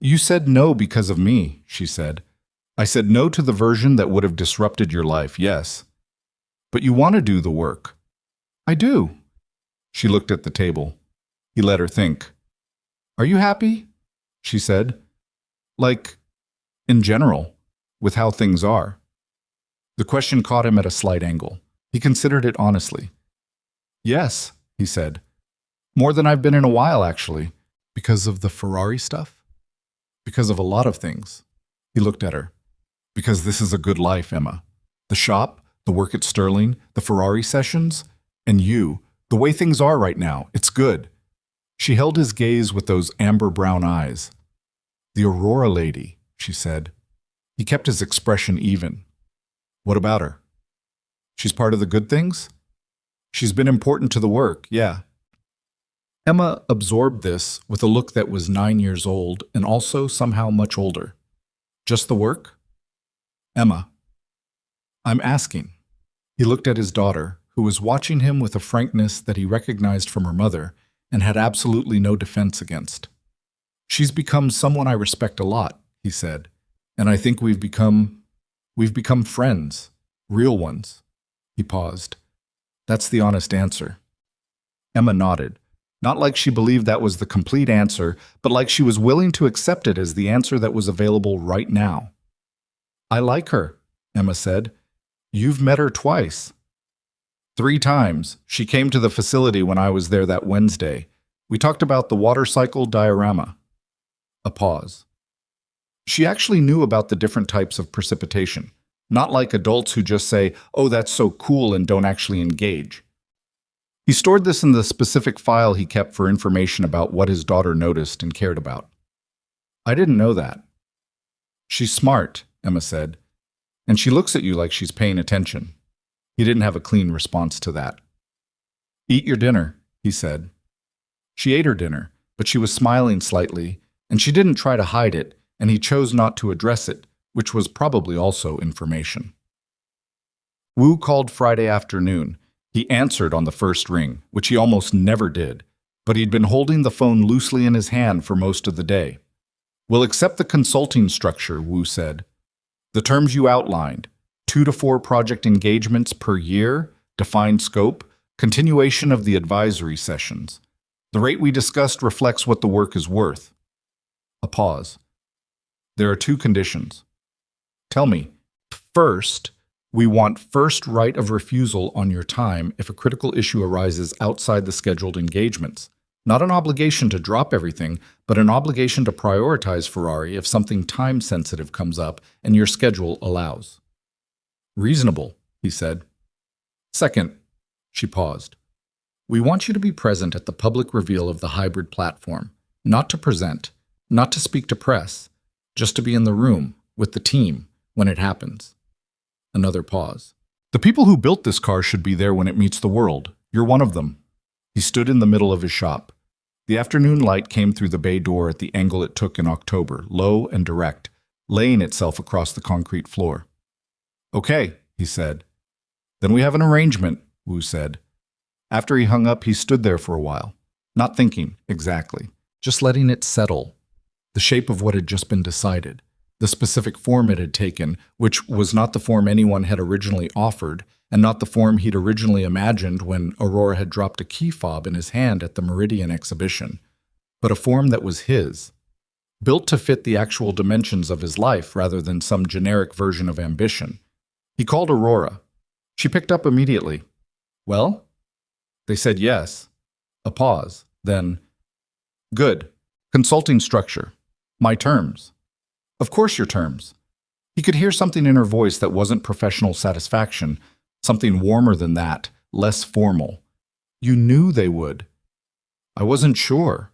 You said no because of me, she said. I said no to the version that would have disrupted your life, yes. But you want to do the work. I do. She looked at the table. He let her think. Are you happy? She said. Like, in general, with how things are. The question caught him at a slight angle. He considered it honestly. Yes, he said. More than I've been in a while, actually. Because of the Ferrari stuff? Because of a lot of things. He looked at her. Because this is a good life, Emma. The shop, the work at Sterling, the Ferrari sessions, and you. The way things are right now, it's good. She held his gaze with those amber brown eyes. The Aurora lady, she said. He kept his expression even. What about her? She's part of the good things? She's been important to the work, yeah. Emma absorbed this with a look that was 9 years old and also somehow much older. Just the work? Emma. I'm asking. He looked at his daughter, who was watching him with a frankness that he recognized from her mother and had absolutely no defense against. She's become someone I respect a lot, he said, and I think we've become friends, real ones. He paused. That's the honest answer. Emma nodded, not like she believed that was the complete answer, but like she was willing to accept it as the answer that was available right now. I like her, Emma said. You've met her twice. 3 times. She came to the facility when I was there that Wednesday. We talked about the water cycle diorama. A pause. She actually knew about the different types of precipitation, not like adults who just say, oh, that's so cool, and don't actually engage. He stored this in the specific file he kept for information about what his daughter noticed and cared about. I didn't know that. She's smart, Emma said, and she looks at you like she's paying attention. He didn't have a clean response to that. Eat your dinner, he said. She ate her dinner, but she was smiling slightly, and she didn't try to hide it, and he chose not to address it, which was probably also information. Wu called Friday afternoon. He answered on the first ring, which he almost never did, but he'd been holding the phone loosely in his hand for most of the day. We'll accept the consulting structure, Wu said. The terms you outlined, 2 to 4 project engagements per year, defined scope, continuation of the advisory sessions. The rate we discussed reflects what the work is worth. A pause. There are 2 conditions. Tell me. First, we want first right of refusal on your time if a critical issue arises outside the scheduled engagements. Not an obligation to drop everything, but an obligation to prioritize Ferrari if something time-sensitive comes up and your schedule allows. Reasonable, he said. Second, she paused. We want you to be present at the public reveal of the hybrid platform, not to present, not to speak to press, just to be in the room with the team when it happens. Another pause. The people who built this car should be there when it meets the world. You're one of them. He stood in the middle of his shop. The afternoon light came through the bay door at the angle it took in October, low and direct, laying itself across the concrete floor. Okay, he said. Then we have an arrangement, Wu said. After he hung up, he stood there for a while, not thinking exactly, just letting it settle. The shape of what had just been decided, the specific form it had taken, which was not the form anyone had originally offered, and not the form he'd originally imagined when Aurora had dropped a key fob in his hand at the Meridian exhibition, but a form that was his, built to fit the actual dimensions of his life rather than some generic version of ambition. He called Aurora. She picked up immediately. Well? They said yes. A pause. Then, good. Consulting structure. My terms. Of course your terms. He could hear something in her voice that wasn't professional satisfaction, something warmer than that, less formal. You knew they would. I wasn't sure.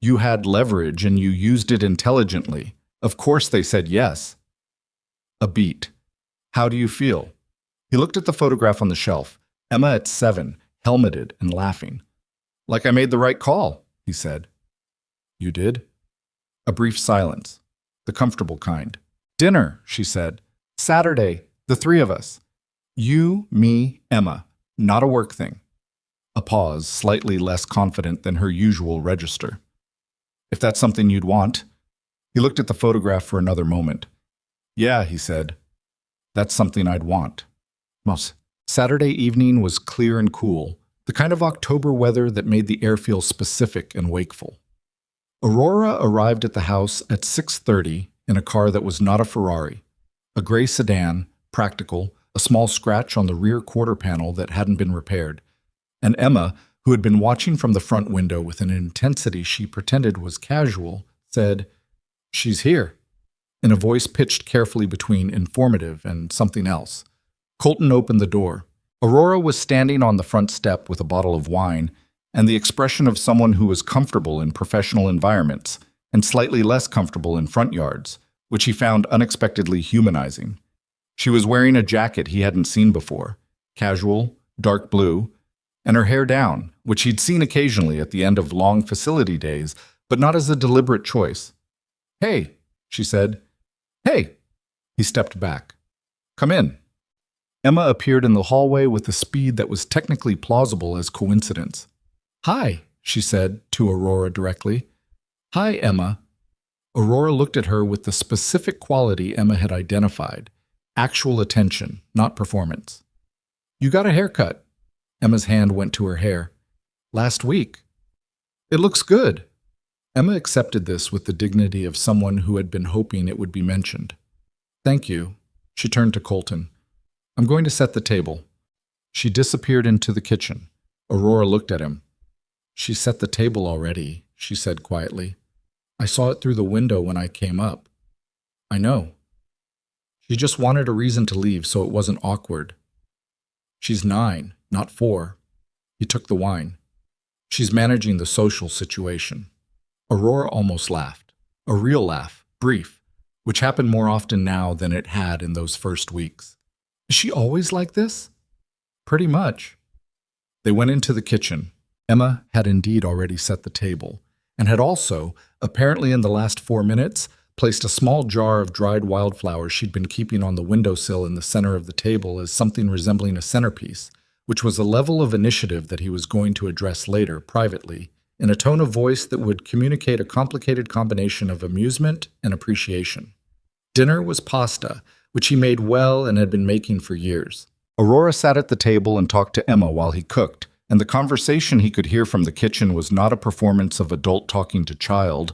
You had leverage and you used it intelligently. Of course they said yes. A beat. How do you feel? He looked at the photograph on the shelf. Emma at 7, helmeted and laughing. Like I made the right call, he said. You did? A brief silence. The comfortable kind. Dinner, she said. Saturday, the 3 of us. You, me, Emma. Not a work thing. A pause, slightly less confident than her usual register. If that's something you'd want. He looked at the photograph for another moment. Yeah, he said. That's something I'd want. Most. Saturday evening was clear and cool, the kind of October weather that made the air feel specific and wakeful. Aurora arrived at the house at 6:30 in a car that was not a Ferrari, a gray sedan, practical, a small scratch on the rear quarter panel that hadn't been repaired. And Emma, who had been watching from the front window with an intensity she pretended was casual, said, "She's here," in a voice pitched carefully between informative and something else. Colton opened the door. Aurora was standing on the front step with a bottle of wine and the expression of someone who was comfortable in professional environments and slightly less comfortable in front yards, which he found unexpectedly humanizing. She was wearing a jacket he hadn't seen before, casual, dark blue, and her hair down, which he'd seen occasionally at the end of long facility days, but not as a deliberate choice. "Hey," she said. "Hey." He stepped back. "Come in." Emma appeared in the hallway with a speed that was technically plausible as coincidence. "Hi," she said to Aurora directly. "Hi, Emma." Aurora looked at her with the specific quality Emma had identified, actual attention, not performance. "You got a haircut." Emma's hand went to her hair. "Last week." "It looks good." Emma accepted this with the dignity of someone who had been hoping it would be mentioned. "Thank you." She turned to Colton. "I'm going to set the table." She disappeared into the kitchen. Aurora looked at him. "She set the table already," she said quietly. "I saw it through the window when I came up." "I know." She just wanted a reason to leave so it wasn't awkward. "She's 9, not 4. He took the wine. "She's managing the social situation." Aurora almost laughed. A real laugh, brief, which happened more often now than it had in those first weeks. "Is she always like this?" "Pretty much." They went into the kitchen. Emma had indeed already set the table, and had also, apparently in the last 4 minutes, placed a small jar of dried wildflowers she'd been keeping on the windowsill in the center of the table as something resembling a centerpiece, which was a level of initiative that he was going to address later, privately, in a tone of voice that would communicate a complicated combination of amusement and appreciation. Dinner was pasta, which he made well and had been making for years. Aurora sat at the table and talked to Emma while he cooked, and the conversation he could hear from the kitchen was not a performance of adult talking to child.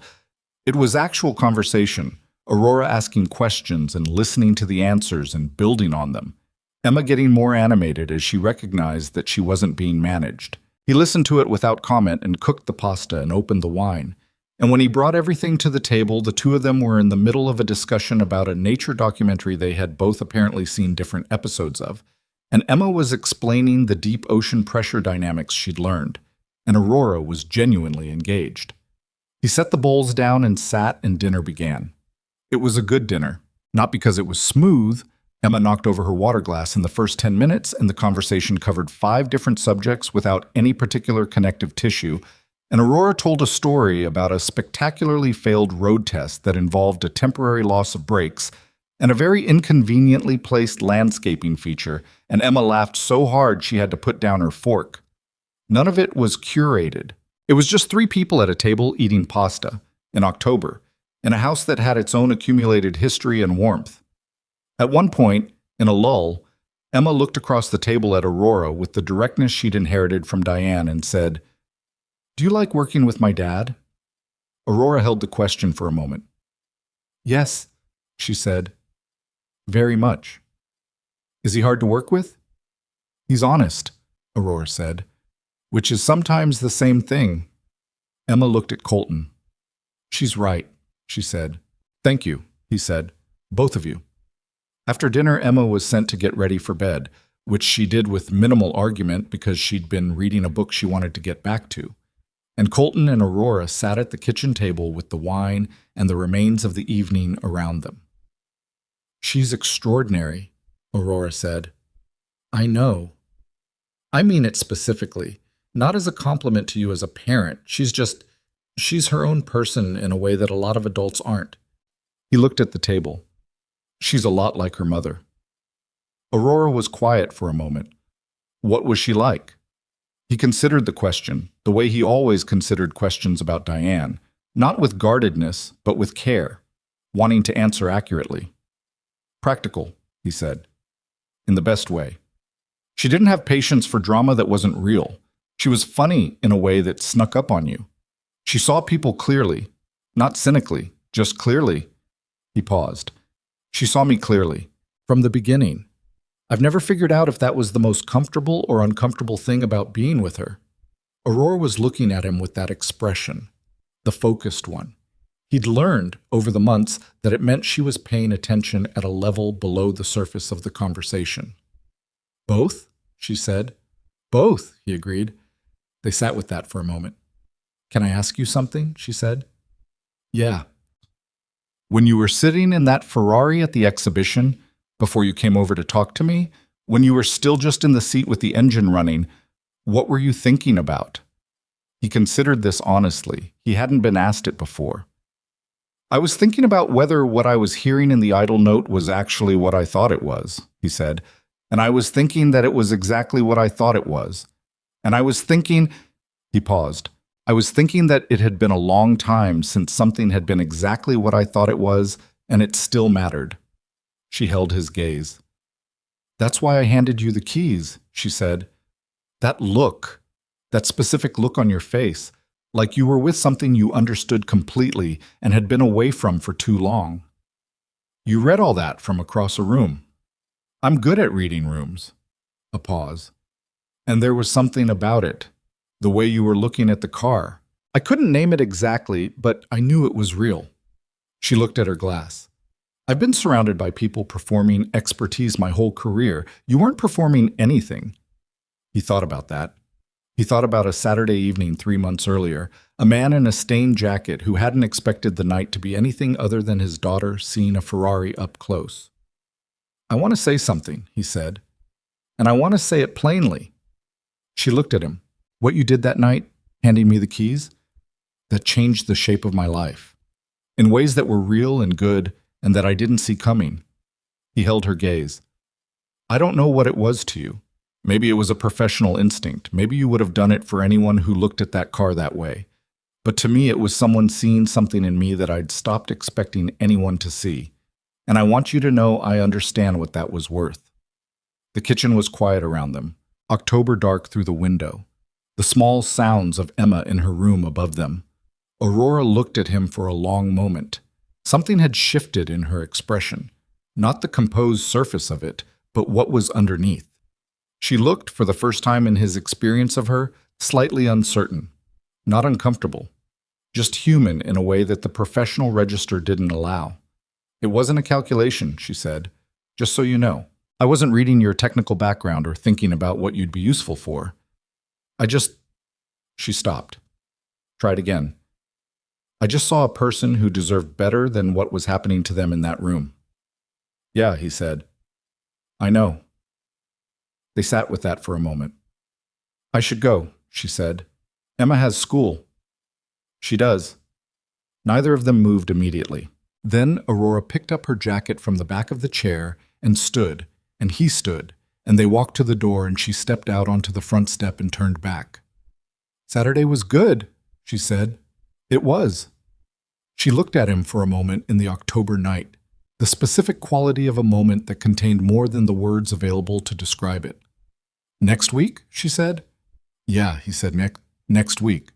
It was actual conversation, Aurora asking questions and listening to the answers and building on them. Emma getting more animated as she recognized that she wasn't being managed. He listened to it without comment and cooked the pasta and opened the wine. And when he brought everything to the table, the two of them were in the middle of a discussion about a nature documentary they had both apparently seen different episodes of. And Emma was explaining the deep ocean pressure dynamics she'd learned, and Aurora was genuinely engaged. He set the bowls down and sat, and dinner began. It was a good dinner, not because it was smooth. Emma knocked over her water glass in the first 10 minutes, and the conversation covered 5 different subjects without any particular connective tissue, and Aurora told a story about a spectacularly failed road test that involved a temporary loss of brakes and a very inconveniently placed landscaping feature, and Emma laughed so hard she had to put down her fork. None of it was curated. It was just 3 people at a table eating pasta, in October, in a house that had its own accumulated history and warmth. At one point, in a lull, Emma looked across the table at Aurora with the directness she'd inherited from Diane and said, "Do you like working with my dad?" Aurora held the question for a moment. "Yes," she said. "Very much." "Is he hard to work with?" "He's honest," Aurora said, "which is sometimes the same thing." Emma looked at Colton. "She's right," she said. "Thank you," he said. "Both of you." After dinner, Emma was sent to get ready for bed, which she did with minimal argument because she'd been reading a book she wanted to get back to. And Colton and Aurora sat at the kitchen table with the wine and the remains of the evening around them. "She's extraordinary," Aurora said. "I know. I mean it specifically, not as a compliment to you as a parent. She's her own person in a way that a lot of adults aren't." He looked at the table. "She's a lot like her mother." Aurora was quiet for a moment. What was she like? He considered the question, the way he always considered questions about Diane, not with guardedness, but with care, wanting to answer accurately. "Practical," he said. "In the best way. She didn't have patience for drama that wasn't real. She was funny in a way that snuck up on you. She saw people clearly, not cynically, just clearly. He paused. She saw me clearly, from the beginning. I've never figured out if that was the most comfortable or uncomfortable thing about being with her. Aurora was looking at him with that expression, the focused one. He'd learned over the months that it meant she was paying attention at a level below the surface of the conversation. Both? She said. Both, he agreed. They sat with that for a moment. Can I ask you something? She said. Yeah. When you were sitting in that Ferrari at the exhibition, before you came over to talk to me, when you were still just in the seat with the engine running, what were you thinking about? He considered this honestly. He hadn't been asked it before. I was thinking about whether what I was hearing in the idle note was actually what I thought it was, he said. And I was thinking that it was exactly what I thought it was. And I was thinking, he paused, I was thinking that it had been a long time since something had been exactly what I thought it was, and it still mattered. She held his gaze. That's why I handed you the keys, she said. That look, that specific look on your face, like you were with something you understood completely and had been away from for too long. You read all that from across a room. I'm good at reading rooms. A pause. And there was something about it, the way you were looking at the car. I couldn't name it exactly, but I knew it was real. She looked at her glass. I've been surrounded by people performing expertise my whole career. You weren't performing anything. He thought about that. He thought about a Saturday evening 3 months earlier, a man in a stained jacket who hadn't expected the night to be anything other than his daughter seeing a Ferrari up close. I want to say something, he said, and I want to say it plainly. She looked at him. What you did that night, handing me the keys, that changed the shape of my life, in ways that were real and good and that I didn't see coming. He held her gaze. I don't know what it was to you. Maybe it was a professional instinct. Maybe you would have done it for anyone who looked at that car that way. But to me, it was someone seeing something in me that I'd stopped expecting anyone to see. And I want you to know I understand what that was worth. The kitchen was quiet around them, October dark through the window, the small sounds of Emma in her room above them. Aurora looked at him for a long moment. Something had shifted in her expression, not the composed surface of it, but what was underneath. She looked, for the first time in his experience of her, slightly uncertain, not uncomfortable, just human in a way that the professional register didn't allow. It wasn't a calculation, she said, just so you know. I wasn't reading your technical background or thinking about what you'd be useful for. She stopped. Tried again. I just saw a person who deserved better than what was happening to them in that room. Yeah, he said. I know. They sat with that for a moment. I should go, she said. Emma has school. She does. Neither of them moved immediately. Then Aurora picked up her jacket from the back of the chair and stood, and he stood, and they walked to the door and she stepped out onto the front step and turned back. Saturday was good, she said. It was. She looked at him for a moment in the October night, the specific quality of a moment that contained more than the words available to describe it. Next week, she said. Yeah, he said, next week.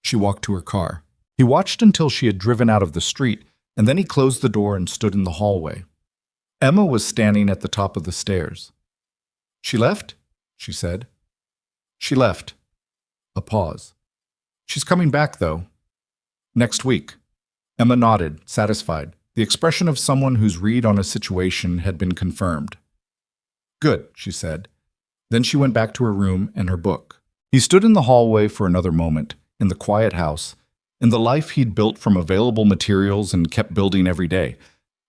She walked to her car. He watched until she had driven out of the street, and then he closed the door and stood in the hallway. Emma was standing at the top of the stairs. She left? She said. She left. A pause. She's coming back, though. Next week. Emma nodded, satisfied, the expression of someone whose read on a situation had been confirmed. Good, she said. Then she went back to her room and her book. He stood in the hallway for another moment, in the quiet house, in the life he'd built from available materials and kept building every day.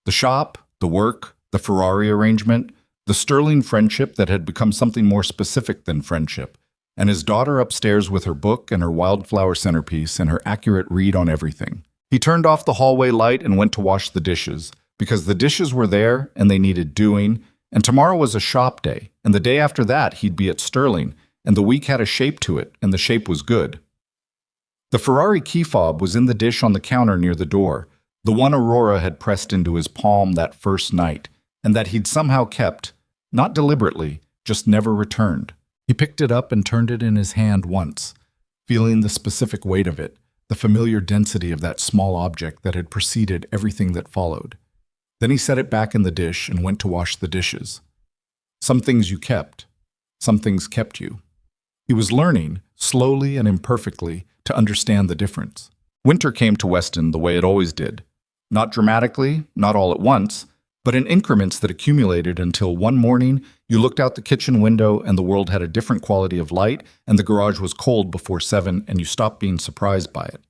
The shop, the work, the Ferrari arrangement, the sterling friendship that had become something more specific than friendship, and his daughter upstairs with her book and her wildflower centerpiece and her accurate read on everything. He turned off the hallway light and went to wash the dishes, because the dishes were there and they needed doing, and tomorrow was a shop day, and the day after that he'd be at Sterling, and the week had a shape to it, and the shape was good. The Ferrari key fob was in the dish on the counter near the door, the one Aurora had pressed into his palm that first night, and that he'd somehow kept, not deliberately, just never returned. He picked it up and turned it in his hand once, feeling the specific weight of it, the familiar density of that small object that had preceded everything that followed. Then he set it back in the dish and went to wash the dishes. Some things you kept, some things kept you. He was learning, slowly and imperfectly, to understand the difference. Winter came to Weston the way it always did. Not dramatically, not all at once, but in increments that accumulated until one morning you looked out the kitchen window and the world had a different quality of light and the garage was cold before 7 and you stopped being surprised by it.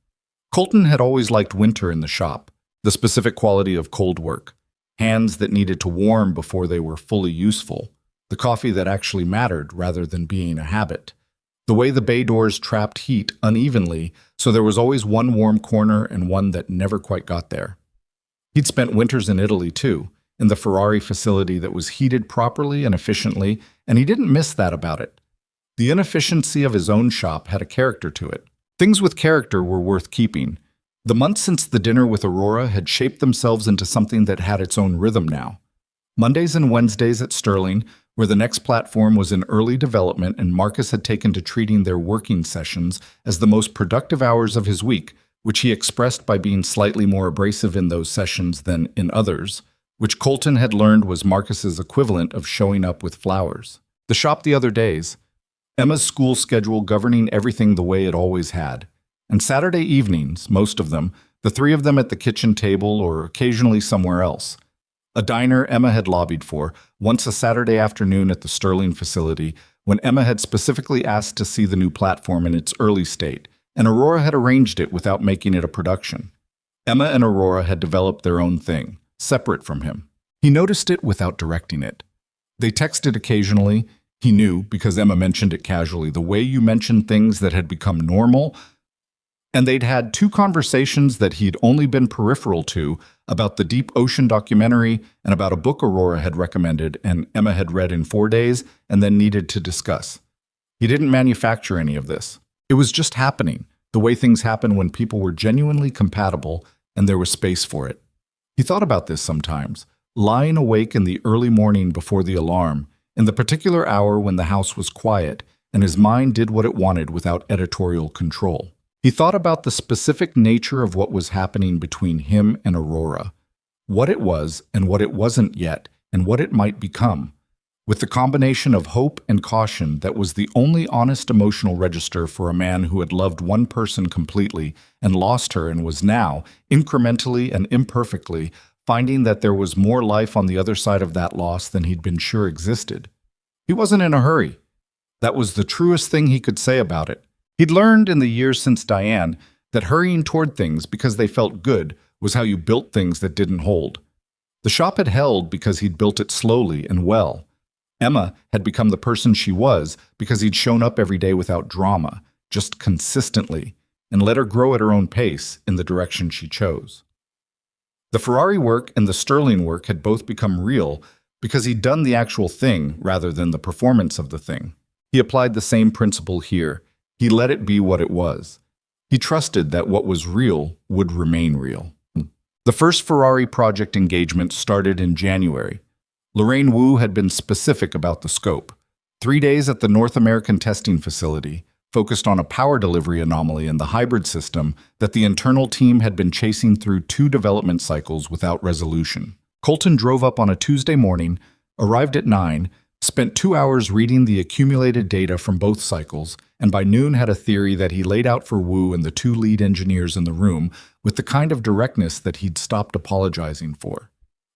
Colton had always liked winter in the shop, the specific quality of cold work, hands that needed to warm before they were fully useful, the coffee that actually mattered rather than being a habit, the way the bay doors trapped heat unevenly so there was always one warm corner and one that never quite got there. He'd spent winters in Italy too, in the Ferrari facility that was heated properly and efficiently, and he didn't miss that about it. The inefficiency of his own shop had a character to it. Things with character were worth keeping. The months since the dinner with Aurora had shaped themselves into something that had its own rhythm now. Mondays and Wednesdays at Sterling, where the next platform was in early development and Marcus had taken to treating their working sessions as the most productive hours of his week, which he expressed by being slightly more abrasive in those sessions than in others, which Colton had learned was Marcus's equivalent of showing up with flowers. The shop the other days, Emma's school schedule governing everything the way it always had. And Saturday evenings, most of them, the three of them at the kitchen table or occasionally somewhere else. A diner Emma had lobbied for, once a Saturday afternoon at the Sterling facility, when Emma had specifically asked to see the new platform in its early state, and Aurora had arranged it without making it a production. Emma and Aurora had developed their own thing, separate from him. He noticed it without directing it. They texted occasionally. He knew, because Emma mentioned it casually, the way you mention things that had become normal, and they'd had 2 conversations that he'd only been peripheral to about the deep ocean documentary and about a book Aurora had recommended and Emma had read in 4 days and then needed to discuss. He didn't manufacture any of this. It was just happening, the way things happen when people were genuinely compatible and there was space for it. He thought about this sometimes, lying awake in the early morning before the alarm, in the particular hour when the house was quiet and his mind did what it wanted without editorial control. He thought about the specific nature of what was happening between him and Aurora, what it was and what it wasn't yet, and what it might become. With the combination of hope and caution that was the only honest emotional register for a man who had loved one person completely and lost her and was now, incrementally and imperfectly, finding that there was more life on the other side of that loss than he'd been sure existed. He wasn't in a hurry. That was the truest thing he could say about it. He'd learned in the years since Diane that hurrying toward things because they felt good was how you built things that didn't hold. The shop had held because he'd built it slowly and well. Emma had become the person she was because he'd shown up every day without drama, just consistently, and let her grow at her own pace in the direction she chose. The Ferrari work and the Sterling work had both become real because he'd done the actual thing rather than the performance of the thing. He applied the same principle here. He let it be what it was. He trusted that what was real would remain real. The first Ferrari project engagement started in January. Lorraine Wu had been specific about the scope. 3 days at the North American testing facility, focused on a power delivery anomaly in the hybrid system that the internal team had been chasing through 2 development cycles without resolution. Colton drove up on a Tuesday morning, arrived at 9, spent 2 hours reading the accumulated data from both cycles, and by noon had a theory that he laid out for Wu and the 2 lead engineers in the room with the kind of directness that he'd stopped apologizing for.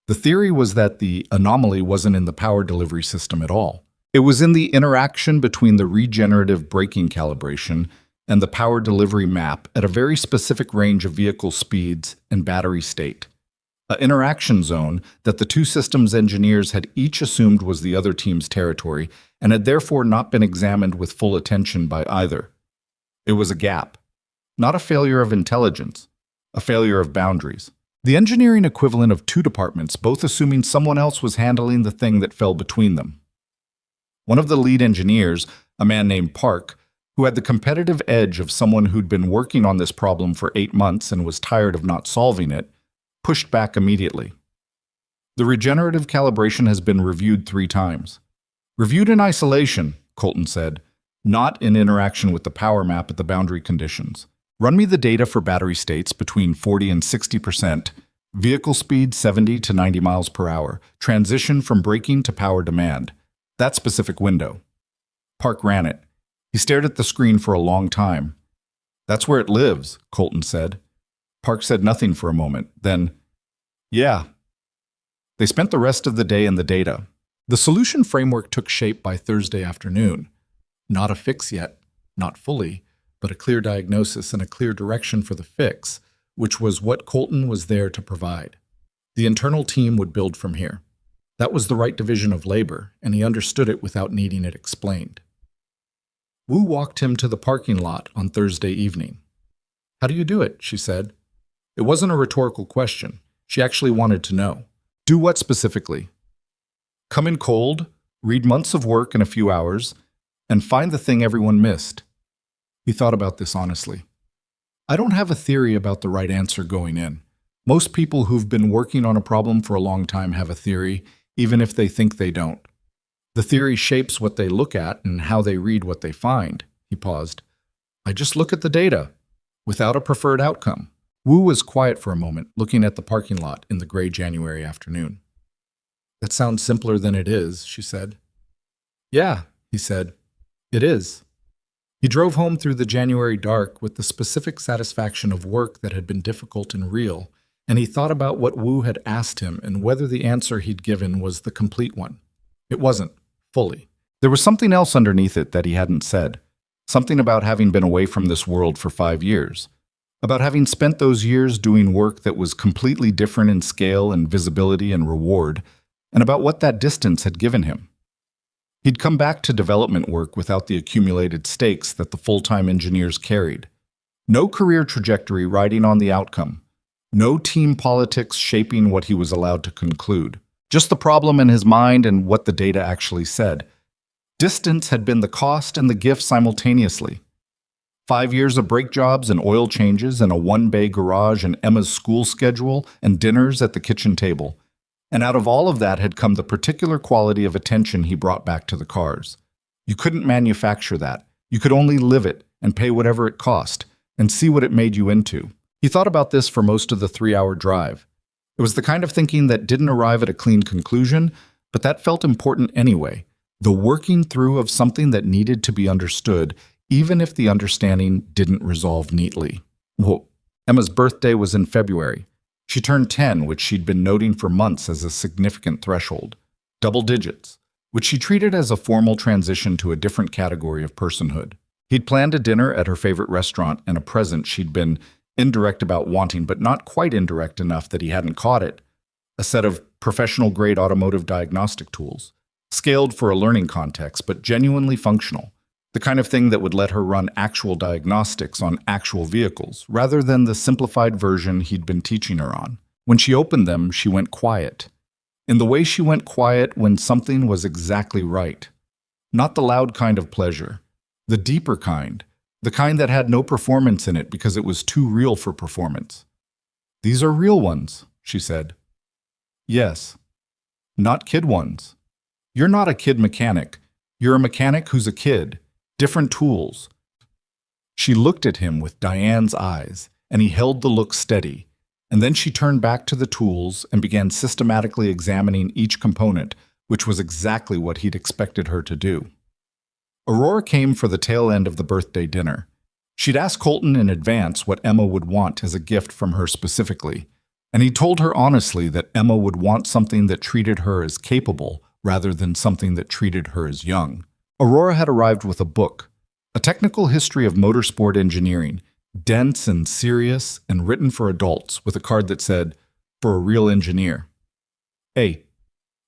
The theory was that the anomaly wasn't in the power delivery system at all. It was in the interaction between the regenerative braking calibration and the power delivery map at a very specific range of vehicle speeds and battery state. An interaction zone that the 2 systems engineers had each assumed was the other team's territory and had therefore not been examined with full attention by either. It was a gap, not a failure of intelligence, a failure of boundaries. The engineering equivalent of 2 departments, both assuming someone else was handling the thing that fell between them. One of the lead engineers, a man named Park, who had the competitive edge of someone who'd been working on this problem for 8 months and was tired of not solving it, pushed back immediately. The regenerative calibration has been reviewed 3 times. Reviewed in isolation, Colton said, not in interaction with the power map at the boundary conditions. Run me the data for battery states between 40 and 60%, vehicle speed 70 to 90 miles per hour, transition from braking to power demand. That specific window. Park ran it. He stared at the screen for a long time. That's where it lives, Colton said. Park said nothing for a moment. Then, yeah. They spent the rest of the day in the data. The solution framework took shape by Thursday afternoon. Not a fix yet, not fully, but a clear diagnosis and a clear direction for the fix, which was what Colton was there to provide. The internal team would build from here. That was the right division of labor, and he understood it without needing it explained. Wu walked him to the parking lot on Thursday evening. How do you do it? She said. It wasn't a rhetorical question. She actually wanted to know. Do what specifically? Come in cold, read months of work in a few hours, and find the thing everyone missed. He thought about this honestly. I don't have a theory about the right answer going in. Most people who've been working on a problem for a long time have a theory, even if they think they don't. The theory shapes what they look at and how they read what they find. He paused. I just look at the data, without a preferred outcome. Wu was quiet for a moment, looking at the parking lot in the gray January afternoon. That sounds simpler than it is, she said. Yeah, he said. It is. He drove home through the January dark with the specific satisfaction of work that had been difficult and real, and he thought about what Wu had asked him and whether the answer he'd given was the complete one. It wasn't, fully. There was something else underneath it that he hadn't said. Something about having been away from this world for 5 years. About having spent those years doing work that was completely different in scale and visibility and reward, and about what that distance had given him. He'd come back to development work without the accumulated stakes that the full-time engineers carried. No career trajectory riding on the outcome. No team politics shaping what he was allowed to conclude. Just the problem in his mind and what the data actually said. Distance had been the cost and the gift simultaneously. 5 years of brake jobs and oil changes and a one-bay garage and Emma's school schedule and dinners at the kitchen table. And out of all of that had come the particular quality of attention he brought back to the cars. You couldn't manufacture that. You could only live it and pay whatever it cost and see what it made you into. He thought about this for most of the 3-hour drive. It was the kind of thinking that didn't arrive at a clean conclusion, but that felt important anyway. The working through of something that needed to be understood, even if the understanding didn't resolve neatly. Whoa. Emma's birthday was in February. She turned 10, which she'd been noting for months as a significant threshold. Double digits, which she treated as a formal transition to a different category of personhood. He'd planned a dinner at her favorite restaurant and a present she'd been indirect about wanting, but not quite indirect enough that he hadn't caught it. A set of professional-grade automotive diagnostic tools, scaled for a learning context, but genuinely functional. The kind of thing that would let her run actual diagnostics on actual vehicles, rather than the simplified version he'd been teaching her on. When she opened them, she went quiet. In the way she went quiet when something was exactly right. Not the loud kind of pleasure. The deeper kind. The kind that had no performance in it because it was too real for performance. These are real ones, she said. Yes. Not kid ones. You're not a kid mechanic. You're a mechanic who's a kid. Different tools. She looked at him with Diane's eyes, and he held the look steady, and then she turned back to the tools and began systematically examining each component, which was exactly what he'd expected her to do. Aurora came for the tail end of the birthday dinner. She'd asked Colton in advance what Emma would want as a gift from her specifically, and he told her honestly that Emma would want something that treated her as capable rather than something that treated her as young. Aurora had arrived with a book, a technical history of motorsport engineering, dense and serious and written for adults, with a card that said, "For a real engineer." Hey,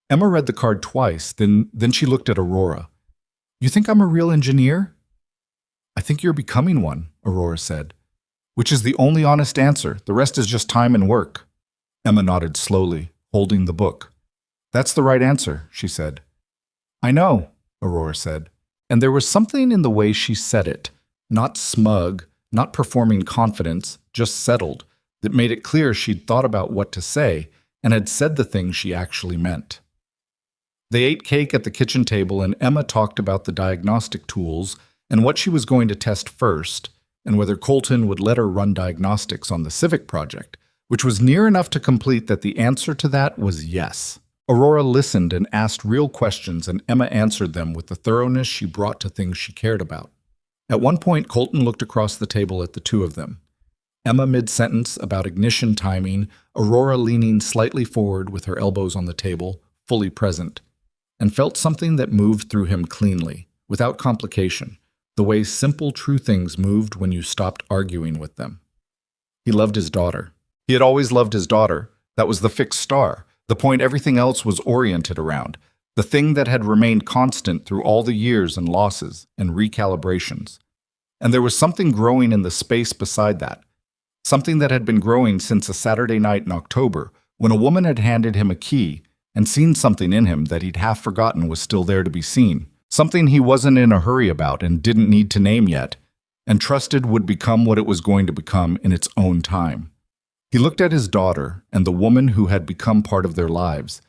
Emma read the card twice, then she looked at Aurora. You think I'm a real engineer? I think you're becoming one, Aurora said, which is the only honest answer. The rest is just time and work. Emma nodded slowly, holding the book. That's the right answer, she said. I know, Aurora said, and there was something in the way she said it, not smug, not performing confidence, just settled, that made it clear she'd thought about what to say and had said the thing she actually meant. They ate cake at the kitchen table, and Emma talked about the diagnostic tools and what she was going to test first, and whether Colton would let her run diagnostics on the Civic project, which was near enough to complete that the answer to that was yes. Aurora listened and asked real questions, and Emma answered them with the thoroughness she brought to things she cared about. At one point, Colton looked across the table at the two of them. Emma mid-sentence about ignition timing, Aurora leaning slightly forward with her elbows on the table, fully present, and felt something that moved through him cleanly, without complication, the way simple, true things moved when you stopped arguing with them. He loved his daughter. He had always loved his daughter. That was the fixed star, the point everything else was oriented around, the thing that had remained constant through all the years and losses and recalibrations. And there was something growing in the space beside that, something that had been growing since a Saturday night in October when a woman had handed him a key and seen something in him that he'd half forgotten was still there to be seen, something he wasn't in a hurry about and didn't need to name yet, and trusted would become what it was going to become in its own time. He looked at his daughter and the woman who had become part of their lives,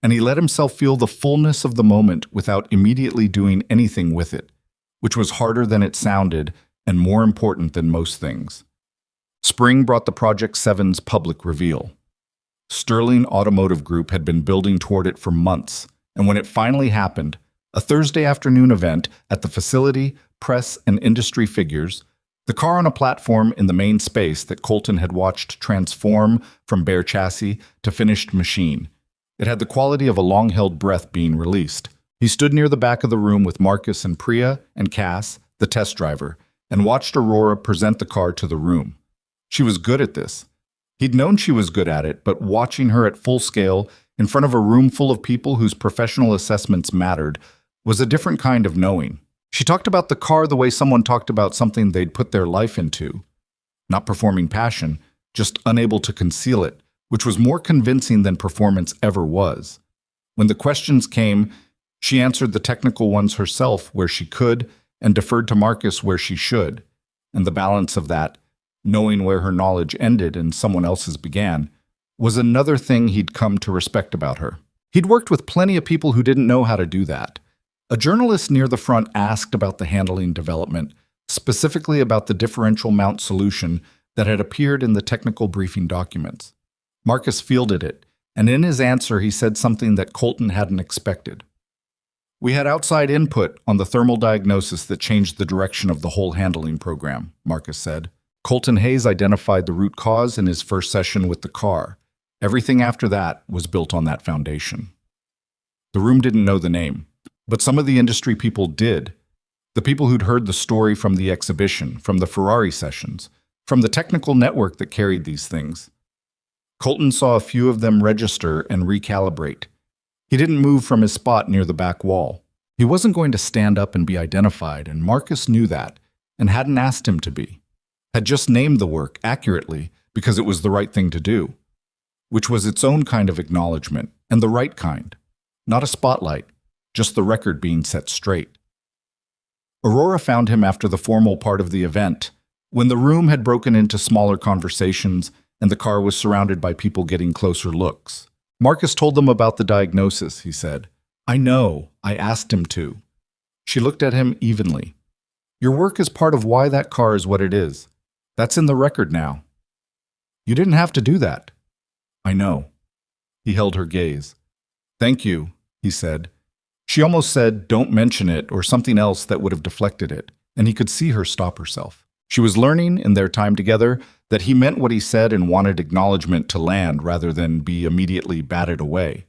and he let himself feel the fullness of the moment without immediately doing anything with it, which was harder than it sounded and more important than most things. Spring brought the Project 7's public reveal. Sterling Automotive Group had been building toward it for months, and when it finally happened, a Thursday afternoon event at the facility, press, and industry figures, the car on a platform in the main space that Colton had watched transform from bare chassis to finished machine. It had the quality of a long-held breath being released. He stood near the back of the room with Marcus and Priya and Cass, the test driver, and watched Aurora present the car to the room. She was good at this. He'd known she was good at it, but watching her at full scale, in front of a room full of people whose professional assessments mattered, was a different kind of knowing. She talked about the car the way someone talked about something they'd put their life into. Not performing passion, just unable to conceal it, which was more convincing than performance ever was. When the questions came, she answered the technical ones herself where she could and deferred to Marcus where she should. And the balance of that, knowing where her knowledge ended and someone else's began, was another thing he'd come to respect about her. He'd worked with plenty of people who didn't know how to do that. A journalist near the front asked about the handling development, specifically about the differential mount solution that had appeared in the technical briefing documents. Marcus fielded it, and in his answer he said something that Colton hadn't expected. "We had outside input on the thermal diagnosis that changed the direction of the whole handling program," Marcus said. Colton Hayes identified the root cause in his first session with the car. Everything after that was built on that foundation. The room didn't know the name, but some of the industry people did. The people who'd heard the story from the exhibition, from the Ferrari sessions, from the technical network that carried these things. Colton saw a few of them register and recalibrate. He didn't move from his spot near the back wall. He wasn't going to stand up and be identified, and Marcus knew that, and hadn't asked him to be. Had just named the work accurately because it was the right thing to do, which was its own kind of acknowledgement, and the right kind. Not a spotlight, just the record being set straight. Aurora found him after the formal part of the event, when the room had broken into smaller conversations and the car was surrounded by people getting closer looks. Marcus told them about the diagnosis, he said. "I know, I asked him to." She looked at him evenly. "Your work is part of why that car is what it is. That's in the record now." "You didn't have to do that." "I know." He held her gaze. "Thank you," he said. She almost said, "Don't mention it," or something else that would have deflected it, and he could see her stop herself. She was learning, in their time together, that he meant what he said and wanted acknowledgement to land rather than be immediately batted away.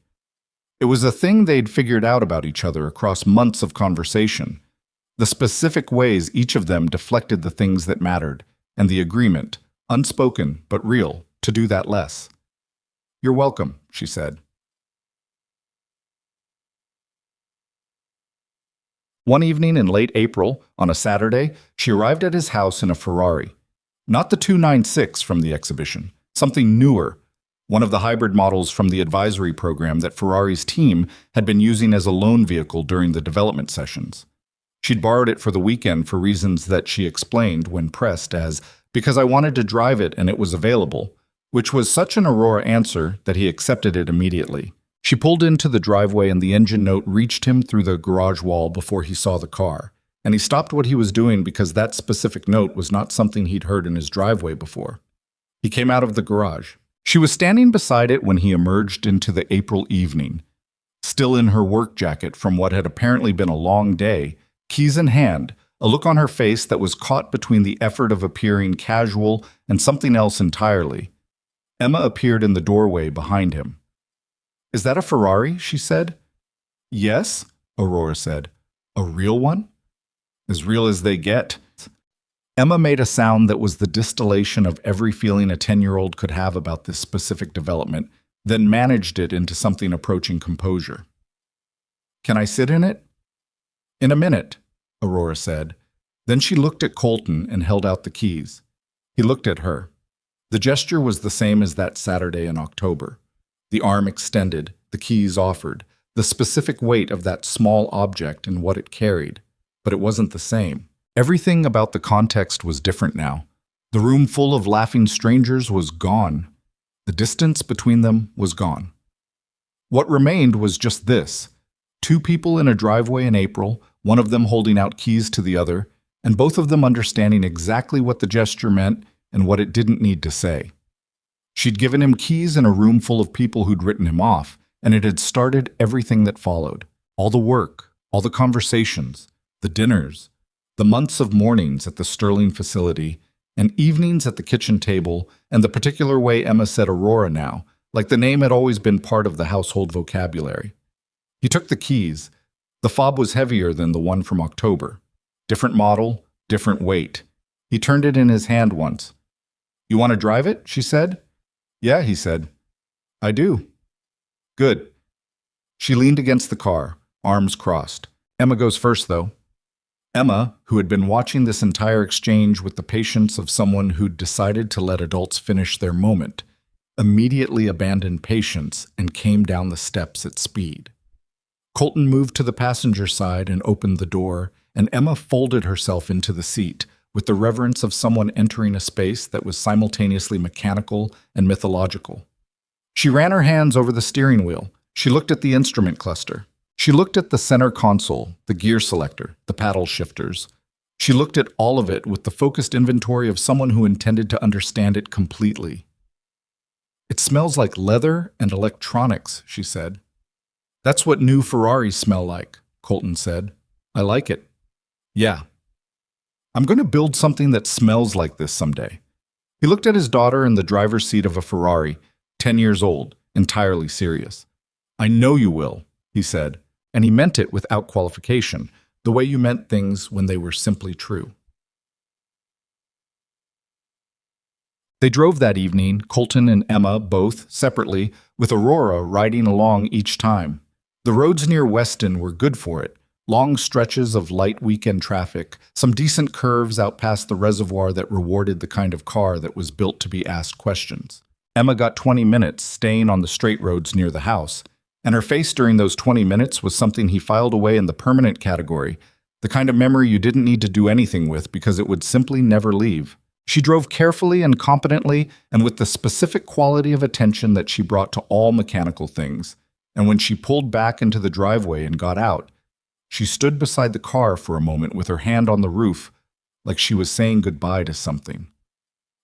It was a thing they'd figured out about each other across months of conversation, the specific ways each of them deflected the things that mattered, and the agreement, unspoken but real, to do that less. "You're welcome," she said. One evening in late April, on a Saturday, she arrived at his house in a Ferrari. Not the 296 from the exhibition, something newer, one of the hybrid models from the advisory program that Ferrari's team had been using as a loan vehicle during the development sessions. She'd borrowed it for the weekend for reasons that she explained when pressed as, "because I wanted to drive it and it was available," which was such an Aurora answer that he accepted it immediately. She pulled into the driveway and the engine note reached him through the garage wall before he saw the car. And he stopped what he was doing because that specific note was not something he'd heard in his driveway before. He came out of the garage. She was standing beside it when he emerged into the April evening. Still in her work jacket from what had apparently been a long day, keys in hand, a look on her face that was caught between the effort of appearing casual and something else entirely. Emma appeared in the doorway behind him. "Is that a Ferrari?" she said. "Yes," Aurora said. "A real one?" "As real as they get." Emma made a sound that was the distillation of every feeling a 10-year-old could have about this specific development, then managed it into something approaching composure. "Can I sit in it?" "In a minute," Aurora said. Then she looked at Colton and held out the keys. He looked at her. The gesture was the same as that Saturday in October. The arm extended, the keys offered, the specific weight of that small object and what it carried. But it wasn't the same. Everything about the context was different now. The room full of laughing strangers was gone. The distance between them was gone. What remained was just this: two people in a driveway in April, one of them holding out keys to the other, and both of them understanding exactly what the gesture meant and what it didn't need to say. She'd given him keys in a room full of people who'd written him off, and it had started everything that followed. All the work, all the conversations, the dinners, the months of mornings at the Sterling facility, and evenings at the kitchen table, and the particular way Emma said Aurora now, like the name had always been part of the household vocabulary. He took the keys. The fob was heavier than the one from October. Different model, different weight. He turned it in his hand once. "You want to drive it?" she said. "Yeah," he said. "I do." "Good." She leaned against the car, arms crossed. "Emma goes first, though." Emma, who had been watching this entire exchange with the patience of someone who'd decided to let adults finish their moment, immediately abandoned patience and came down the steps at speed. Colton moved to the passenger side and opened the door, and Emma folded herself into the seat with the reverence of someone entering a space that was simultaneously mechanical and mythological. She ran her hands over the steering wheel. She looked at the instrument cluster. She looked at the center console, the gear selector, the paddle shifters. She looked at all of it with the focused inventory of someone who intended to understand it completely. "It smells like leather and electronics," she said. "That's what new Ferraris smell like," Colton said. "I like it." "Yeah. I'm going to build something that smells like this someday." He looked at his daughter in the driver's seat of a Ferrari, 10 years old, entirely serious. "I know you will," he said, and he meant it without qualification, the way you meant things when they were simply true. They drove that evening, Colton and Emma both, separately, with Aurora riding along each time. The roads near Weston were good for it. Long stretches of light weekend traffic, some decent curves out past the reservoir that rewarded the kind of car that was built to be asked questions. Emma got 20 minutes staying on the straight roads near the house, and her face during those 20 minutes was something he filed away in the permanent category, the kind of memory you didn't need to do anything with because it would simply never leave. She drove carefully and competently and with the specific quality of attention that she brought to all mechanical things, and when she pulled back into the driveway and got out, she stood beside the car for a moment with her hand on the roof, like she was saying goodbye to something.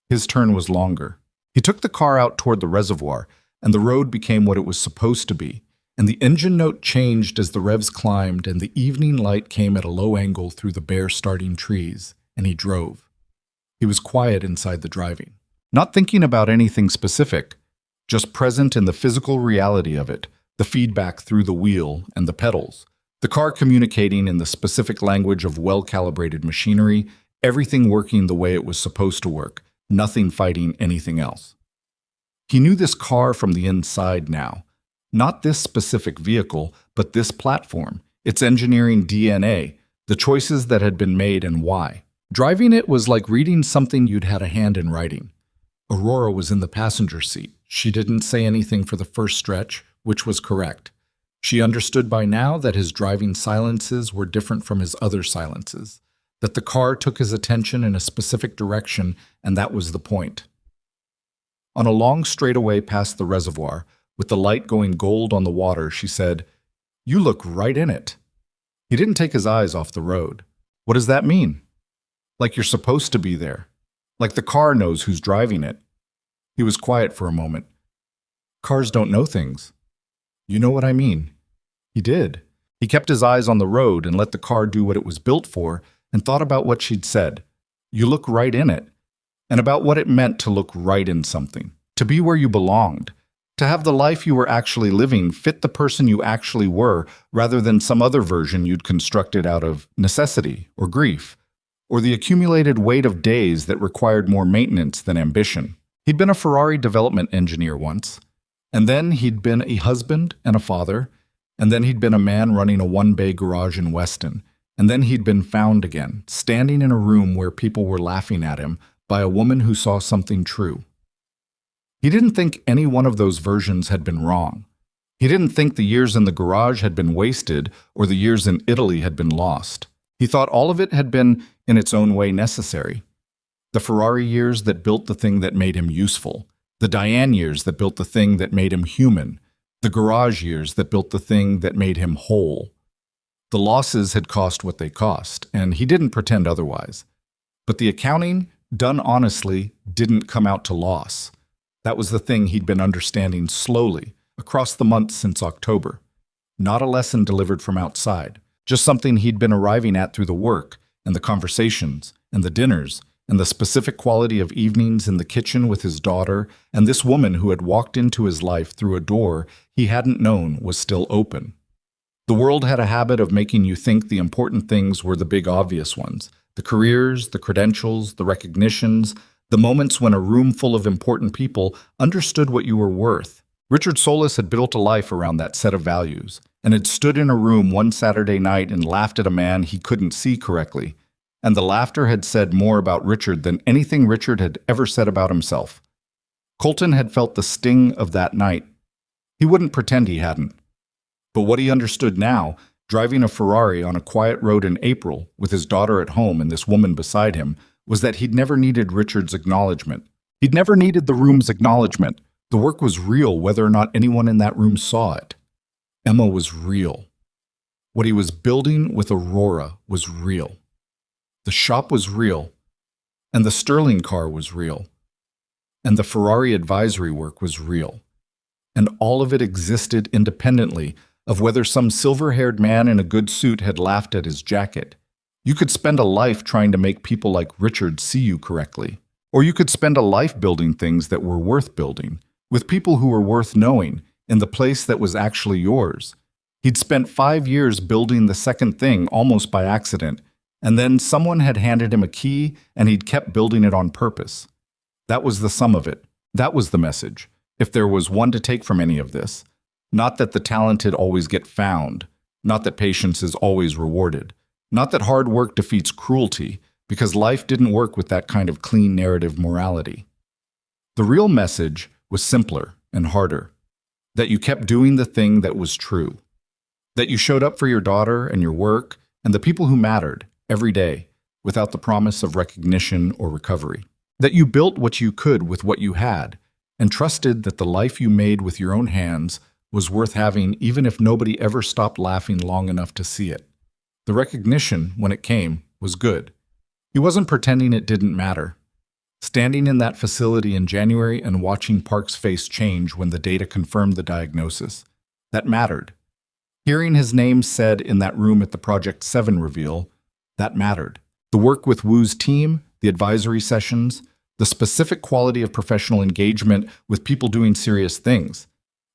His turn was longer. He took the car out toward the reservoir, and the road became what it was supposed to be, and the engine note changed as the revs climbed and the evening light came at a low angle through the bare starting trees, and he drove. He was quiet inside the driving, not thinking about anything specific, just present in the physical reality of it, the feedback through the wheel and the pedals, the car communicating in the specific language of well-calibrated machinery, everything working the way it was supposed to work, nothing fighting anything else. He knew this car from the inside now. Not this specific vehicle, but this platform, its engineering DNA, the choices that had been made and why. Driving it was like reading something you'd had a hand in writing. Aurora was in the passenger seat. She didn't say anything for the first stretch, which was correct. She understood by now that his driving silences were different from his other silences, that the car took his attention in a specific direction, and that was the point. On a long straightaway past the reservoir, With the light going gold on the water, she said, "You look right in it." He didn't take his eyes off the road. "What does that mean?" "Like you're supposed to be there. Like the car knows who's driving it." He was quiet for a moment. "Cars don't know things." "You know what I mean." He did. He kept his eyes on the road and let the car do what it was built for, and thought about what she'd said. "You look right in it," and about what it meant to look right in something, to be where you belonged, to have the life you were actually living fit the person you actually were, rather than some other version you'd constructed out of necessity or grief, or the accumulated weight of days that required more maintenance than ambition. He'd been a Ferrari development engineer once, and then he'd been a husband and a father, and then he'd been a man running a one-bay garage in Weston, and then he'd been found again, standing in a room where people were laughing at him by a woman who saw something true. He didn't think any one of those versions had been wrong. He didn't think the years in the garage had been wasted or the years in Italy had been lost. He thought all of it had been, in its own way, necessary. The Ferrari years that built the thing that made him useful. The Diane years that built the thing that made him human. The garage years that built the thing that made him whole. The losses had cost what they cost, and he didn't pretend otherwise. But the accounting, done honestly, didn't come out to loss. That was the thing he'd been understanding slowly, across the months since October. Not a lesson delivered from outside, just something he'd been arriving at through the work, and the conversations, and the dinners, and the specific quality of evenings in the kitchen with his daughter, and this woman who had walked into his life through a door he hadn't known was still open. The world had a habit of making you think the important things were the big obvious ones, the careers, the credentials, the recognitions, the moments when a room full of important people understood what you were worth. Richard Solis had built a life around that set of values, and had stood in a room one Saturday night and laughed at a man he couldn't see correctly. And the laughter had said more about Richard than anything Richard had ever said about himself. Colton had felt the sting of that night. He wouldn't pretend he hadn't. But what he understood now, driving a Ferrari on a quiet road in April, with his daughter at home and this woman beside him, was that he'd never needed Richard's acknowledgement. He'd never needed the room's acknowledgement. The work was real whether or not anyone in that room saw it. Emma was real. What he was building with Aurora was real. The shop was real, and the Sterling car was real, and the Ferrari advisory work was real, and all of it existed independently of whether some silver-haired man in a good suit had laughed at his jacket. You could spend a life trying to make people like Richard see you correctly, or you could spend a life building things that were worth building, with people who were worth knowing, in the place that was actually yours. He'd spent 5 years building the second thing almost by accident, and then someone had handed him a key, and he'd kept building it on purpose. That was the sum of it. That was the message, if there was one to take from any of this. Not that the talented always get found, not that patience is always rewarded, not that hard work defeats cruelty, because life didn't work with that kind of clean narrative morality. The real message was simpler and harder, that you kept doing the thing that was true, that you showed up for your daughter and your work and the people who mattered, every day, without the promise of recognition or recovery. That you built what you could with what you had, and trusted that the life you made with your own hands was worth having even if nobody ever stopped laughing long enough to see it. The recognition, when it came, was good. He wasn't pretending it didn't matter. Standing in that facility in January and watching Park's face change when the data confirmed the diagnosis, that mattered. Hearing his name said in that room at the Project 7 reveal, that mattered. The work with Wu's team, the advisory sessions, the specific quality of professional engagement with people doing serious things.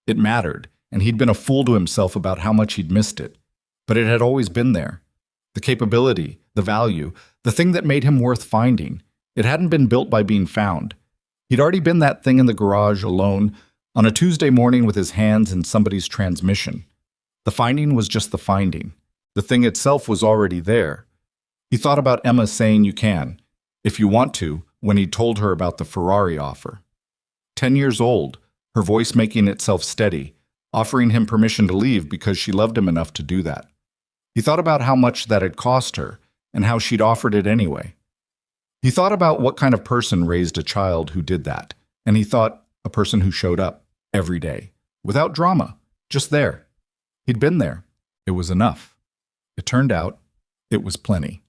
It mattered, and he'd been a fool to himself about how much he'd missed it. But it had always been there. The capability, the value, the thing that made him worth finding. It hadn't been built by being found. He'd already been that thing in the garage alone on a Tuesday morning with his hands in somebody's transmission. The finding was just the finding. The thing itself was already there. He thought about Emma saying you can, if you want to, when he told her about the Ferrari offer. 10 years old, her voice making itself steady, offering him permission to leave because she loved him enough to do that. He thought about how much that had cost her, and how she'd offered it anyway. He thought about what kind of person raised a child who did that, and he thought a person who showed up every day, without drama, just there. He'd been there. It was enough. It turned out it was plenty.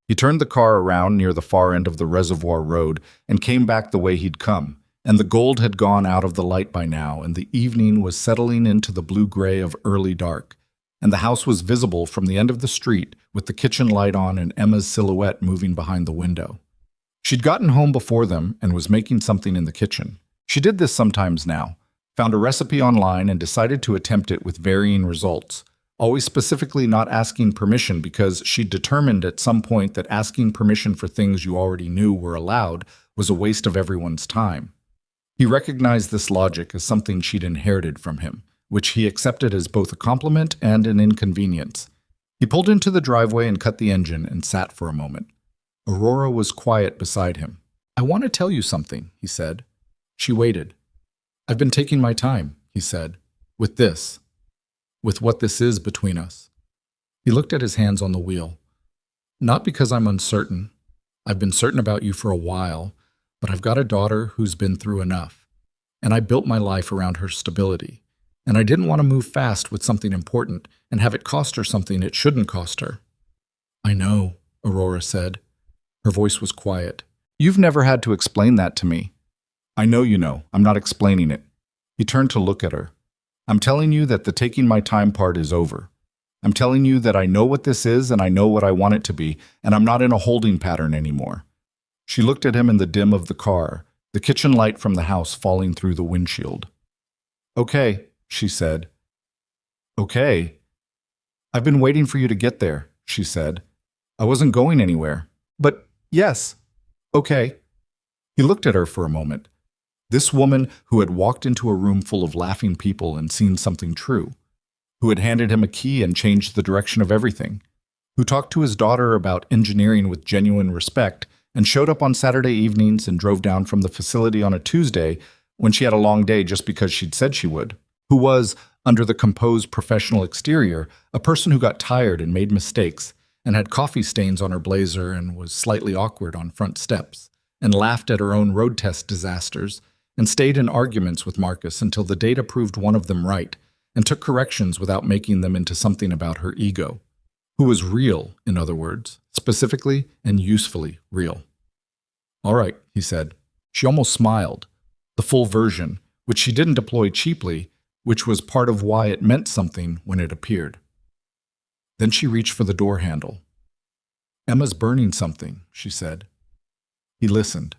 He turned the car around near the far end of the reservoir road and came back the way he'd come, and the gold had gone out of the light by now, and the evening was settling into the blue-gray of early dark, and the house was visible from the end of the street with the kitchen light on and Emma's silhouette moving behind the window. She'd gotten home before them and was making something in the kitchen. She did this sometimes now, found a recipe online and decided to attempt it with varying results, always specifically not asking permission because she'd determined at some point that asking permission for things you already knew were allowed was a waste of everyone's time. He recognized this logic as something she'd inherited from him, which he accepted as both a compliment and an inconvenience. He pulled into the driveway and cut the engine and sat for a moment. Aurora was quiet beside him. "I want to tell you something," he said. She waited. "I've been taking my time," he said, with what this is between us." He looked at his hands on the wheel. "Not because I'm uncertain. I've been certain about you for a while, but I've got a daughter who's been through enough, and I built my life around her stability, and I didn't want to move fast with something important and have it cost her something it shouldn't cost her." "I know," Aurora said. Her voice was quiet. "You've never had to explain that to me." "I know you know. I'm not explaining it." He turned to look at her. "I'm telling you that the taking my time part is over. I'm telling you that I know what this is and I know what I want it to be, and I'm not in a holding pattern anymore." She looked at him in the dim of the car, the kitchen light from the house falling through the windshield. "Okay," she said. "Okay." "I've been waiting for you to get there," she said. "I wasn't going anywhere. But yes, okay." He looked at her for a moment. This woman who had walked into a room full of laughing people and seen something true, who had handed him a key and changed the direction of everything, who talked to his daughter about engineering with genuine respect and showed up on Saturday evenings and drove down from the facility on a Tuesday when she had a long day just because she'd said she would, who was, under the composed professional exterior, a person who got tired and made mistakes and had coffee stains on her blazer and was slightly awkward on front steps, and laughed at her own road test disasters, and stayed in arguments with Marcus until the data proved one of them right, and took corrections without making them into something about her ego, who was real, in other words, specifically and usefully real. "All right," he said. She almost smiled. The full version, which she didn't deploy cheaply, which was part of why it meant something when it appeared. Then she reached for the door handle. "Emma's burning something," she said. He listened.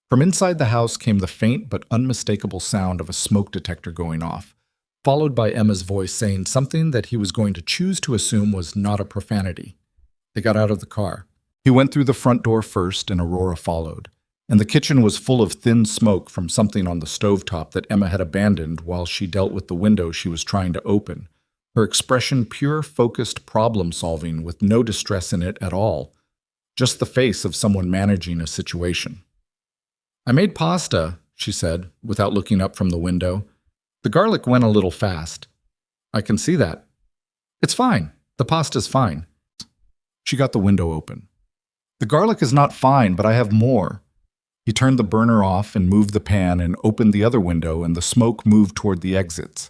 From inside the house came the faint but unmistakable sound of a smoke detector going off, followed by Emma's voice saying something that he was going to choose to assume was not a profanity. They got out of the car. He went through the front door first and Aurora followed, and the kitchen was full of thin smoke from something on the stovetop that Emma had abandoned while she dealt with the window she was trying to open, her expression pure, focused problem-solving with no distress in it at all, just the face of someone managing a situation. "I made pasta," she said, without looking up from the window. "The garlic went a little fast." "I can see that." "It's fine. The pasta's fine." She got the window open. "The garlic is not fine, but I have more." He turned the burner off and moved the pan and opened the other window, and the smoke moved toward the exits.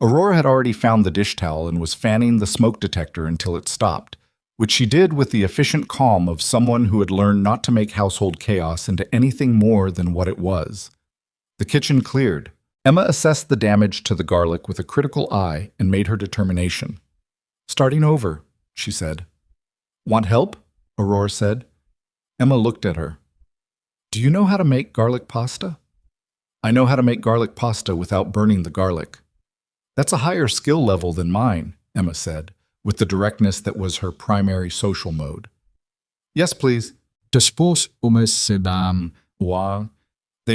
Aurora had already found the dish towel and was fanning the smoke detector until it stopped, which she did with the efficient calm of someone who had learned not to make household chaos into anything more than what it was. The kitchen cleared. Emma assessed the damage to the garlic with a critical eye and made her determination. "Starting over," she said. "Want help?" Aurora said. Emma looked at her. "Do you know how to make garlic pasta?" "I know how to make garlic pasta without burning the garlic." "That's a higher skill level than mine," Emma said, with the directness that was her primary social mode. "Yes, please." They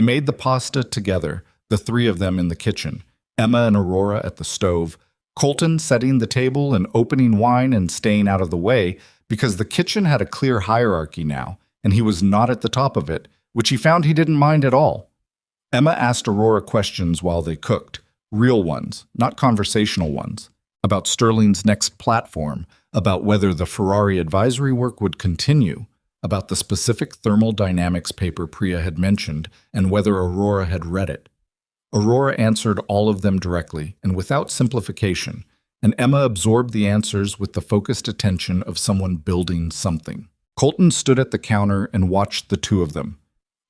made the pasta together, the three of them in the kitchen, Emma and Aurora at the stove, Colton setting the table and opening wine and staying out of the way, because the kitchen had a clear hierarchy now, and he was not at the top of it, which he found he didn't mind at all. Emma asked Aurora questions while they cooked, real ones, not conversational ones, about Sterling's next platform, about whether the Ferrari advisory work would continue, about the specific thermal dynamics paper Priya had mentioned, and whether Aurora had read it. Aurora answered all of them directly and without simplification, and Emma absorbed the answers with the focused attention of someone building something. Colton stood at the counter and watched the two of them.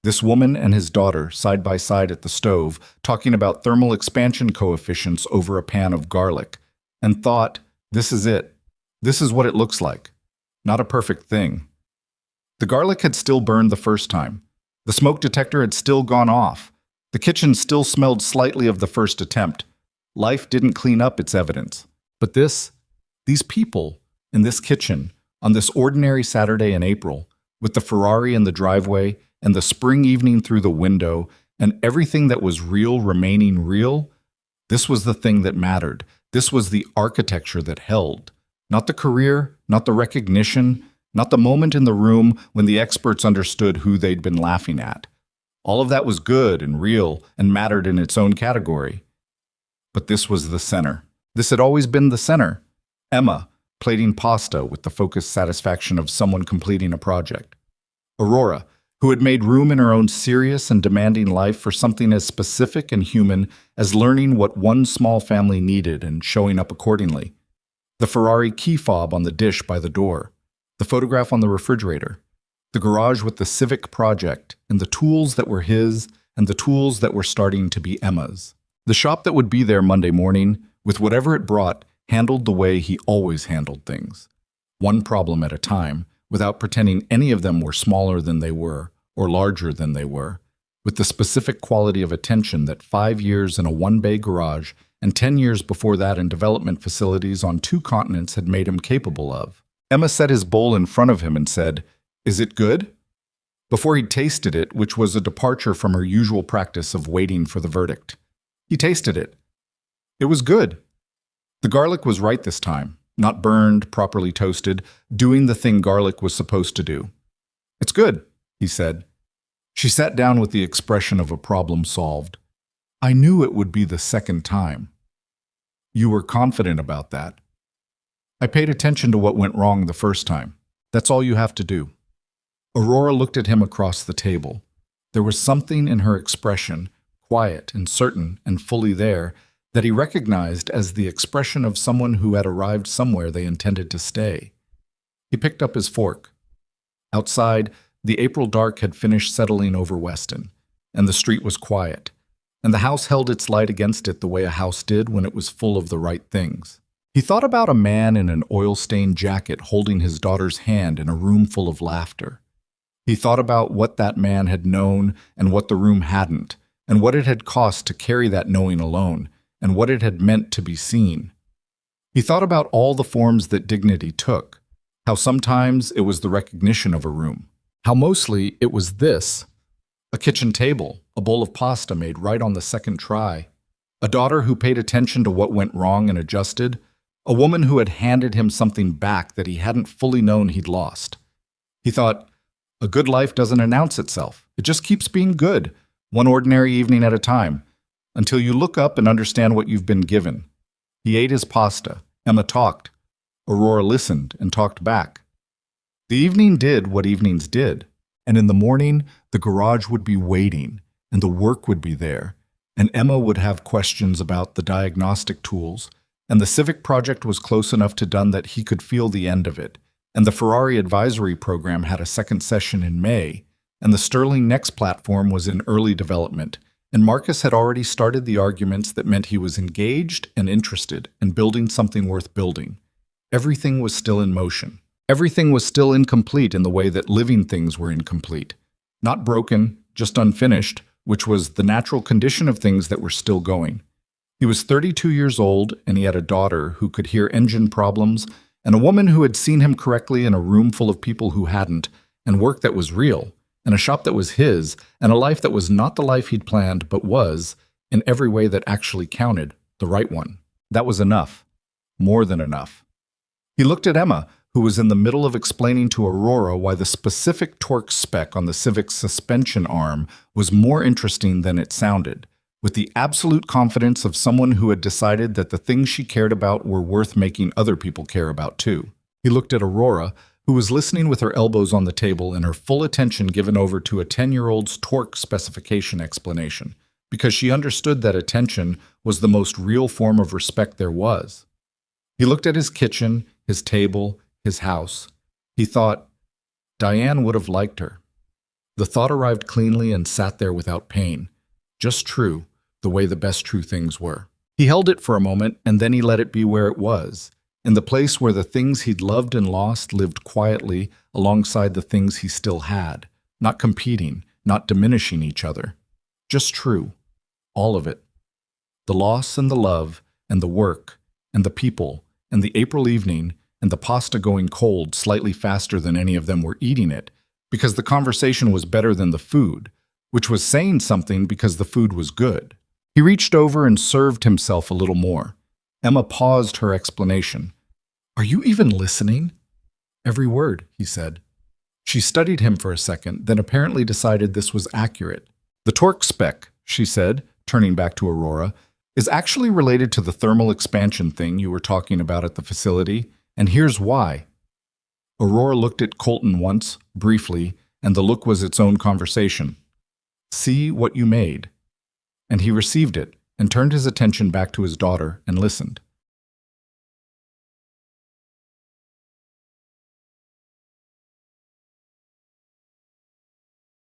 This woman and his daughter, side by side at the stove, talking about thermal expansion coefficients over a pan of garlic, and thought, this is it. This is what it looks like. Not a perfect thing. The garlic had still burned the first time. The smoke detector had still gone off. The kitchen still smelled slightly of the first attempt. Life didn't clean up its evidence. But these people, in this kitchen, on this ordinary Saturday in April, with the Ferrari in the driveway and the spring evening through the window and everything that was real remaining real, this was the thing that mattered. This was the architecture that held. Not the career, not the recognition, not the moment in the room when the experts understood who they'd been laughing at. All of that was good and real and mattered in its own category. But this was the center. This had always been the center. Emma, plating pasta with the focused satisfaction of someone completing a project. Aurora, who had made room in her own serious and demanding life for something as specific and human as learning what one small family needed and showing up accordingly. The Ferrari key fob on the dish by the door, the photograph on the refrigerator, the garage with the civic project, and the tools that were his and the tools that were starting to be Emma's. The shop that would be there Monday morning, with whatever it brought, handled the way he always handled things. One problem at a time, without pretending any of them were smaller than they were, or larger than they were, with the specific quality of attention that 5 years in a one-bay garage and 10 years before that in development facilities on 2 continents had made him capable of. Emma set his bowl in front of him and said, "Is it good?" Before he'd tasted it, which was a departure from her usual practice of waiting for the verdict. He tasted it. It was good. The garlic was right this time, not burned, properly toasted, doing the thing garlic was supposed to do. "It's good," he said. She sat down with the expression of a problem solved. "I knew it would be the second time." "You were confident about that." "I paid attention to what went wrong the first time. That's all you have to do." Aurora looked at him across the table. There was something in her expression, quiet and certain and fully there, that he recognized as the expression of someone who had arrived somewhere they intended to stay. He picked up his fork. Outside, the April dark had finished settling over Weston, and the street was quiet, and the house held its light against it the way a house did when it was full of the right things. He thought about a man in an oil-stained jacket holding his daughter's hand in a room full of laughter. He thought about what that man had known and what the room hadn't, and what it had cost to carry that knowing alone, and what it had meant to be seen. He thought about all the forms that dignity took, how sometimes it was the recognition of a room, how mostly it was this: a kitchen table, a bowl of pasta made right on the second try, a daughter who paid attention to what went wrong and adjusted, a woman who had handed him something back that he hadn't fully known he'd lost. He thought, a good life doesn't announce itself. It just keeps being good, one ordinary evening at a time, until you look up and understand what you've been given. He ate his pasta. Emma talked. Aurora listened and talked back. The evening did what evenings did, and in the morning, the garage would be waiting, and the work would be there, and Emma would have questions about the diagnostic tools, and the civic project was close enough to done that he could feel the end of it, and the Ferrari advisory program had a second session in May, and the Sterling Next platform was in early development, and Marcus had already started the arguments that meant he was engaged and interested and building something worth building. Everything was still in motion. Everything was still incomplete in the way that living things were incomplete. Not broken, just unfinished, which was the natural condition of things that were still going. He was 32 years old, and he had a daughter who could hear engine problems, and a woman who had seen him correctly in a room full of people who hadn't, and work that was real, and a shop that was his, and a life that was not the life he'd planned, but was, in every way that actually counted, the right one. That was enough. More than enough. He looked at Emma, who was in the middle of explaining to Aurora why the specific torque spec on the Civic's suspension arm was more interesting than it sounded, with the absolute confidence of someone who had decided that the things she cared about were worth making other people care about too. He looked at Aurora, who was listening with her elbows on the table and her full attention given over to a 10-year-old's torque specification explanation, because she understood that attention was the most real form of respect there was. He looked at his kitchen, his table, his house. He thought, Diane would have liked her. The thought arrived cleanly and sat there without pain. Just true, the way the best true things were. He held it for a moment, and then he let it be where it was, in the place where the things he'd loved and lost lived quietly alongside the things he still had, not competing, not diminishing each other. Just true. All of it. The loss and the love, and the work, and the people, and the April evening, and the pasta going cold slightly faster than any of them were eating it, because the conversation was better than the food, which was saying something because the food was good. He reached over and served himself a little more. Emma paused her explanation. Are you even listening? Every word, he said. She studied him for a second, then apparently decided this was accurate. The torque spec, she said, turning back to Aurora, is actually related to the thermal expansion thing you were talking about at the facility, and here's why. Aurora looked at Colton once, briefly, and the look was its own conversation. See what you made. And he received it, and turned his attention back to his daughter and listened.